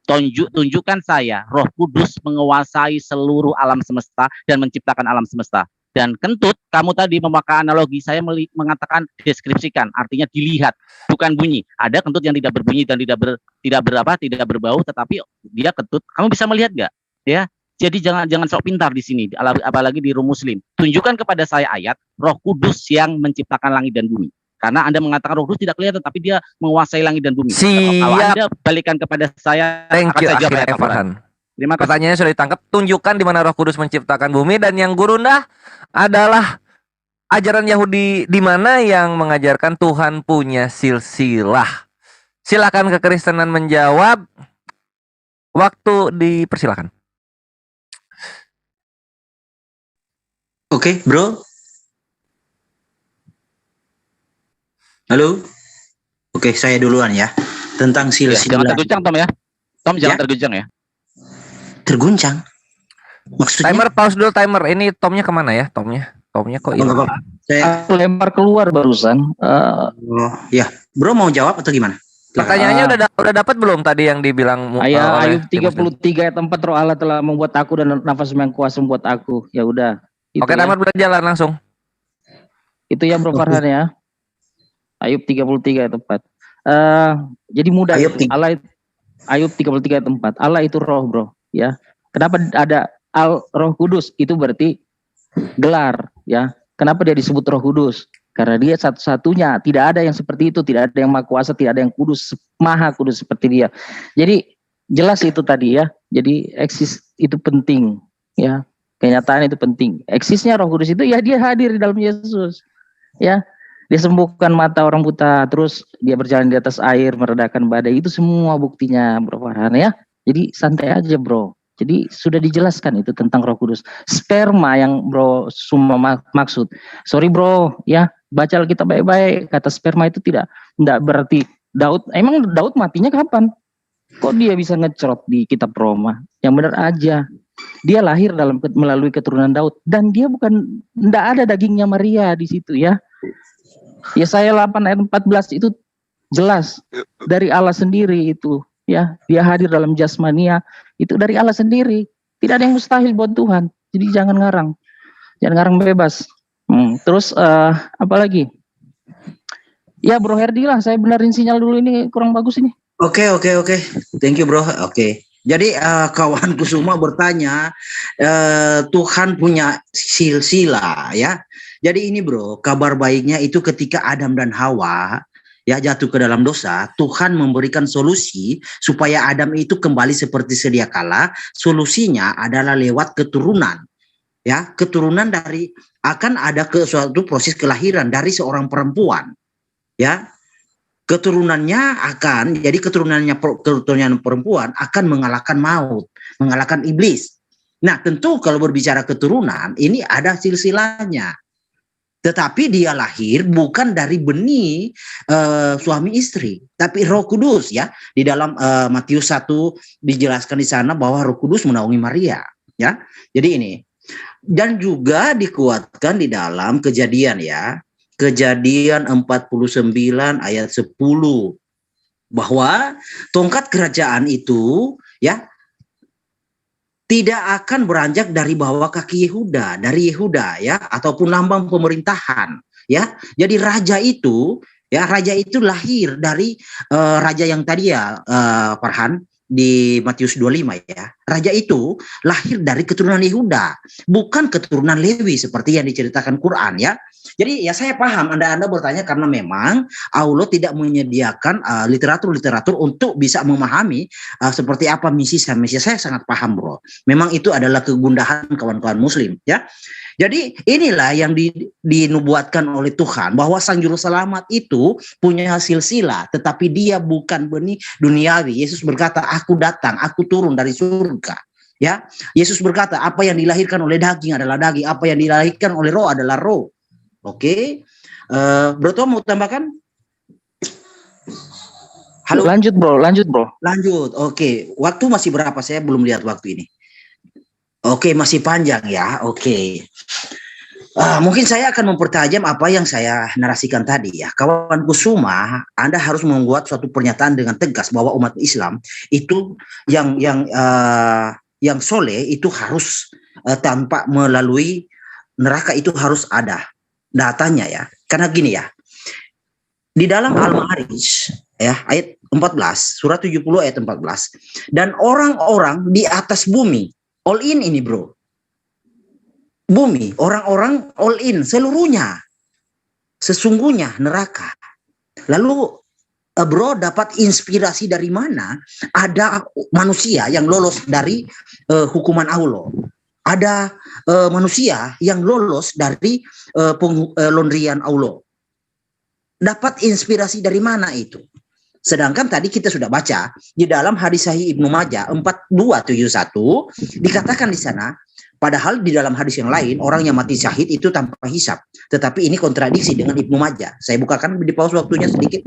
tunjukkan saya Roh Kudus menguasai seluruh alam semesta dan menciptakan alam semesta. Dan kentut, kamu tadi memakai analogi, saya mengatakan deskripsikan, artinya dilihat, bukan bunyi. Ada kentut yang tidak berbunyi dan tidak berbau, tetapi dia kentut. Kamu bisa melihat nggak? Ya, jadi jangan sok pintar di sini, apalagi di Roh Muslim. Tunjukkan kepada saya ayat Roh Kudus yang menciptakan langit dan bumi. Karena Anda mengatakan Roh Kudus tidak kelihatan, tapi dia menguasai langit dan bumi. Kalau Anda balikan kepada saya, thank you, Farhan. Terima kasih. Pertanyaannya sudah ditangkap. Tunjukkan di mana Roh Kudus menciptakan bumi. Dan yang Gurunda adalah ajaran Yahudi di mana yang mengajarkan Tuhan punya silsilah. Silakan kekristenan menjawab. Waktu dipersilakan. Oke, bro. Halo. Oke, saya duluan ya. Tentang silsilah. Jangan terguncang, Tom ya. Tom, jangan terguncang ya. Terguncang? Maksudnya? Timer, pause dulu timer. Ini Tomnya kemana ya? Tomnya kok ini? Saya lempar keluar barusan. Ya, bro mau jawab atau gimana? Pertanyaannya udah dapat belum tadi yang dibilang Ayub 33 ayat 4, Roh Allah telah membuat aku dan nafas yang kuasa membuat aku. Ya udah. Oke, timer udah jalan langsung. Itu ya Bro Farhan ya. Ayub 33 ayat 4. Jadi mudah. Ayub 33 ayat 4. Allah itu roh, Bro. ya. Kenapa ada Roh Kudus? Itu berarti gelar, ya. Kenapa dia disebut Roh Kudus? Karena dia satu-satunya, tidak ada yang seperti itu, tidak ada yang maha kuasa, tidak ada yang kudus, maha kudus seperti dia. Jadi jelas itu tadi ya. Jadi eksis itu penting, ya. Kenyataan itu penting. Eksisnya Roh Kudus itu ya dia hadir di dalam Yesus, ya. Dia sembuhkan mata orang buta, terus dia berjalan di atas air, meredakan badai. Itu semua buktinya, Bro Farhan, ya. Jadi santai aja, Bro. Jadi sudah dijelaskan itu tentang Roh Kudus. Sperma yang Bro Suma maksud. Sorry Bro, ya, baca Alkitab baik-baik. Kata sperma itu tidak berarti Daud. Emang Daud matinya kapan? Kok dia bisa ngecrot di kitab Roma? Yang benar aja. Dia lahir melalui keturunan Daud dan dia tidak ada dagingnya Maria di situ, ya. Yesaya 8 ayat 14 itu jelas dari Allah sendiri itu, ya. Dia hadir dalam jasmania itu dari Allah sendiri. Tidak ada yang mustahil buat Tuhan. Jadi jangan ngarang bebas. Terus apa lagi? Ya Bro Herdi lah, saya benerin sinyal dulu, ini kurang bagus ini. Oke. Thank you Bro. Oke. Jadi kawanku semua bertanya, Tuhan punya silsilah, ya. Jadi ini Bro, kabar baiknya itu ketika Adam dan Hawa ya jatuh ke dalam dosa, Tuhan memberikan solusi supaya Adam itu kembali seperti sedia kala. Solusinya adalah lewat keturunan. Ya, keturunan dari akan ada suatu proses kelahiran dari seorang perempuan. Ya. Keturunannya keturunan perempuan akan mengalahkan maut, mengalahkan iblis. Nah, tentu kalau berbicara keturunan, ini ada silsilahnya. Tetapi dia lahir bukan dari benih suami istri, tapi Roh Kudus, ya. Di dalam Matius 1 dijelaskan di sana bahwa Roh Kudus menaungi Maria, ya. Jadi ini. Dan juga dikuatkan di dalam Kejadian, ya. Kejadian 49 ayat 10 bahwa tongkat kerajaan itu, ya, tidak akan beranjak dari bawah kaki dari Yehuda, ya, ataupun lambang pemerintahan, ya. Jadi raja itu lahir dari raja yang tadi, ya, Farhan, di Matius 25, ya. Raja itu lahir dari keturunan Yehuda, bukan keturunan Lewi seperti yang diceritakan Quran, ya. Jadi ya saya paham Anda bertanya karena memang Allah tidak menyediakan literatur untuk bisa memahami seperti apa misi. Saya sangat paham Bro. Memang itu adalah kegundahan kawan-kawan muslim, ya. Jadi inilah yang dinubuatkan oleh Tuhan bahwa Sang Juru Selamat itu punya silsilah, tetapi dia bukan benih duniawi. Yesus berkata, aku datang, aku turun dari surga. Ya, Yesus berkata, apa yang dilahirkan oleh daging adalah daging, apa yang dilahirkan oleh roh adalah roh. Oke, Bro Tom mau tambahkan? Halo. Lanjut bro. Lanjut. Oke, waktu masih berapa? Saya belum lihat waktu ini. Oke, masih panjang ya. Oke. Mungkin saya akan mempertajam apa yang saya narasikan tadi ya. Kawan Kusuma, Anda harus membuat suatu pernyataan dengan tegas bahwa umat Islam itu yang soleh itu harus tanpa melalui neraka itu harus ada datanya ya. Karena gini ya. Di dalam Al-Ma'arij ya ayat 14, surat 70 ayat 14. Dan orang-orang di atas bumi, all in ini bro. Bumi, orang-orang all in seluruhnya. Sesungguhnya neraka. Lalu bro dapat inspirasi dari mana? Ada manusia yang lolos dari hukuman Allah. Ada manusia yang lolos dari pelondrian Allah. Dapat inspirasi dari mana itu? Sedangkan tadi kita sudah baca di dalam hadis sahih Ibnu Majah 4271 dikatakan di sana, padahal di dalam hadis yang lain orang yang mati syahid itu tanpa hisab. Tetapi ini kontradiksi dengan Ibnu Majah. Saya bukakan di pause waktunya sedikit.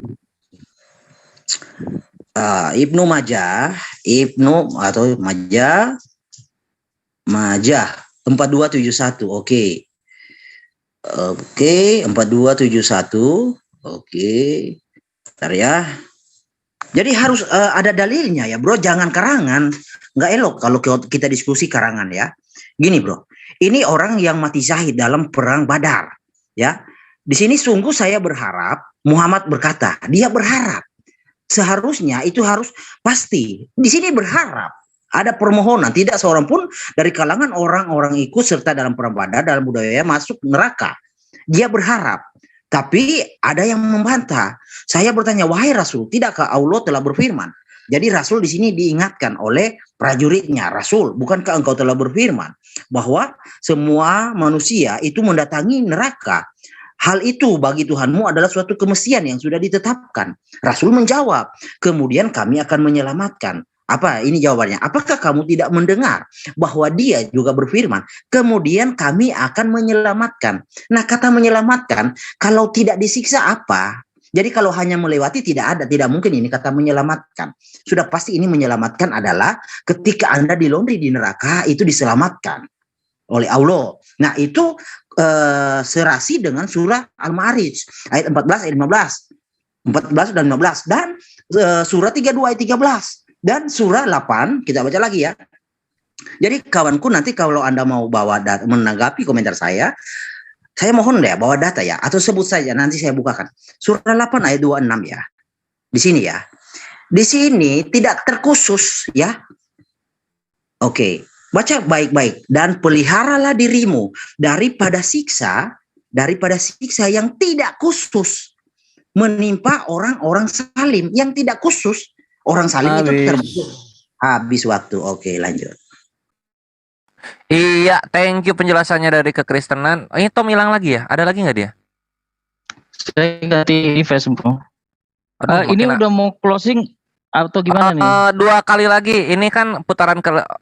Ibnu Majah 4271. Oke, 4271. Oke. Bentar ya. Jadi harus ada dalilnya ya, bro. Jangan karangan. Nggak elok kalau kita diskusi karangan ya. Gini, bro. Ini orang yang mati syahid dalam perang Badar. Ya. Di sini sungguh saya berharap, Muhammad berkata, dia berharap. Seharusnya itu harus pasti. Di sini berharap. Ada permohonan, tidak seorang pun dari kalangan orang-orang ikut serta dalam perang Badar, dalam budaya masuk neraka. Dia berharap, tapi ada yang membantah. Saya bertanya, wahai Rasul, tidakkah Allah telah berfirman? Jadi Rasul di sini diingatkan oleh prajuritnya, Rasul, bukankah engkau telah berfirman bahwa semua manusia itu mendatangi neraka? Hal itu bagi Tuhanmu adalah suatu kemestian yang sudah ditetapkan. Rasul menjawab, kemudian kami akan menyelamatkan. Apa ini jawabannya? Apakah kamu tidak mendengar bahwa dia juga berfirman, kemudian kami akan menyelamatkan. Nah, kata menyelamatkan, kalau tidak disiksa apa? Jadi kalau hanya melewati tidak mungkin ini kata menyelamatkan. Sudah pasti ini menyelamatkan adalah ketika Anda dilondri di neraka itu diselamatkan oleh Allah. Nah, itu serasi dengan surah Al-Ma'arij ayat 14 ayat 15. 14 dan 15 dan surah 32 ayat 13. Dan surah 8, kita baca lagi ya. Jadi kawanku nanti kalau Anda mau bawa menanggapi komentar saya mohon deh bawa data ya. Atau sebut saja, nanti saya bukakan. Surah 8 ayat 26 ya. Di sini ya. Di sini tidak terkhusus ya. Oke, baca baik-baik. Dan peliharalah dirimu daripada siksa yang tidak khusus menimpa orang-orang salim. Yang tidak khusus. Orang salim itu termasuk habis waktu. Oke, lanjut. Iya, thank you penjelasannya dari kekristenan. Ini Tom hilang lagi ya? Ada lagi nggak dia? Saya ganti Facebook. Aduh, ini udah mau closing atau gimana nih? 2 kali lagi. Ini kan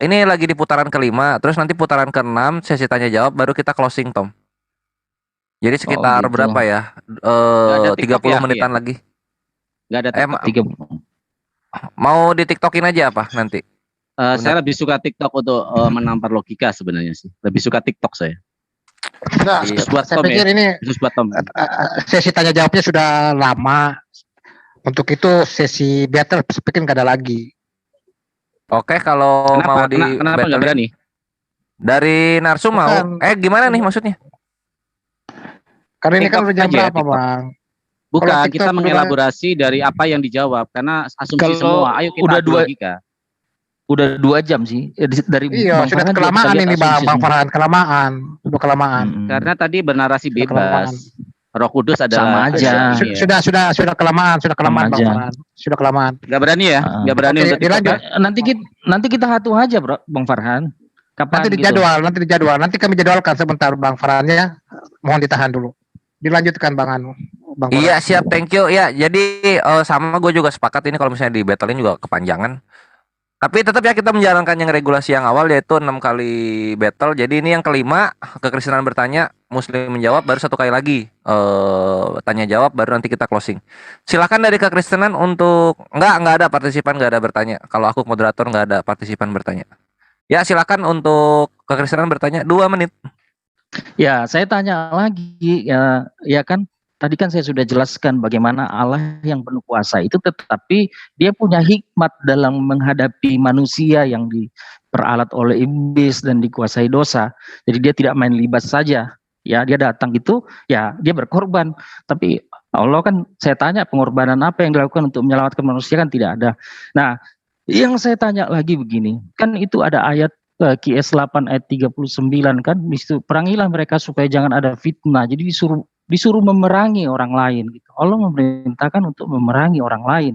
ini lagi di putaran kelima. Terus nanti putaran ke-6 sesi tanya jawab. Baru kita closing, Tom. Jadi sekitar gitu. berapa ya? 30 ya, menitan lagi. Nggak ada TikTok. Mau di TikTokin aja apa nanti? Saya lebih suka TikTok untuk menampar logika sebenarnya sih. Lebih suka TikTok saya. Nah, saya pikir ini sesi tanya jawabnya sudah lama. Untuk itu sesi battle speaking nggak ada lagi. Oke, kalau mau di kenapa nggak berani? Dari Narsum mau? Gimana nih maksudnya? Karena ini kan udah jam berapa, Bang? Bukan, kita mengelaborasi dari apa yang dijawab karena asumsi semua. Ayo kita logika. Udah 2 jam sih dari Bang sudah Farhan kelamaan ini Bang Farhan, sudah kelamaan. Karena tadi bernarasi bebas. Roh Kudus adalah sama aja. Sudah kelamaan Bang Farhan. Sudah kelamaan. Gak berani ya? Gak berani untuk dilanjut. Nanti kita hatu aja, Bro, Bang Farhan. Kapan nanti dijadwal. Nanti kami jadwalkan sebentar Bang Farhannya. Mohon ditahan dulu. Dilanjutkan Bang Anu. Iya siap, thank you ya. Jadi sama gue juga sepakat ini kalau misalnya di battlein juga kepanjangan. Tapi tetap ya kita menjalankan yang regulasi yang awal yaitu 6 kali battle. Jadi ini yang kelima, kekristenan bertanya, Muslim menjawab, baru 1 kali lagi tanya jawab, baru nanti kita closing. Silakan dari kekristenan untuk nggak ada partisipan, nggak ada bertanya. Kalau aku moderator nggak ada partisipan bertanya. Ya silakan untuk kekristenan bertanya 2 menit. Ya, saya tanya lagi ya kan tadi kan saya sudah jelaskan bagaimana Allah yang penuh kuasa itu tetapi dia punya hikmat dalam menghadapi manusia yang diperalat oleh iblis dan dikuasai dosa. Jadi dia tidak main libas saja. Ya, dia datang itu ya dia berkorban. Tapi Allah kan saya tanya pengorbanan apa yang dilakukan untuk menyelamatkan manusia kan tidak ada. Nah, yang saya tanya lagi begini, kan itu ada ayat QS 8 ayat 39 kan, di situ perangilah mereka supaya jangan ada fitnah. Jadi disuruh memerangi orang lain gitu. Allah memerintahkan untuk memerangi orang lain.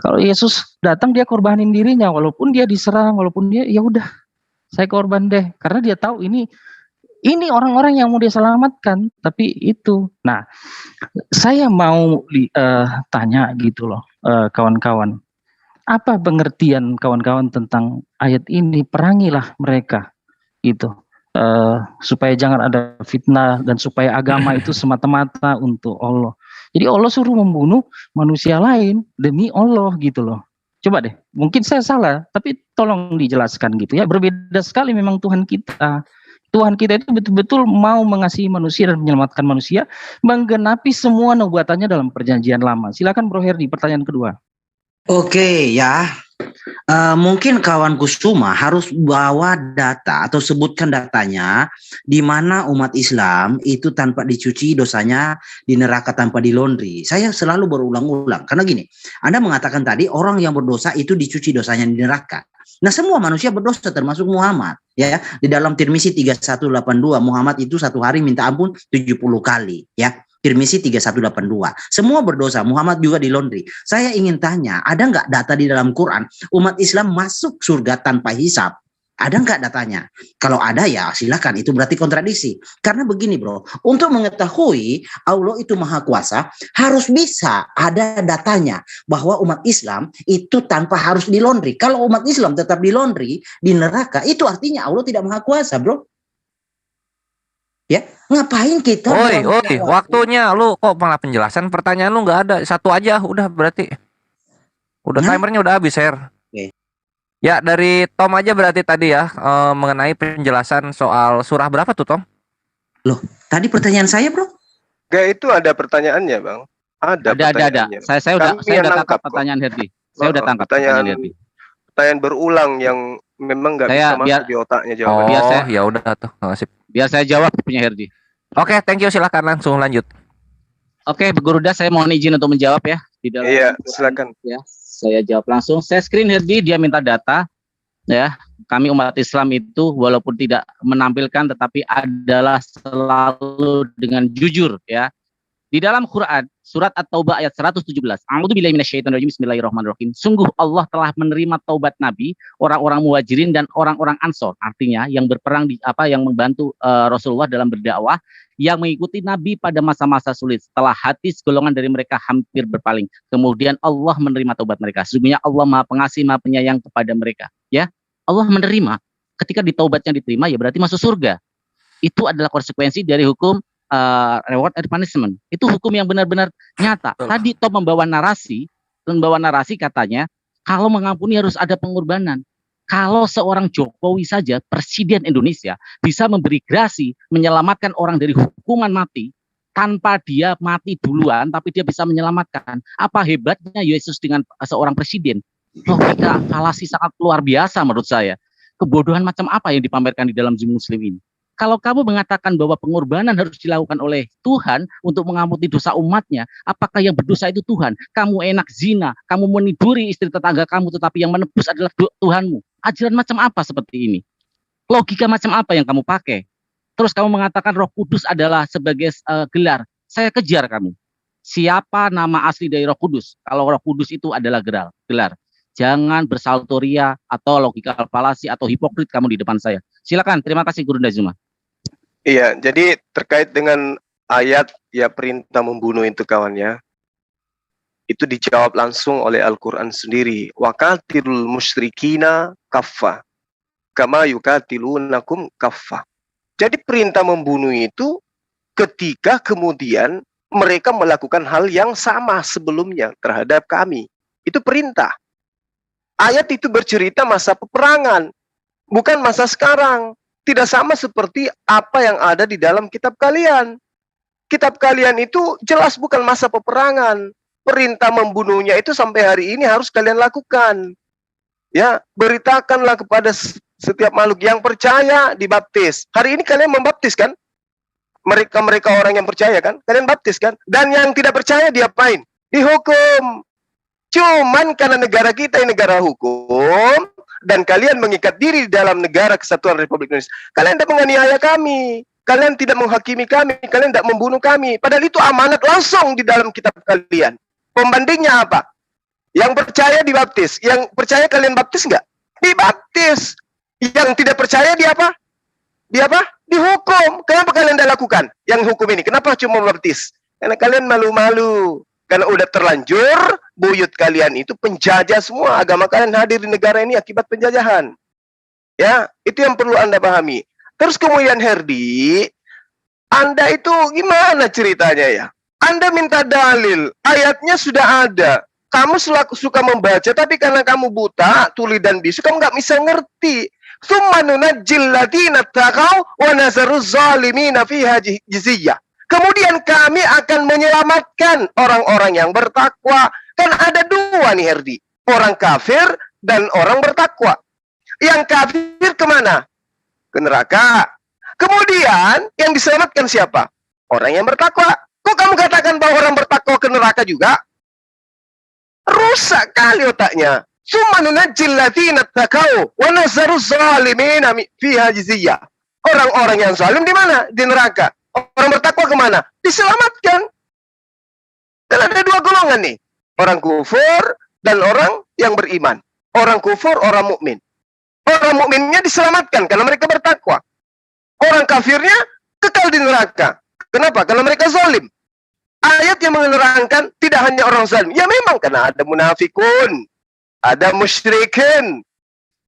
Kalau Yesus datang dia korbanin dirinya walaupun dia diserang, walaupun dia ya udah saya korban deh karena dia tahu ini orang-orang yang mau dia selamatkan, tapi itu. Nah, saya mau tanya gitu loh kawan-kawan. Apa pengertian kawan-kawan tentang ayat ini? Perangilah mereka gitu. Supaya jangan ada fitnah dan supaya agama itu semata-mata untuk Allah. Jadi Allah suruh membunuh manusia lain demi Allah gitu loh. Coba deh, mungkin saya salah, tapi tolong dijelaskan gitu ya. Berbeda sekali memang Tuhan kita. Tuhan kita itu betul-betul mau mengasihi manusia dan menyelamatkan manusia, menggenapi semua nubuatannya dalam perjanjian lama. Silakan Bro Herdi, pertanyaan kedua. Oke ya, Mungkin kawan Kusuma harus bawa data atau sebutkan datanya di mana umat Islam itu tanpa dicuci dosanya di neraka tanpa dilondri. Saya selalu berulang-ulang karena gini, Anda mengatakan tadi orang yang berdosa itu dicuci dosanya di neraka. Nah, semua manusia berdosa termasuk Muhammad, ya. Di dalam Tirmizi 3182 Muhammad itu satu hari minta ampun 70 kali, ya. Tirmizi 3182. Semua berdosa, Muhammad juga dilondri. Saya ingin tanya, ada nggak data di dalam Quran umat Islam masuk surga tanpa hisab? Ada nggak datanya? Kalau ada ya silakan, itu berarti kontradiksi. Karena begini bro, untuk mengetahui Allah itu maha kuasa, harus bisa ada datanya bahwa umat Islam itu tanpa harus dilondri. Kalau umat Islam tetap dilondri di neraka, itu artinya Allah tidak maha kuasa bro. Ya, ngapain kita? Oi, waktunya lu kok malah penjelasan pertanyaan lu nggak ada, satu aja udah berarti. Udah timernya udah habis, Her. Oke. Ya, dari Tom aja berarti tadi ya mengenai penjelasan soal surah berapa tuh, Tom? Loh, tadi pertanyaan saya, Bro? Gak, itu ada pertanyaannya, Bang. Ada. Saya udah tangkap pertanyaan Herdi. Saya udah tangkap pertanyaan Herdi. Pertanyaan berulang yang memang nggak bisa masuk di otaknya jawabannya. Oh, ya udah tuh. Biar saya jawab punya Herdi. Oke, thank you, silakan langsung lanjut. Oke, Guruda, saya mohon izin untuk menjawab ya di dalam. Iya, silakan. Ya, saya jawab langsung. Saya screen Herdi, dia minta data. Ya, kami umat Islam itu walaupun tidak menampilkan tetapi adalah selalu dengan jujur ya. Di dalam Quran surat At-Taubah ayat 117. A'udzubillahi minasyaitonirrajim. Bismillahirrahmanirrahim. Sungguh Allah telah menerima taubat Nabi, orang-orang Muhajirin dan orang-orang Ansor. Artinya yang berperang yang membantu Rasulullah dalam berdakwah, yang mengikuti Nabi pada masa-masa sulit. Setelah hati segolongan dari mereka hampir berpaling, kemudian Allah menerima taubat mereka. Sesungguhnya Allah Maha Pengasih, Maha Penyayang kepada mereka. Ya, Allah menerima. Ketika taubatnya diterima, ya berarti masuk surga. Itu adalah konsekuensi dari hukum reward and punishment. Itu hukum yang benar-benar nyata. Tadi Tom membawa narasi katanya kalau mengampuni harus ada pengorbanan. Kalau seorang Jokowi saja, Presiden Indonesia, bisa memberi grasi menyelamatkan orang dari hukuman mati tanpa dia mati duluan, tapi dia bisa menyelamatkan. Apa hebatnya Yesus dengan seorang presiden? Logika falasi sangat luar biasa menurut saya. Kebodohan macam apa yang dipamerkan di dalam Muslim ini? Kalau kamu mengatakan bahwa pengorbanan harus dilakukan oleh Tuhan untuk mengampuni dosa umatnya, apakah yang berdosa itu Tuhan? Kamu enak zina, kamu meniduri istri tetangga kamu, tetapi yang menebus adalah Tuhanmu. Ajaran macam apa seperti ini? Logika macam apa yang kamu pakai? Terus kamu mengatakan Roh Kudus adalah sebagai gelar. Saya kejar kamu. Siapa nama asli dari Roh Kudus? Kalau Roh Kudus itu adalah gelar. Jangan bersaltoria atau logika falasi atau hipokrit kamu di depan saya. Silakan, terima kasih Guru Zuma. Iya, jadi terkait dengan ayat ya perintah membunuh itu kawannya, itu dijawab langsung oleh Al-Quran sendiri. Waqatilul musyrikina kaffa, kama yuqatilunakum kaffa. Jadi perintah membunuh itu ketika kemudian mereka melakukan hal yang sama sebelumnya terhadap kami. Itu perintah. Ayat itu bercerita masa peperangan, bukan masa sekarang. Tidak sama seperti apa yang ada di dalam kitab kalian. Kitab kalian itu jelas bukan masa peperangan. Perintah membunuhnya itu sampai hari ini harus kalian lakukan. Ya, beritakanlah kepada setiap makhluk yang percaya dibaptis. Hari ini kalian membaptis kan? Mereka orang yang percaya kan? Kalian baptis kan? Dan yang tidak percaya diapain? Dihukum. Cuman karena negara kita ini negara hukum, dan kalian mengikat diri dalam negara kesatuan Republik Indonesia, kalian tidak menganiaya kami, kalian tidak menghakimi kami, kalian tidak membunuh kami. Padahal itu amanat langsung di dalam kitab kalian. Pembandingnya apa? Yang percaya dibaptis, yang percaya kalian baptis nggak? Dibaptis. Yang tidak percaya di apa? Di apa? Dihukum. Kenapa kalian tidak lakukan yang hukum ini? Kenapa cuma baptis? Karena kalian malu-malu. Karena udah terlanjur, buyut kalian itu penjajah semua. Agama kalian hadir di negara ini akibat penjajahan. Ya, itu yang perlu Anda pahami. Terus kemudian Herdi, Anda itu gimana ceritanya ya? Anda minta dalil, ayatnya sudah ada. Kamu suka membaca, tapi karena kamu buta, tuli dan bisu, kamu nggak bisa ngerti. Tsumma nunajjil ladina taqaw wa nazaruz zalimina fiha jiziyah. Kemudian kami akan menyelamatkan orang-orang yang bertakwa. Kan ada dua nih Herdi. Orang kafir dan orang bertakwa. Yang kafir kemana? Ke neraka. Kemudian yang diselamatkan siapa? Orang yang bertakwa. Kok kamu katakan bahwa orang bertakwa ke neraka juga? Rusak kali otaknya. Summa nunajjil ladzina taqaw wa nazaru zalimina fiha jiziyah. Orang-orang yang zalim di mana? Di neraka. Orang bertakwa kemana? Diselamatkan. Dan ada dua golongan nih. Orang kufur dan orang yang beriman. Orang kufur, orang mukmin. Orang mukminnya diselamatkan karena mereka bertakwa. Orang kafirnya kekal di neraka. Kenapa? Karena mereka zalim. Ayat yang menerangkan tidak hanya orang zalim. Ya memang karena ada munafikun, ada musyrikin.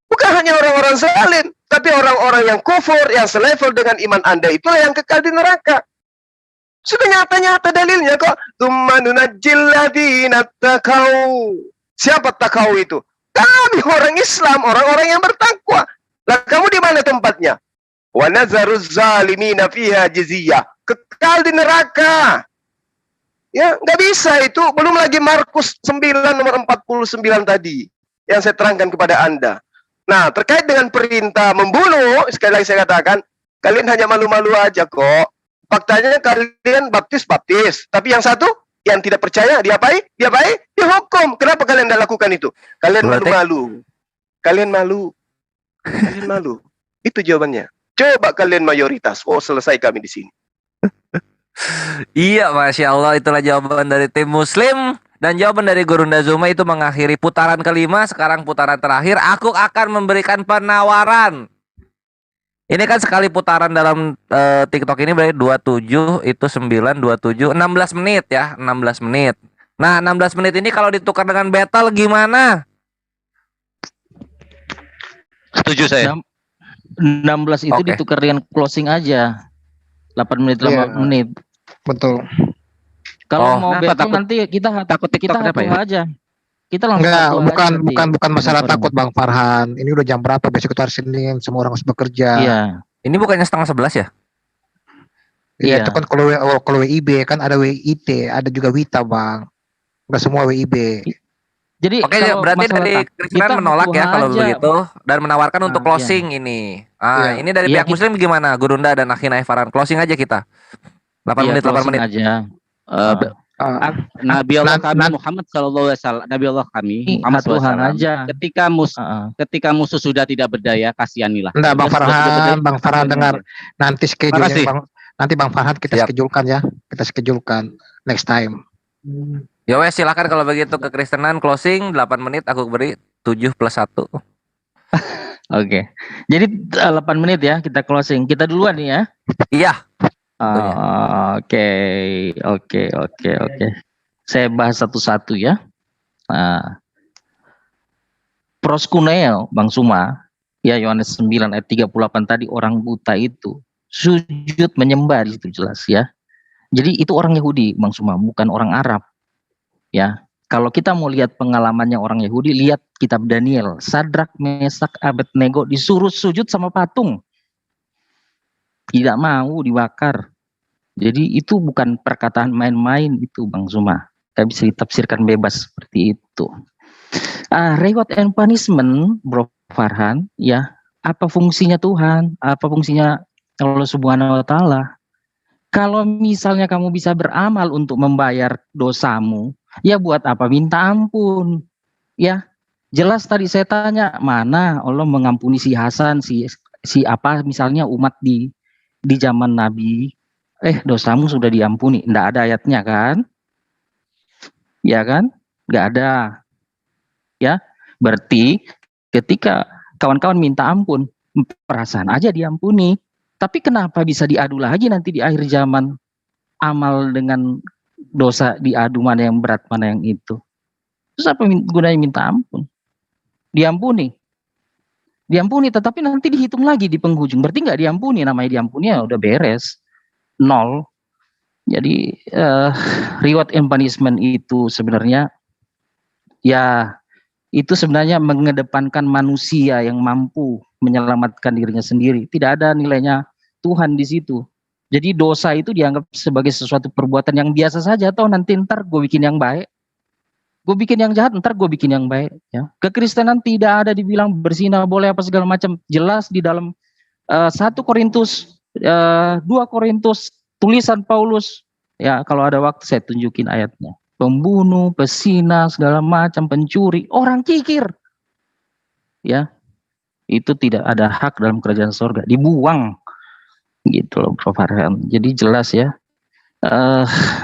Bukan hanya orang-orang zalim, tapi orang-orang yang kufur, yang selevel dengan iman Anda itulah yang kekal di neraka. Sudah nyata-nyata dalilnya kok. Tsumma nunajjil ladzina taqaw. Siapa taqaw itu? Kami orang Islam, orang-orang yang bertakwa. Lah kamu di mana tempatnya? Wa nazaruz zalimina fiha jiziyah. Kekal di neraka. Ya, nggak bisa itu. Belum lagi Markus 9 nomor 49 tadi yang saya terangkan kepada Anda. Nah, terkait dengan perintah membunuh, sekali lagi saya katakan, kalian hanya malu-malu aja kok. Faktanya kalian baptis, tapi yang satu yang tidak percaya diapain? Dihukum. Kenapa kalian tidak lakukan itu? Kalian malu-malu. Kalian malu. Itu jawabannya. Coba kalian mayoritas. Oh, selesai kami di sini. Iya, Masya Allah, itulah jawaban dari tim Muslim. Dan jawaban dari Gurunda Zuma itu mengakhiri putaran kelima. Sekarang putaran terakhir, aku akan memberikan penawaran. Ini kan sekali putaran dalam TikTok ini berarti 27, itu 9, 27, 16 menit ya, 16 menit. Nah, 16 menit ini kalau ditukar dengan battle gimana? Setuju saya. 16 itu ditukar dengan closing aja. 8 menit, 8 menit. Betul. Kalau mau battle nanti kita takut TikTok kita ya? aja. Kita langsung bukan masalah takut Bang Farhan. Ini udah jam berapa? Besok itu hari Senin, semua orang harus bekerja. Iya. Ini bukannya 10:30 ya? Iya, itu kan kalau WIB kan ada WIT, ada juga WITA, Bang. Enggak semua WIB. Jadi oke, berarti dari Kristen menolak ya kalau begitu dan menawarkan untuk closing ini. Ini dari pihak Muslim gimana? Gurunda dan Akhina Farhan, closing aja kita. 8 menit, 8 menit aja. Nabi Allah kami Muhammad sallallahu alaihi wasallam, Nabi Allah kami Muhammad Tuhan aja. Ketika musuh sudah tidak berdaya, kasihanilah. Enggak, Bang Farhan dengar nanti schedule-nya Bang Farhan kita schedule-kan ya. Kita schedule-kan next time. Ya wes, silakan kalau begitu ke Kristenan closing 8 menit, aku beri 7 plus 1. Oke. Jadi 8 menit ya kita closing. Kita duluan nih ya. Iya. Oke. Saya bahas satu-satu ya. Proskuneo, Bang Suma, ya Yohanes 9 ayat 38 tadi, orang buta itu sujud menyembah, di situ jelas ya. Jadi itu orang Yahudi, Bang Suma, bukan orang Arab. Ya. Kalau kita mau lihat pengalamannya orang Yahudi, lihat kitab Daniel. Sadrak, Mesak, Abednego disuruh sujud sama patung. Tidak mau dibakar. Jadi itu bukan perkataan main-main itu, Bang Zuma. Tidak bisa ditafsirkan bebas seperti itu. Reward and punishment, Bro Farhan, ya, apa fungsinya Tuhan? Apa fungsinya Allah Subhanahu wa Ta'ala? Kalau misalnya kamu bisa beramal untuk membayar dosamu, ya buat apa minta ampun? Ya, jelas tadi saya tanya, mana Allah mengampuni si Hasan, si apa misalnya umat di zaman Nabi, dosamu sudah diampuni. Nggak ada ayatnya kan? Ya kan? Nggak ada. Ya, berarti ketika kawan-kawan minta ampun, perasaan aja diampuni. Tapi kenapa bisa diadu lagi nanti di akhir zaman? Amal dengan dosa diadu, mana yang berat, mana yang itu. Terus apa gunanya minta ampun? Diampuni. Diampuni, tetapi nanti dihitung lagi di penghujung. Berarti nggak diampuni, namanya diampuni ya udah beres. 0. Jadi reward and punishment itu sebenarnya ya itu sebenarnya mengedepankan manusia yang mampu menyelamatkan dirinya sendiri. Tidak ada nilainya Tuhan di situ. Jadi dosa itu dianggap sebagai sesuatu perbuatan yang biasa saja, atau nanti ntar gue bikin yang baik. Gue bikin yang jahat, ntar gue bikin yang baik. Ya, kekristenan tidak ada dibilang berzina boleh apa segala macam. Jelas di dalam 1 Korintus, 2 Korintus, tulisan Paulus. Ya, kalau ada waktu saya tunjukin ayatnya. Pembunuh, pesina, segala macam, pencuri, orang kikir. Ya, itu tidak ada hak dalam kerajaan surga, dibuang. Gitu loh, Prof. Farhan. Jadi jelas ya.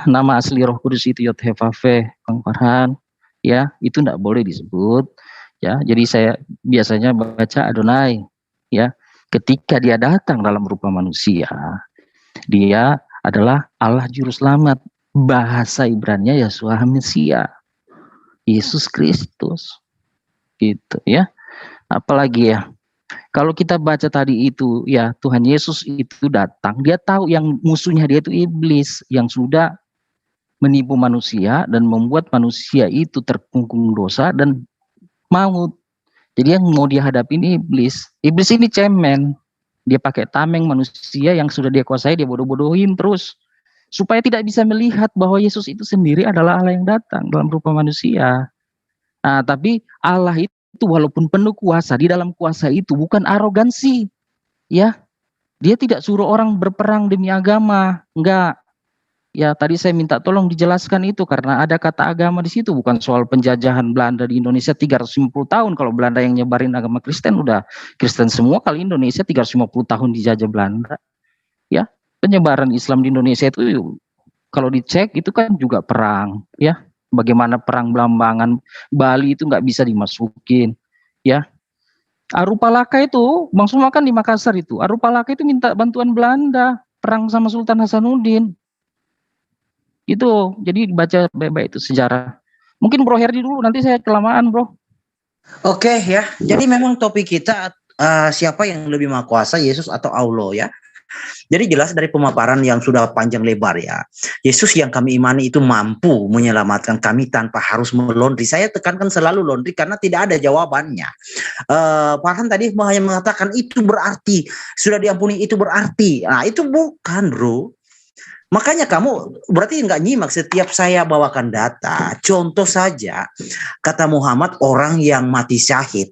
Nama asli Roh Kudus itu Yod-Heh-Vaveh, Bang Farhan. Ya, itu tidak boleh disebut. Ya, jadi saya biasanya baca Adonai. Ya, ketika dia datang dalam rupa manusia, dia adalah Allah Juru Selamat. Bahasa Ibrani-nya Yeshua HaMesiah, Yesus Kristus. Gitu ya. Apalagi ya, kalau kita baca tadi itu ya, Tuhan Yesus itu datang, dia tahu yang musuhnya dia itu iblis yang sudah menipu manusia dan membuat manusia itu terkungkung dosa dan maut. Jadi yang mau dihadapin iblis. Iblis ini cemen. Dia pakai tameng manusia yang sudah dia kuasai, dia bodoh-bodohin terus supaya tidak bisa melihat bahwa Yesus itu sendiri adalah Allah yang datang dalam rupa manusia. Nah, tapi Allah itu walaupun penuh kuasa, di dalam kuasa itu bukan arogansi. Ya. Dia tidak suruh orang berperang demi agama, enggak. Ya, tadi saya minta tolong dijelaskan itu karena ada kata agama di situ, bukan soal penjajahan Belanda di Indonesia 350 tahun. Kalau Belanda yang nyebarin agama Kristen udah Kristen semua, kali Indonesia 350 tahun dijajah Belanda. Ya, penyebaran Islam di Indonesia itu kalau dicek itu kan juga perang, ya. Bagaimana perang Belambangan Bali itu nggak bisa dimasukin, ya. Arupalaka itu, Bang Suma kan di Makassar itu, Arupalaka itu minta bantuan Belanda perang sama Sultan Hasanuddin. Itu, jadi baca baik-baik itu sejarah. Mungkin Bro Herdi dulu, nanti saya kelamaan, Bro. Oke ya, jadi memang topik kita siapa yang lebih maha kuasa, Yesus atau Allah ya. Jadi jelas dari pemaparan yang sudah panjang lebar ya, Yesus yang kami imani itu mampu menyelamatkan kami tanpa harus melondri. Saya tekankan selalu londri karena tidak ada jawabannya. Farhan tadi hanya mengatakan itu berarti sudah diampuni, itu berarti. Nah itu bukan, bro. Makanya kamu berarti nggak nyimak setiap saya bawakan data. Contoh saja, kata Muhammad, orang yang mati syahid,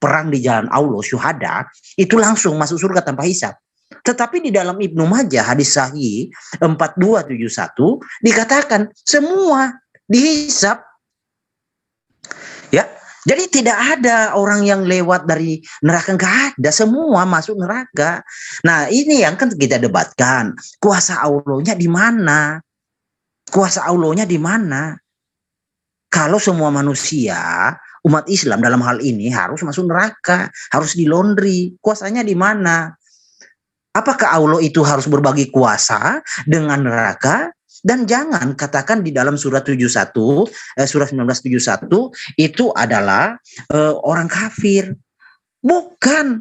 perang di jalan Allah, syuhada, itu langsung masuk surga tanpa hisab. Tetapi di dalam Ibnu Majah, hadis sahih 4271, dikatakan semua dihisab. Ya, jadi tidak ada orang yang lewat dari neraka, nggak ada, semua masuk neraka. Nah ini yang kan kita debatkan, kuasa Allahnya di mana? Kuasa Allahnya di mana? Kalau semua manusia, umat Islam dalam hal ini harus masuk neraka, harus dilondri, kuasanya di mana? Apakah Allah itu harus berbagi kuasa dengan neraka? Dan jangan katakan di dalam surat 71, surat 1971 itu adalah orang kafir. Bukan.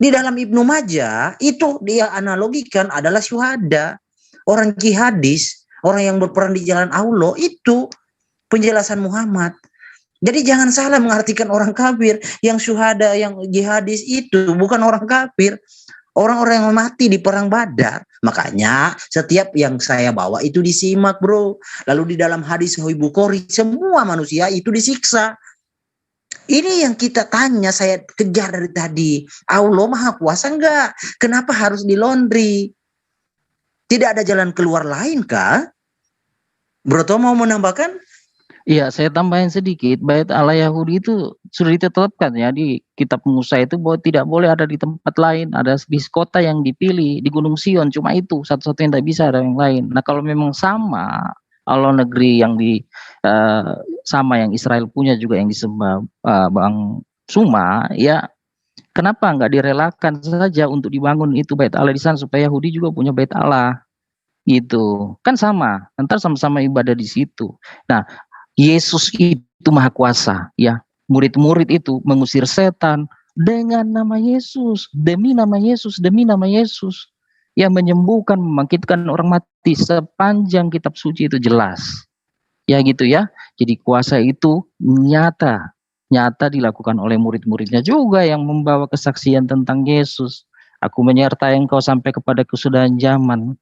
Di dalam Ibnu Majah itu dia analogikan adalah syuhada, orang jihadis, orang yang berperang di jalan Allah. Itu penjelasan Muhammad. Jadi jangan salah mengartikan orang kafir, yang syuhada, yang jihadis itu bukan orang kafir. Orang-orang yang mati di perang Badar. Makanya setiap yang saya bawa itu disimak, bro. Lalu di dalam hadis Sahih Bukhari, semua manusia itu disiksa. Ini yang kita tanya, saya kejar dari tadi. Allah maha kuasa enggak? Kenapa harus dilondri? Tidak ada jalan keluar lain kah? Bro Tom mau menambahkan? Iya, saya tambahin sedikit. Bait Allah Yahudi itu sudah ditetapkan ya di kitab Musa itu bahwa tidak boleh ada di tempat lain. Ada di kota yang dipilih, di Gunung Sion, cuma itu satu-satunya yang tidak bisa ada yang lain. Nah kalau memang sama Allah negeri yang sama yang Israel punya juga yang disembah Bang Suma, ya kenapa nggak direlakan saja untuk dibangun itu bait Allah di sana supaya Yahudi juga punya bait Allah, gitu kan sama, ntar sama-sama ibadah di situ. Nah Yesus itu maha kuasa, ya. Murid-murid itu mengusir setan dengan nama Yesus, demi nama Yesus, demi nama Yesus. Ya, menyembuhkan, membangkitkan orang mati sepanjang kitab suci itu jelas. Ya gitu ya. Jadi kuasa itu nyata dilakukan oleh murid-muridnya juga yang membawa kesaksian tentang Yesus. Aku menyertai engkau sampai kepada kesudahan zaman.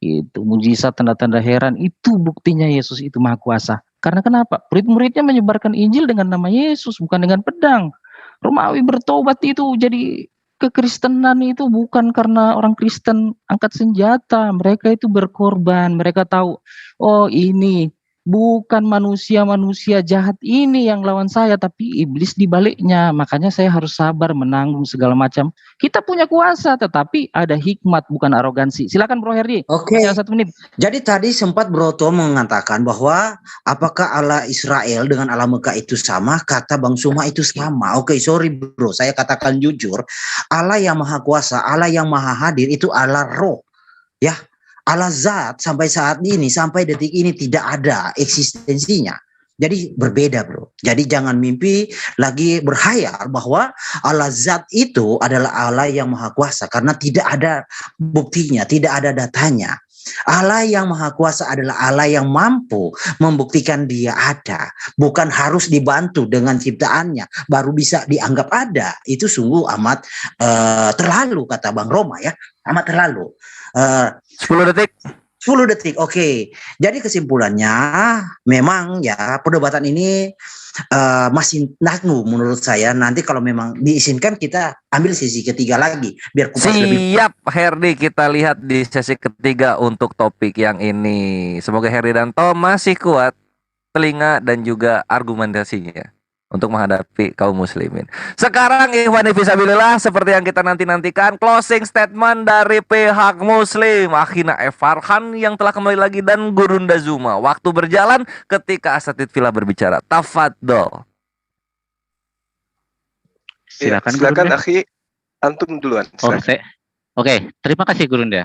Itu mujizat, tanda-tanda heran, itu buktinya Yesus itu maha kuasa. Karena kenapa? Murid-muridnya menyebarkan Injil dengan nama Yesus, bukan dengan pedang. Romawi bertobat itu jadi kekristenan itu bukan karena orang Kristen angkat senjata. Mereka itu berkorban. Mereka tahu, oh ini bukan manusia-manusia jahat ini yang lawan saya, tapi iblis di baliknya. Makanya saya harus sabar menanggung segala macam. Kita punya kuasa, tetapi ada hikmat, bukan arogansi. Silakan Bro Herdi. Oke. Masih ada 1 menit. Jadi tadi sempat Bro Tom mengatakan bahwa apakah Allah Israel dengan Allah Mekah itu sama? Kata Bang Suma itu sama. Oke, sorry Bro, saya katakan jujur. Allah yang maha kuasa, Allah yang maha hadir itu Allah roh. Ya, Allah zat sampai saat ini, sampai detik ini tidak ada eksistensinya. Jadi berbeda Bro. Jadi jangan mimpi lagi berhayal bahwa Allah zat itu adalah Allah yang maha kuasa. Karena tidak ada buktinya, tidak ada datanya. Allah yang maha kuasa adalah Allah yang mampu membuktikan dia ada. Bukan harus dibantu dengan ciptaannya baru bisa dianggap ada. Itu sungguh amat terlalu, kata Bang Roma ya. Amat terlalu. 10 detik. 10 detik, oke. Jadi kesimpulannya memang ya perdebatan ini masih nanggung menurut saya. Nanti kalau memang diizinkan kita ambil sesi ketiga lagi biar kupas lebih. Siap Herdi, kita lihat di sesi ketiga untuk topik yang ini. Semoga Herdi dan Tom masih kuat telinga dan juga argumentasinya untuk menghadapi kaum muslimin. Sekarang ikhwan fisabilillah, seperti yang kita nanti-nantikan, closing statement dari pihak muslim Akhina F. Farhan yang telah kembali lagi dan Gurunda Zuma. Waktu berjalan ketika Asatidz Villa berbicara. Tafadhol. Silakan Akhi, antum duluan. Oke, terima kasih Gurunda.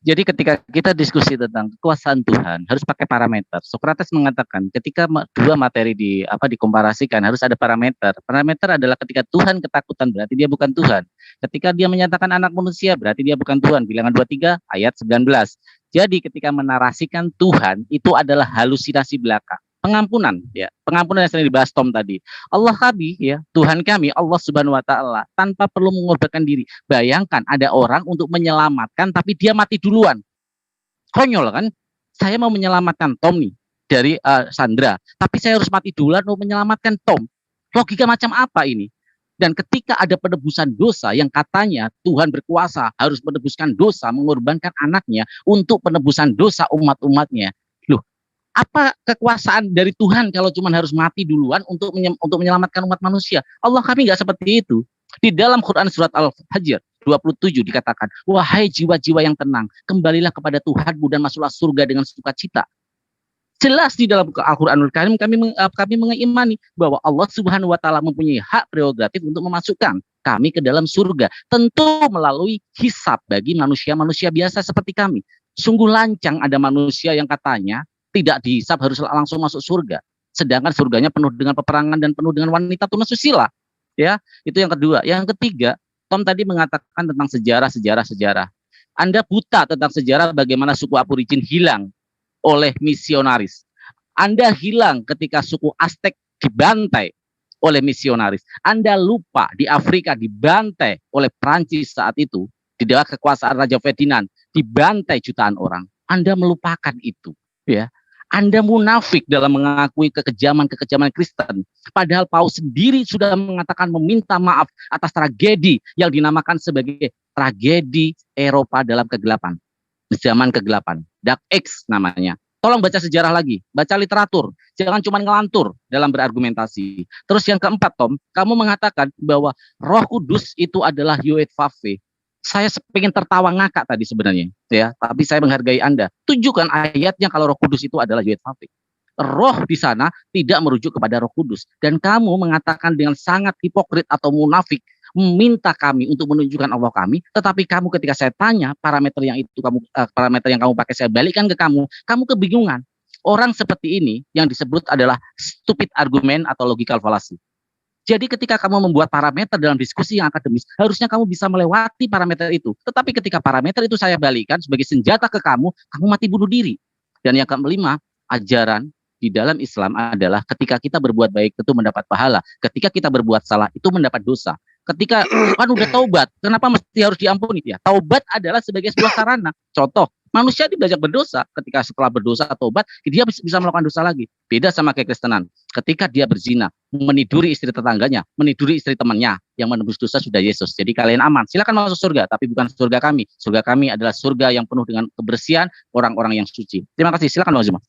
Jadi ketika kita diskusi tentang kekuasaan Tuhan harus pakai parameter. Sokrates mengatakan ketika dua materi dikomparasikan harus ada parameter. Parameter adalah ketika Tuhan ketakutan berarti dia bukan Tuhan. Ketika dia menyatakan anak manusia berarti dia bukan Tuhan. Bilangan 23 ayat 19. Jadi ketika menarasikan Tuhan itu adalah halusinasi belaka. Pengampunan yang sering dibahas Tom tadi. Allah kami Tuhan kami Allah Subhanahu wa taala tanpa perlu mengorbankan diri. Bayangkan ada orang untuk menyelamatkan tapi dia mati duluan. Konyol kan? Saya mau menyelamatkan Tom nih dari Sandra, tapi saya harus mati duluan untuk menyelamatkan Tom. Logika macam apa ini? Dan ketika ada penebusan dosa yang katanya Tuhan berkuasa harus menebuskan dosa, mengorbankan anaknya untuk penebusan dosa umat-umatnya. Apa kekuasaan dari Tuhan kalau cuma harus mati duluan untuk menyelamatkan umat manusia? Allah kami nggak seperti itu. Di dalam Quran surat Al-Hajr 27 dikatakan, wahai jiwa-jiwa yang tenang, kembalilah kepada Tuhanmu dan masuklah surga dengan sukacita. Jelas di dalam Al-Quranul Karim kami mengimani bahwa Allah Subhanahu wa taala mempunyai hak prerogatif untuk memasukkan kami ke dalam surga, tentu melalui hisab bagi manusia-manusia biasa seperti kami. Sungguh lancang ada manusia yang katanya tidak dihisab harus langsung masuk surga, sedangkan surganya penuh dengan peperangan dan penuh dengan wanita tunasusila. Ya, itu yang kedua. Yang ketiga, Tom tadi mengatakan tentang sejarah. Anda buta tentang sejarah bagaimana suku Aborigin hilang oleh misionaris. Anda hilang ketika suku Aztec dibantai oleh misionaris. Anda lupa di Afrika dibantai oleh Prancis saat itu, di bawah kekuasaan Raja Ferdinand, dibantai jutaan orang. Anda melupakan itu, ya. Anda munafik dalam mengakui kekejaman Kristen. Padahal Paus sendiri sudah mengatakan meminta maaf atas tragedi yang dinamakan sebagai tragedi Eropa dalam kegelapan. Zaman kegelapan. Dark Age namanya. Tolong baca sejarah lagi, baca literatur. Jangan cuma ngelantur dalam berargumentasi. Terus yang keempat, Tom, kamu mengatakan bahwa Roh Kudus itu adalah Yod Vav. Saya pengen tertawa ngakak tadi sebenarnya, ya. Tapi saya menghargai Anda. Tunjukkan ayatnya kalau Roh Kudus itu adalah Yod Vav. Roh di sana tidak merujuk kepada Roh Kudus. Dan kamu mengatakan dengan sangat hipokrit atau munafik, meminta kami untuk menunjukkan Allah kami, tetapi kamu ketika saya tanya parameter yang kamu pakai saya balikkan ke kamu kebingungan. Orang seperti ini yang disebut adalah stupid argument atau logical fallacy. Jadi ketika kamu membuat parameter dalam diskusi yang akademis, harusnya kamu bisa melewati parameter itu. Tetapi ketika parameter itu saya balikan sebagai senjata ke kamu mati bunuh diri. Dan yang kelima, ajaran di dalam Islam adalah ketika kita berbuat baik itu mendapat pahala. Ketika kita berbuat salah itu mendapat dosa. Ketika kan udah taubat, kenapa mesti harus diampuni? Ya, taubat adalah sebagai sebuah sarana. Contoh, Manusia itu belajar berdosa. Ketika setelah berdosa tobat, dia bisa melakukan dosa lagi. Beda sama kayak Kristenan. Ketika dia berzina, meniduri istri tetangganya, meniduri istri temannya, yang menembus dosa sudah Yesus. Jadi kalian aman. Silakan masuk surga, tapi bukan surga kami. Surga kami adalah surga yang penuh dengan kebersihan orang-orang yang suci. Terima kasih. Silakan Bang Zuma.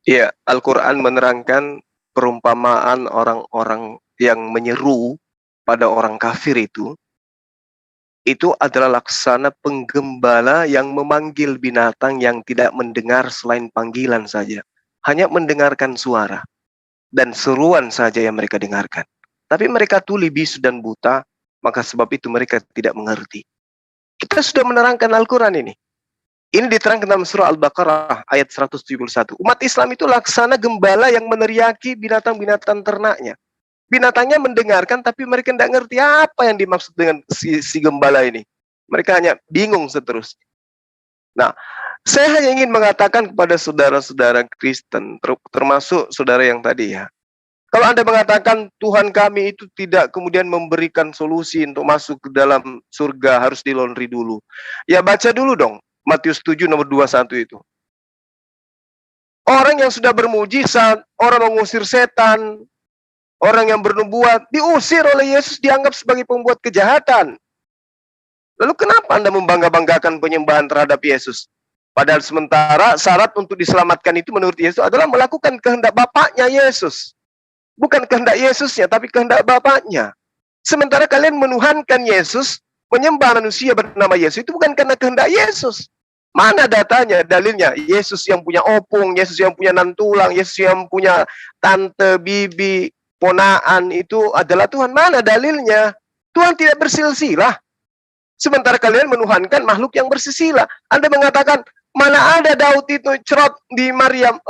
Iya, Al-Quran menerangkan perumpamaan orang-orang yang menyeru pada orang kafir itu adalah laksana penggembala yang memanggil binatang yang tidak mendengar selain panggilan saja. Hanya mendengarkan suara dan seruan saja yang mereka dengarkan. Tapi mereka tuli, bisu dan buta, maka sebab itu mereka tidak mengerti. Kita sudah menerangkan Al-Quran ini. Ini diterangkan dalam surah Al-Baqarah ayat 171. Umat Islam itu laksana gembala yang meneriaki binatang-binatang ternaknya. Binatangnya mendengarkan tapi mereka tidak ngerti apa yang dimaksud dengan si gembala ini. Mereka hanya bingung seterusnya. Nah, saya hanya ingin mengatakan kepada saudara-saudara Kristen, termasuk saudara yang tadi ya. Kalau Anda mengatakan Tuhan kami itu tidak kemudian memberikan solusi untuk masuk ke dalam surga, harus di laundry dulu. Ya baca dulu dong Matius 7 nomor 21 itu. Orang yang sudah bermujizat, orang mengusir setan, orang yang bernubuat, diusir oleh Yesus, dianggap sebagai pembuat kejahatan. Lalu kenapa Anda membangga-banggakan penyembahan terhadap Yesus? Padahal sementara syarat untuk diselamatkan itu menurut Yesus adalah melakukan kehendak Bapaknya Yesus. Bukan kehendak Yesusnya, tapi kehendak Bapaknya. Sementara kalian menuhankan Yesus, menyembah manusia bernama Yesus, itu bukan karena kehendak Yesus. Mana datanya, dalilnya? Yesus yang punya opung, Yesus yang punya nantulang, Yesus yang punya tante, bibi, ponaan, itu adalah Tuhan. Mana dalilnya? Tuhan tidak bersilsilah. Sementara kalian menuhankan makhluk yang bersilsilah. Anda mengatakan, mana ada Daud itu cerot di Maryam?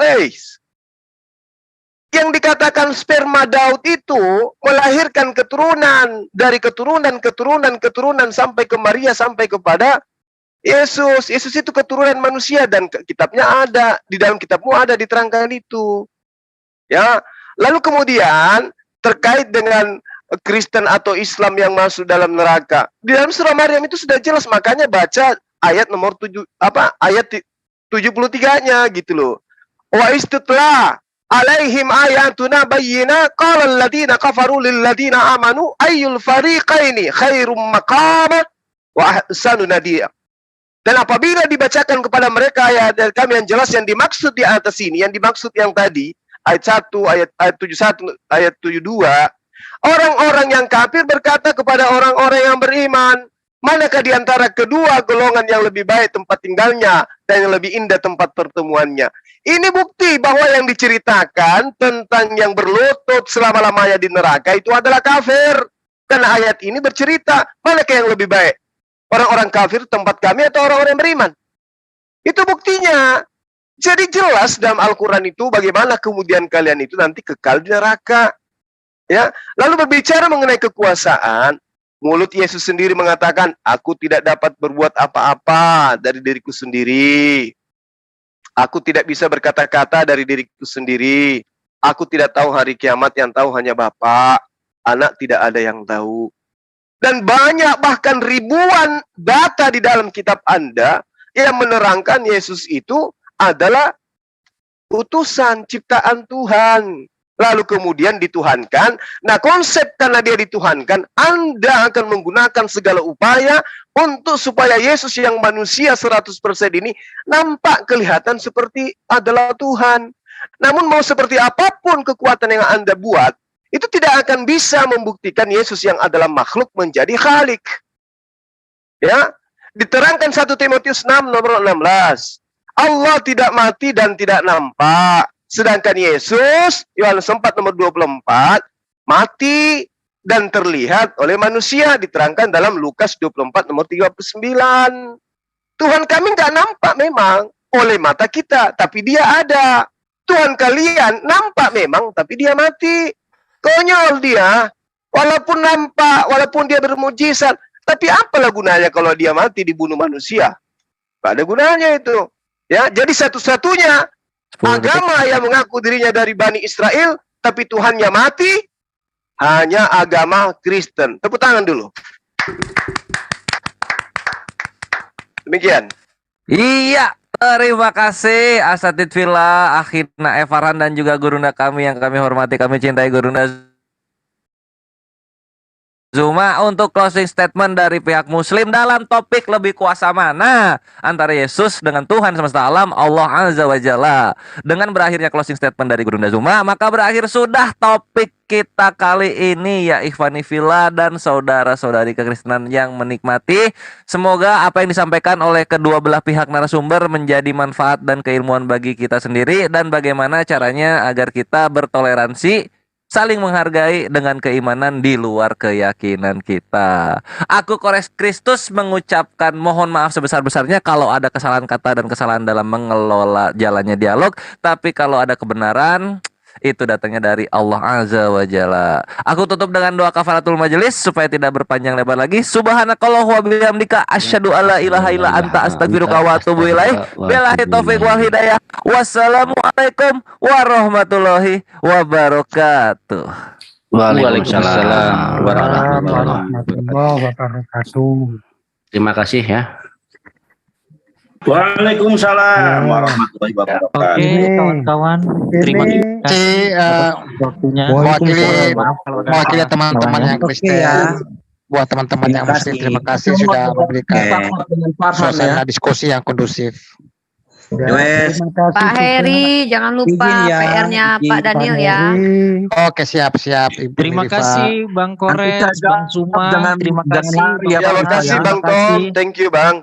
Yang dikatakan sperma Daud itu melahirkan keturunan, dari keturunan sampai ke Maria, sampai kepada Yesus. Yesus itu keturunan manusia dan kitabnya ada, di dalam kitabmu ada diterangkan itu. Ya, lalu kemudian terkait dengan Kristen atau Islam yang masuk dalam neraka. Di dalam surah Maryam itu sudah jelas, makanya baca ayat nomor 73-nya gitu loh. Wa istutla alaihim ayatuna bayyina qala alladziina kafaru lil ladziina amanu ayyul fariqaini khairum maqama wa ahsanu nadiya. Dan apabila dibacakan kepada mereka ayat dari kami yang jelas, yang dimaksud di atas ini, yang dimaksud yang tadi, ayat 1, ayat 71, ayat 72, orang-orang yang kafir berkata kepada orang-orang yang beriman, manakah di antara kedua golongan yang lebih baik tempat tinggalnya dan yang lebih indah tempat pertemuannya? Ini bukti bahwa yang diceritakan tentang yang berlutut selama-lamanya di neraka itu adalah kafir. Karena ayat ini bercerita, manakah yang lebih baik? Orang-orang kafir tempat kami atau orang-orang yang beriman? Itu buktinya. Jadi jelas dalam Al-Quran itu bagaimana kemudian kalian itu nanti kekal di neraka. Ya, lalu berbicara mengenai kekuasaan, mulut Yesus sendiri mengatakan, aku tidak dapat berbuat apa-apa dari diriku sendiri. Aku tidak bisa berkata-kata dari diriku sendiri. Aku tidak tahu hari kiamat, yang tahu hanya Bapa. Anak tidak ada yang tahu. Dan banyak bahkan ribuan data di dalam kitab Anda yang menerangkan Yesus itu adalah utusan ciptaan Tuhan. Lalu kemudian dituhankan. Nah, konsep karena dia dituhankan, Anda akan menggunakan segala upaya untuk supaya Yesus yang manusia 100% ini nampak kelihatan seperti adalah Tuhan. Namun mau seperti apapun kekuatan yang Anda buat, itu tidak akan bisa membuktikan Yesus yang adalah makhluk menjadi khalik. Ya, diterangkan 1 Timotius 6 nomor 16. Allah tidak mati dan tidak nampak. Sedangkan Yesus, Yohanes 4 nomor 24, mati dan terlihat oleh manusia. Diterangkan dalam Lukas 24 nomor 39. Tuhan kami nggak nampak memang oleh mata kita, tapi dia ada. Tuhan kalian nampak memang, tapi dia mati. Konyol dia, walaupun nampak, walaupun dia bermujizat, tapi apalah gunanya kalau dia mati dibunuh manusia? Gak ada gunanya itu. Ya, jadi satu-satunya agama yang mengaku dirinya dari Bani Israel, tapi Tuhannya mati, hanya agama Kristen. Tepuk tangan dulu. Demikian. Iya, terima kasih Asatid Villa, Akhina Evaran dan juga gurunda kami yang kami hormati, kami cintai Gurunda Zuma untuk closing statement dari pihak Muslim dalam topik lebih kuasa mana antara Yesus dengan Tuhan semesta alam Allah Azza wa Jalla. Dengan berakhirnya closing statement dari Gurunda Zuma, maka berakhir sudah topik kita kali ini ya Ikhwani Villa dan saudara-saudari kekristenan yang menikmati. Semoga apa yang disampaikan oleh kedua belah pihak narasumber menjadi manfaat dan keilmuan bagi kita sendiri dan bagaimana caranya agar kita bertoleransi, saling menghargai dengan keimanan di luar keyakinan kita. Aku Kores Kristus mengucapkan mohon maaf sebesar-besarnya kalau ada kesalahan kata dan kesalahan dalam mengelola jalannya dialog. Tapi kalau ada kebenaran, itu datangnya dari Allah Azza wa Jalla. Aku tutup dengan doa kafaratul majelis supaya tidak berpanjang lebar lagi. Subhanakallah wa bihamdika asyhadu alla ilaha illa anta astaghfiruka wa atubu ilaik. Billahi taufik wal hidayah. Wassalamualaikum warahmatullahi wabarakatuh. Waalaikumsalam warahmatullahi wabarakatuh. Terima kasih ya. Waalaikumsalam warahmatullahi wabarakatuh. Oke, kawan-kawan. Terima kasih waktunya. Mewakili teman-teman yang Kristen. Buat teman-teman yang Muslim, terima kasih sudah memberikan suasana diskusi yang kondusif. Pak Heri, jangan lupa PR-nya Pak Daniel ya. Oke, siap-siap. Terima kasih Bang Kores, Bang Zuma, terima kasih. Terima kasih Bang Tom, thank you Bang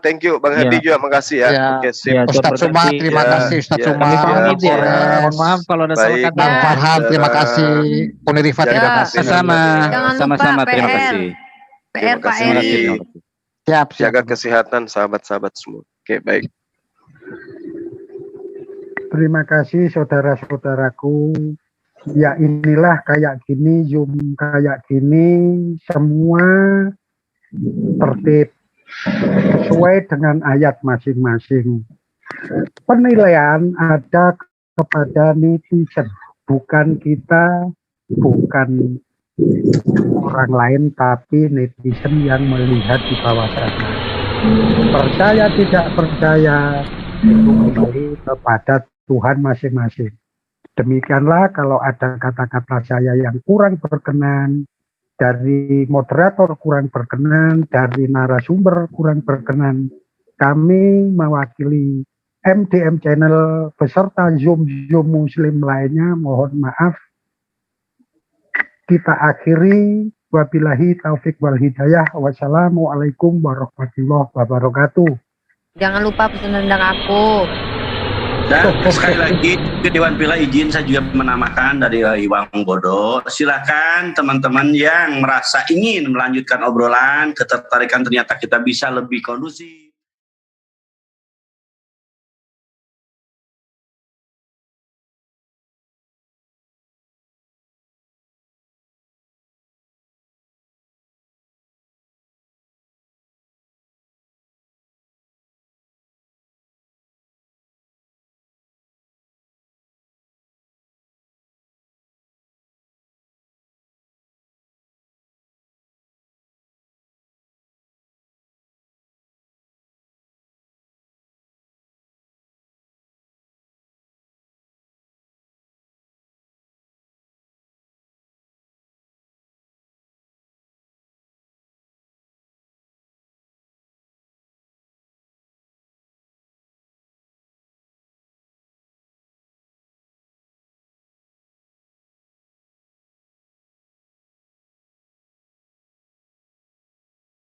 Herdi juga makasih ya. Oke, sip. Ustaz Zuma, terima kasih Ustaz Zuma. Mohon maaf kalau ada salah kata. Bang Farhan, terima kasih. Unirifat, terima kasih. Sama-sama, terima kasih. PR Pak Heri. Siap, jaga kesehatan sahabat-sahabat semua. Oke, baik. Terima kasih saudara-saudaraku. Ya inilah kayak gini, Zoom kayak gini, semua tertib sesuai dengan ayat masing-masing. Penilaian ada kepada netizen, bukan kita, bukan orang lain, tapi netizen yang melihat di bawah sana. Percaya tidak percaya itu kembali kepada Tuhan masing-masing. Demikianlah kalau ada kata-kata saya yang kurang berkenan, dari moderator kurang berkenan, dari narasumber kurang berkenan, kami mewakili MDM Channel beserta Zoom Muslim lainnya, mohon maaf. Kita akhiri, wabillahi taufik wal hidayah, wassalamualaikum warahmatullahi wabarakatuh. Jangan lupa pesan rendang aku. Dan sekali lagi ke Dewan Pila izin saya juga menamakan dari Iwang Bodo. Silakan teman-teman yang merasa ingin melanjutkan obrolan, ketertarikan ternyata kita bisa lebih kondusif.